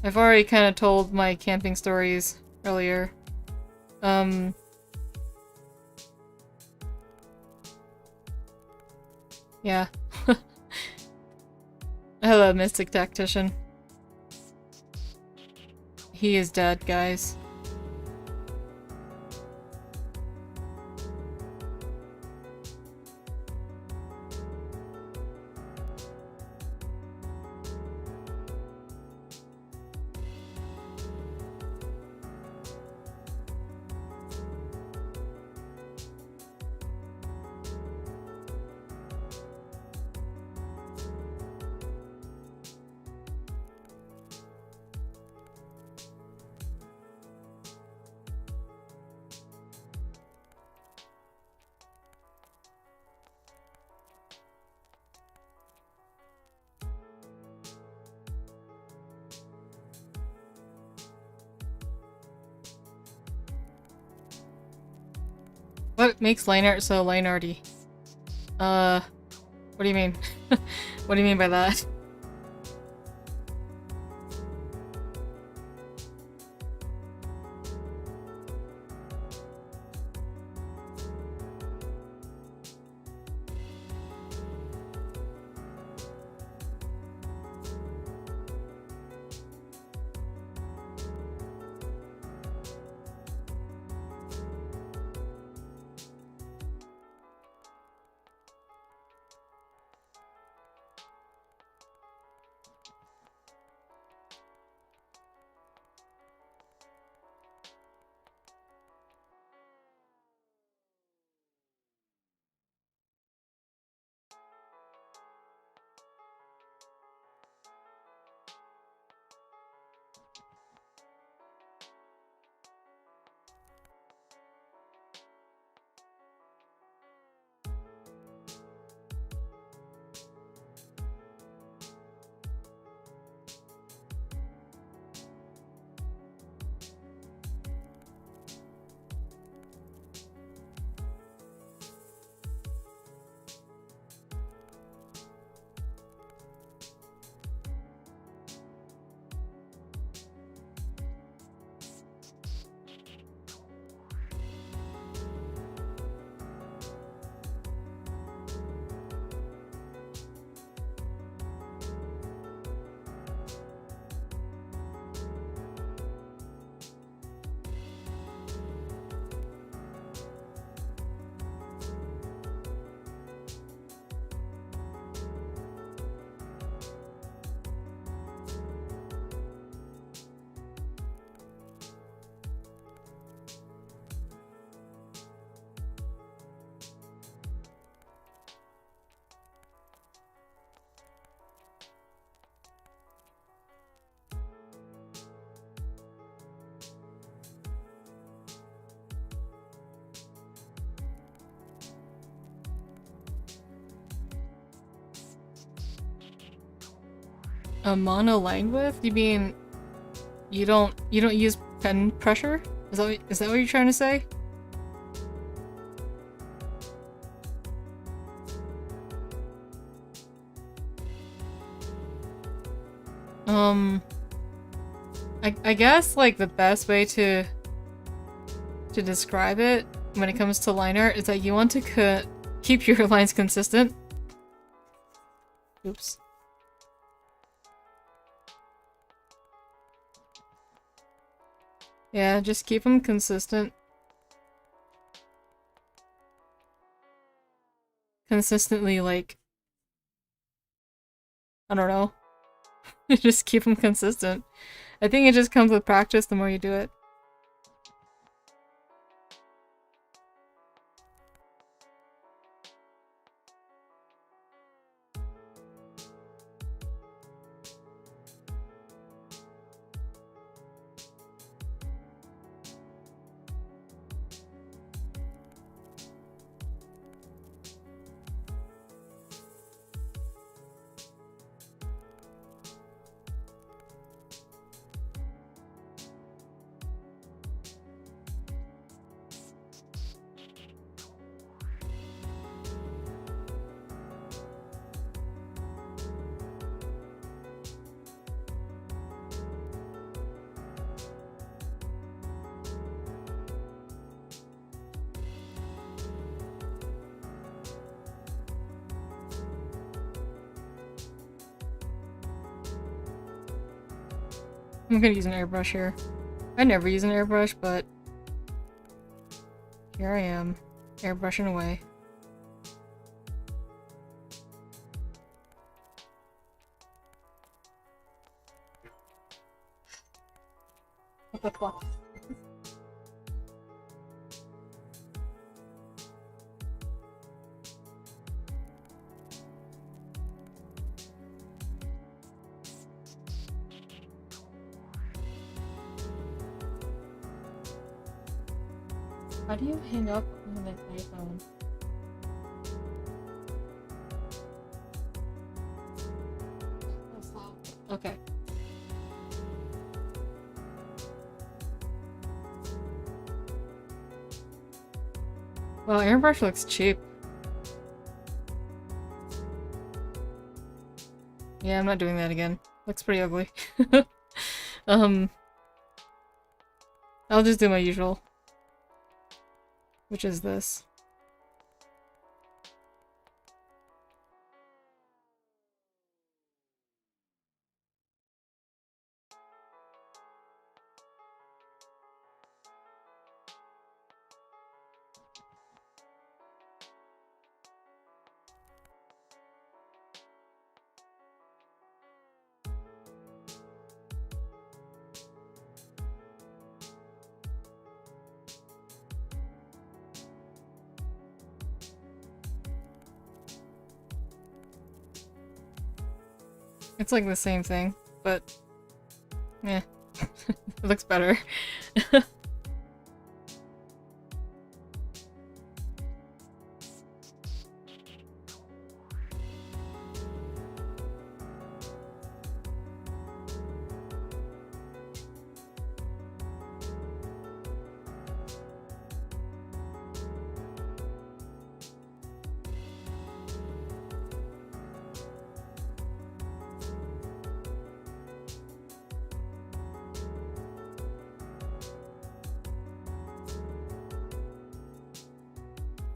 I've already kind of told my camping stories earlier. Yeah. Hello, Mystic Tactician. He is dead, guys. What makes line art so line arty? What do you mean? What do you mean by that? A mono line width? You mean you don't use pen pressure? Is that what you're trying to say? I guess like the best way to describe it when it comes to line art is that you want to keep your lines consistent. Oops. Yeah, just keep them consistent. Consistently, like, I don't know. Just keep them consistent. I think it just comes with practice the more you do it. I'm gonna use an airbrush here. I never use an airbrush, but here I am, airbrushing away. What the fuck? How do you hang up on an iPhone? Okay. Well, airbrush looks cheap. Yeah, I'm not doing that again. Looks pretty ugly. I'll just do my usual. Which is this. It's like the same thing, but yeah, it looks better.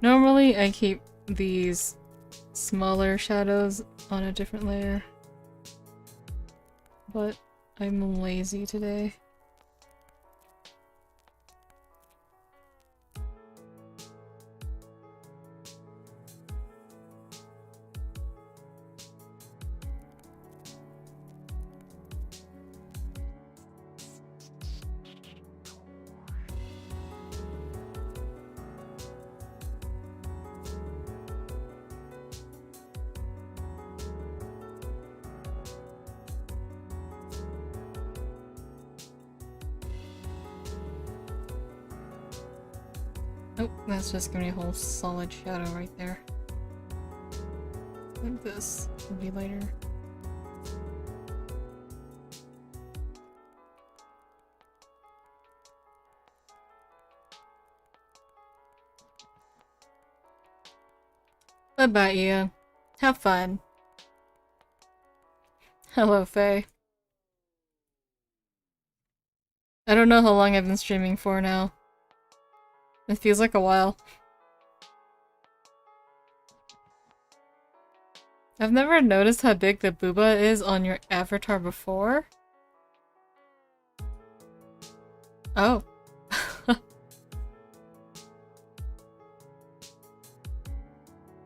Normally, I keep these smaller shadows on a different layer, but I'm lazy today. Oh, that's just gonna be a whole solid shadow right there. Like this would be lighter. Bye-bye, Ian. Have fun. Hello, Faye. I don't know how long I've been streaming for now. It feels like a while. I've never noticed how big the booba is on your avatar before. Oh.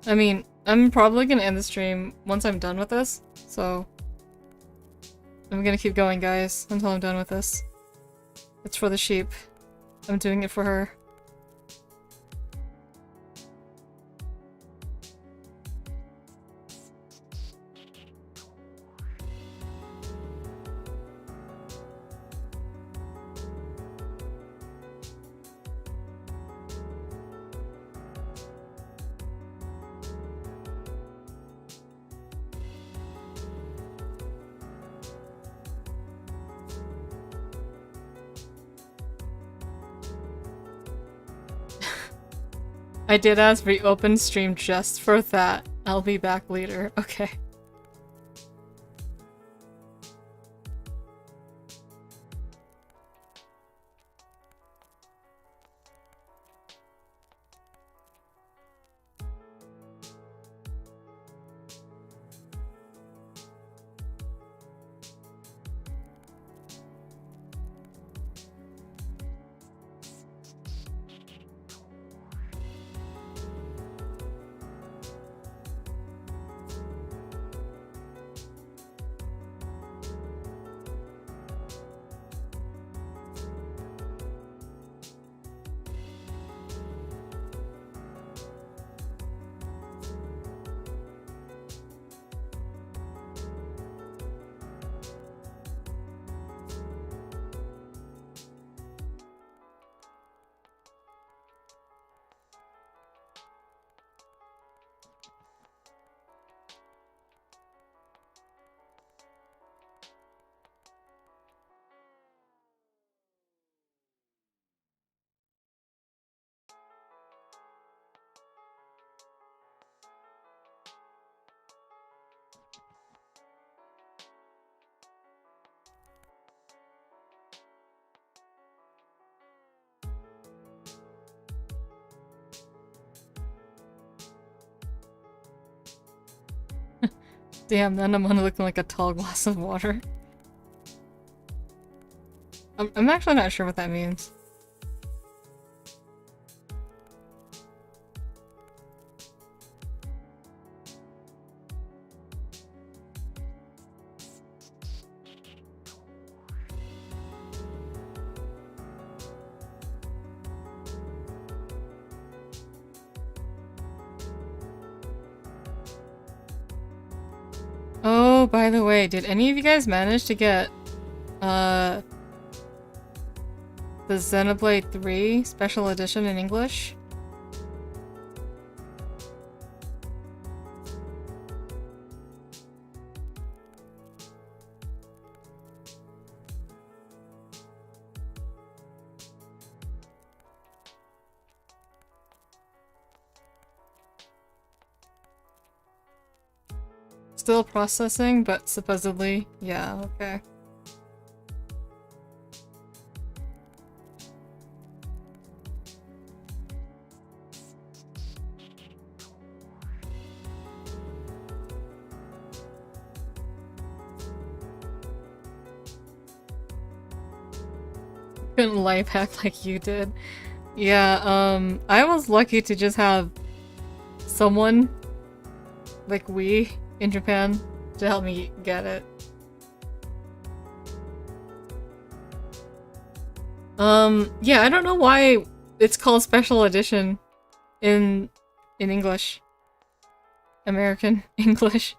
I mean, I'm probably gonna end the stream once I'm done with this, so I'm gonna keep going, guys, until I'm done with this. It's for the sheep. I'm doing it for her. I did ask reopen stream just for that. I'll be back later. Okay. Damn, then I'm only looking like a tall glass of water. I'm actually not sure what that means. Oh, by the way, did any of you guys manage to get, the Xenoblade 3 Special Edition in English? Still processing, but supposedly, yeah, okay. Couldn't life hack like you did. Yeah, I was lucky to just have someone like we in Japan to help me get it. Yeah, I don't know why it's called Special Edition in English. American English.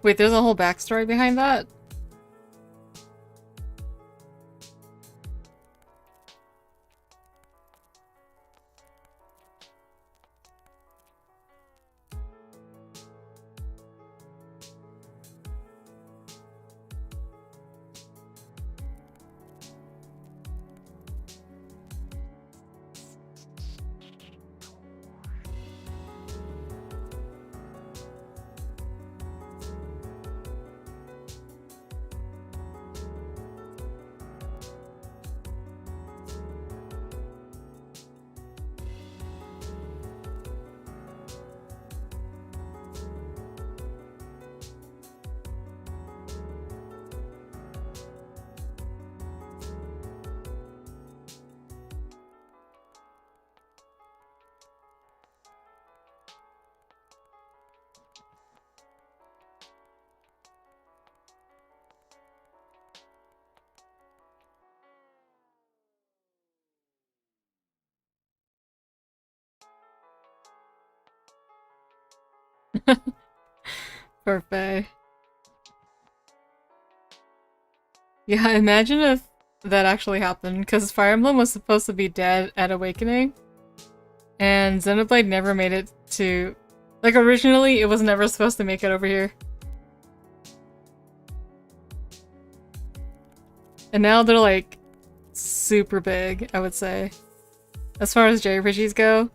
Wait, there's a whole backstory behind that? Perfect. Yeah, imagine if that actually happened, because Fire Emblem was supposed to be dead at Awakening, and Xenoblade never made it to... Like, originally, it was never supposed to make it over here. And now they're, like, super big, I would say. As far as JRPGs go.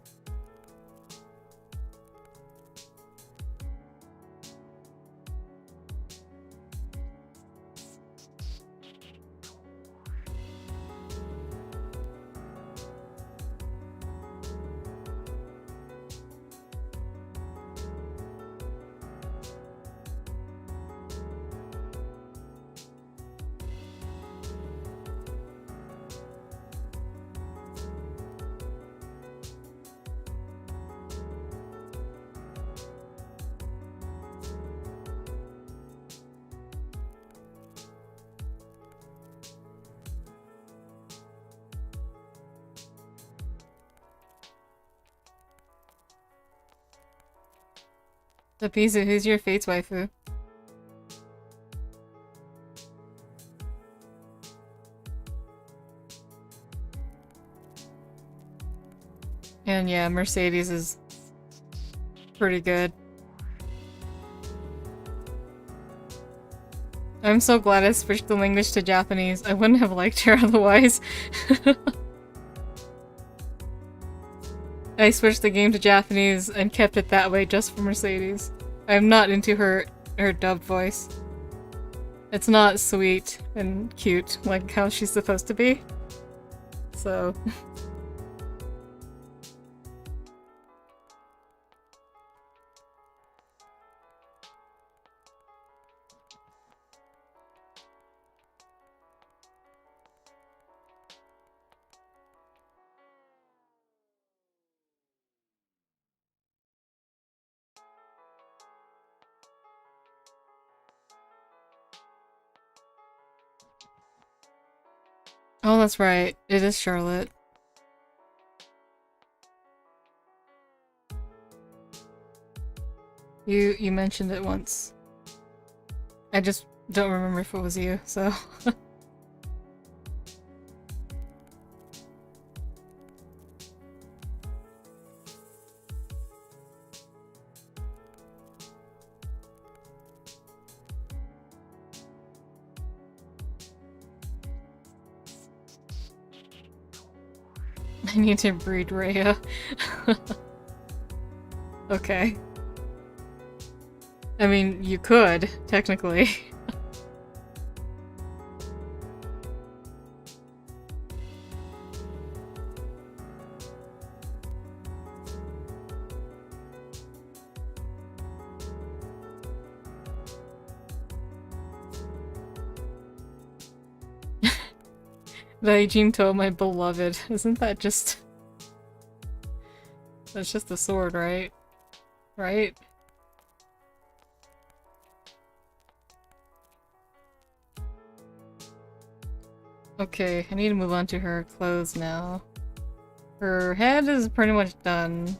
The Pizu, who's your Fate's waifu? And yeah, Mercedes is pretty good. I'm so glad I switched the language to Japanese. I wouldn't have liked her otherwise. I switched the game to Japanese and kept it that way just for Mercedes. I'm not into her dubbed voice. It's not sweet and cute like how she's supposed to be. So... Oh, that's right. It is Charlotte. You mentioned it once. I just don't remember if it was you, so... I need to breed Rhea. Okay. I mean, you could, technically. Daijinto, my beloved. Isn't that just... That's just a sword, right? Right? Okay, I need to move on to her clothes now. Her head is pretty much done.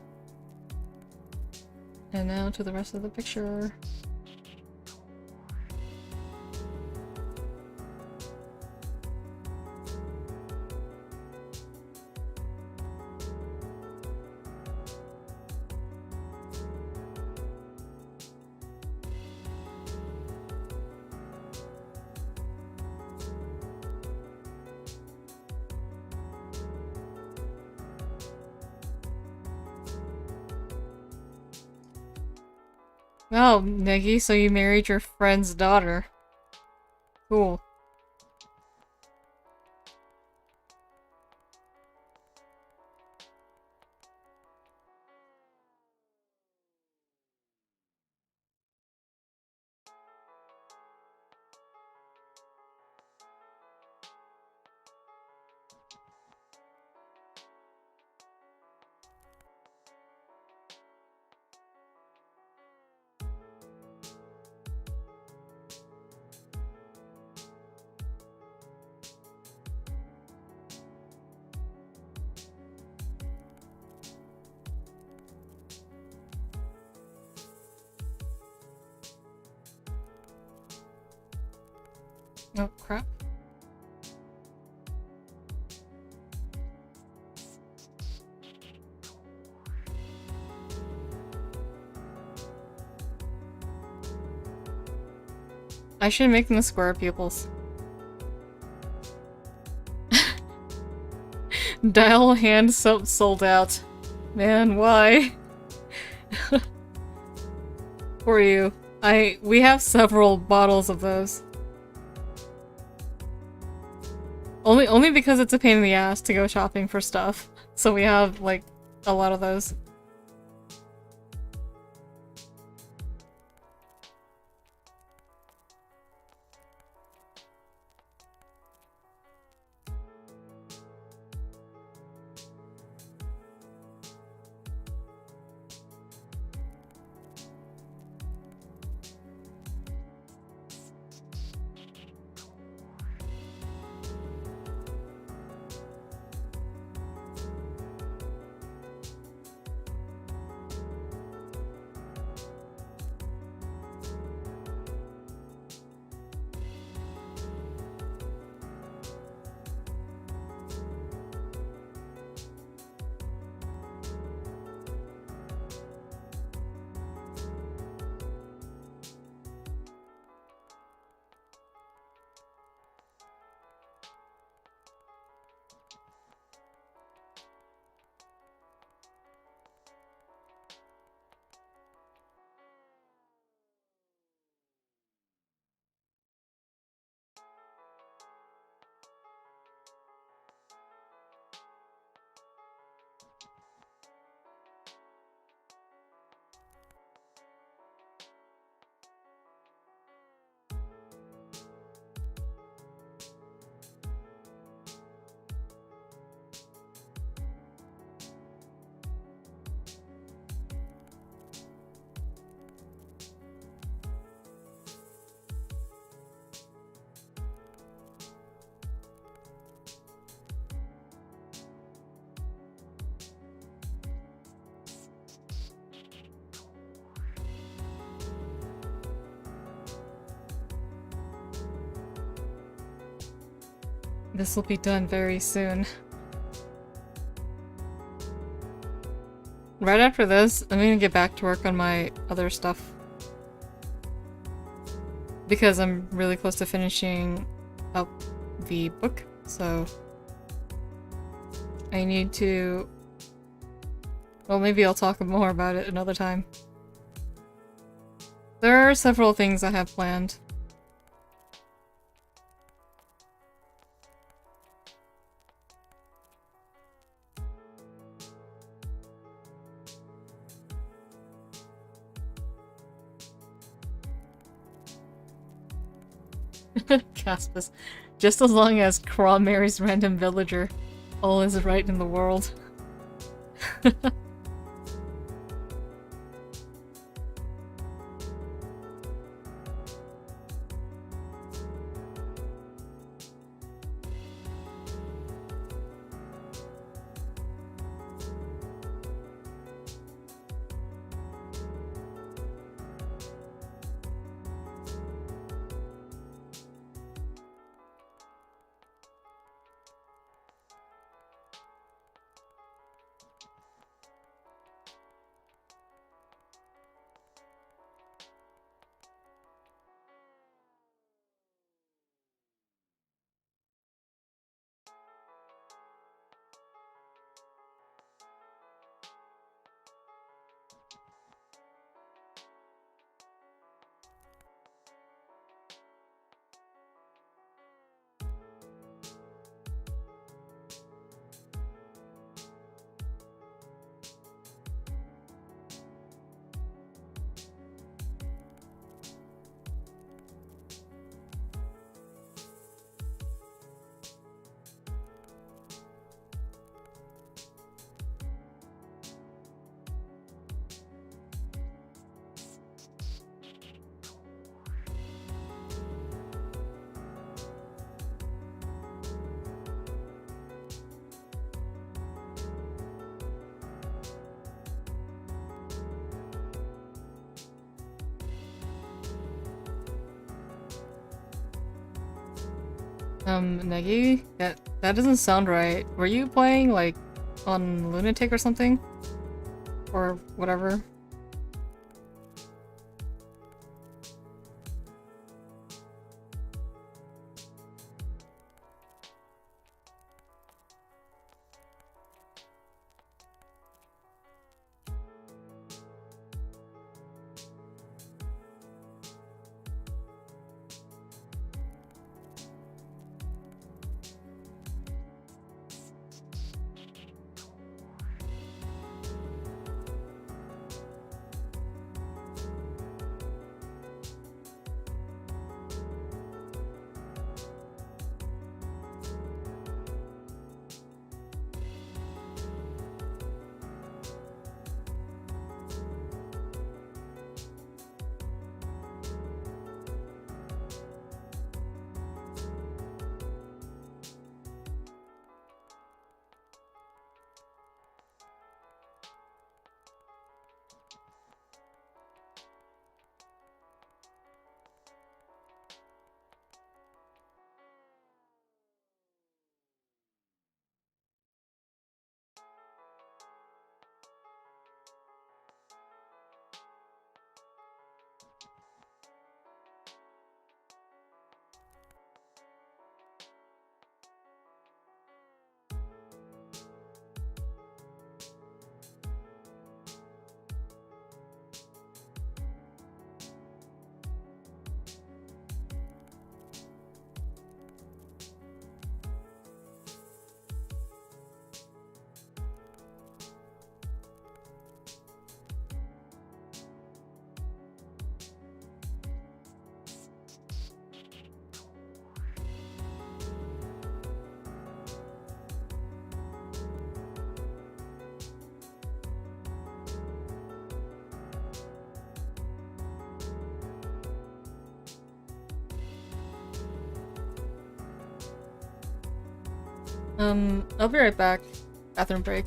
And now to the rest of the picture. Oh, Negi, so you married your friend's daughter. Cool. Oh, crap. I should make them the square pupils. Dial hand soap sold out. Man, why? For you. We have several bottles of those. Only because it's a pain in the ass to go shopping for stuff. So we have, like, a lot of those. This will be done very soon. Right after this, I'm gonna get back to work on my other stuff. Because I'm really close to finishing up the book, so I need to... Well, maybe I'll talk more about it another time. There are several things I have planned. Caspus. Just as long as Kra marries random villager, all is right in the world. Negi? That doesn't sound right. Were you playing, like, on Lunatic or something? Or whatever? I'll be right back. Bathroom break.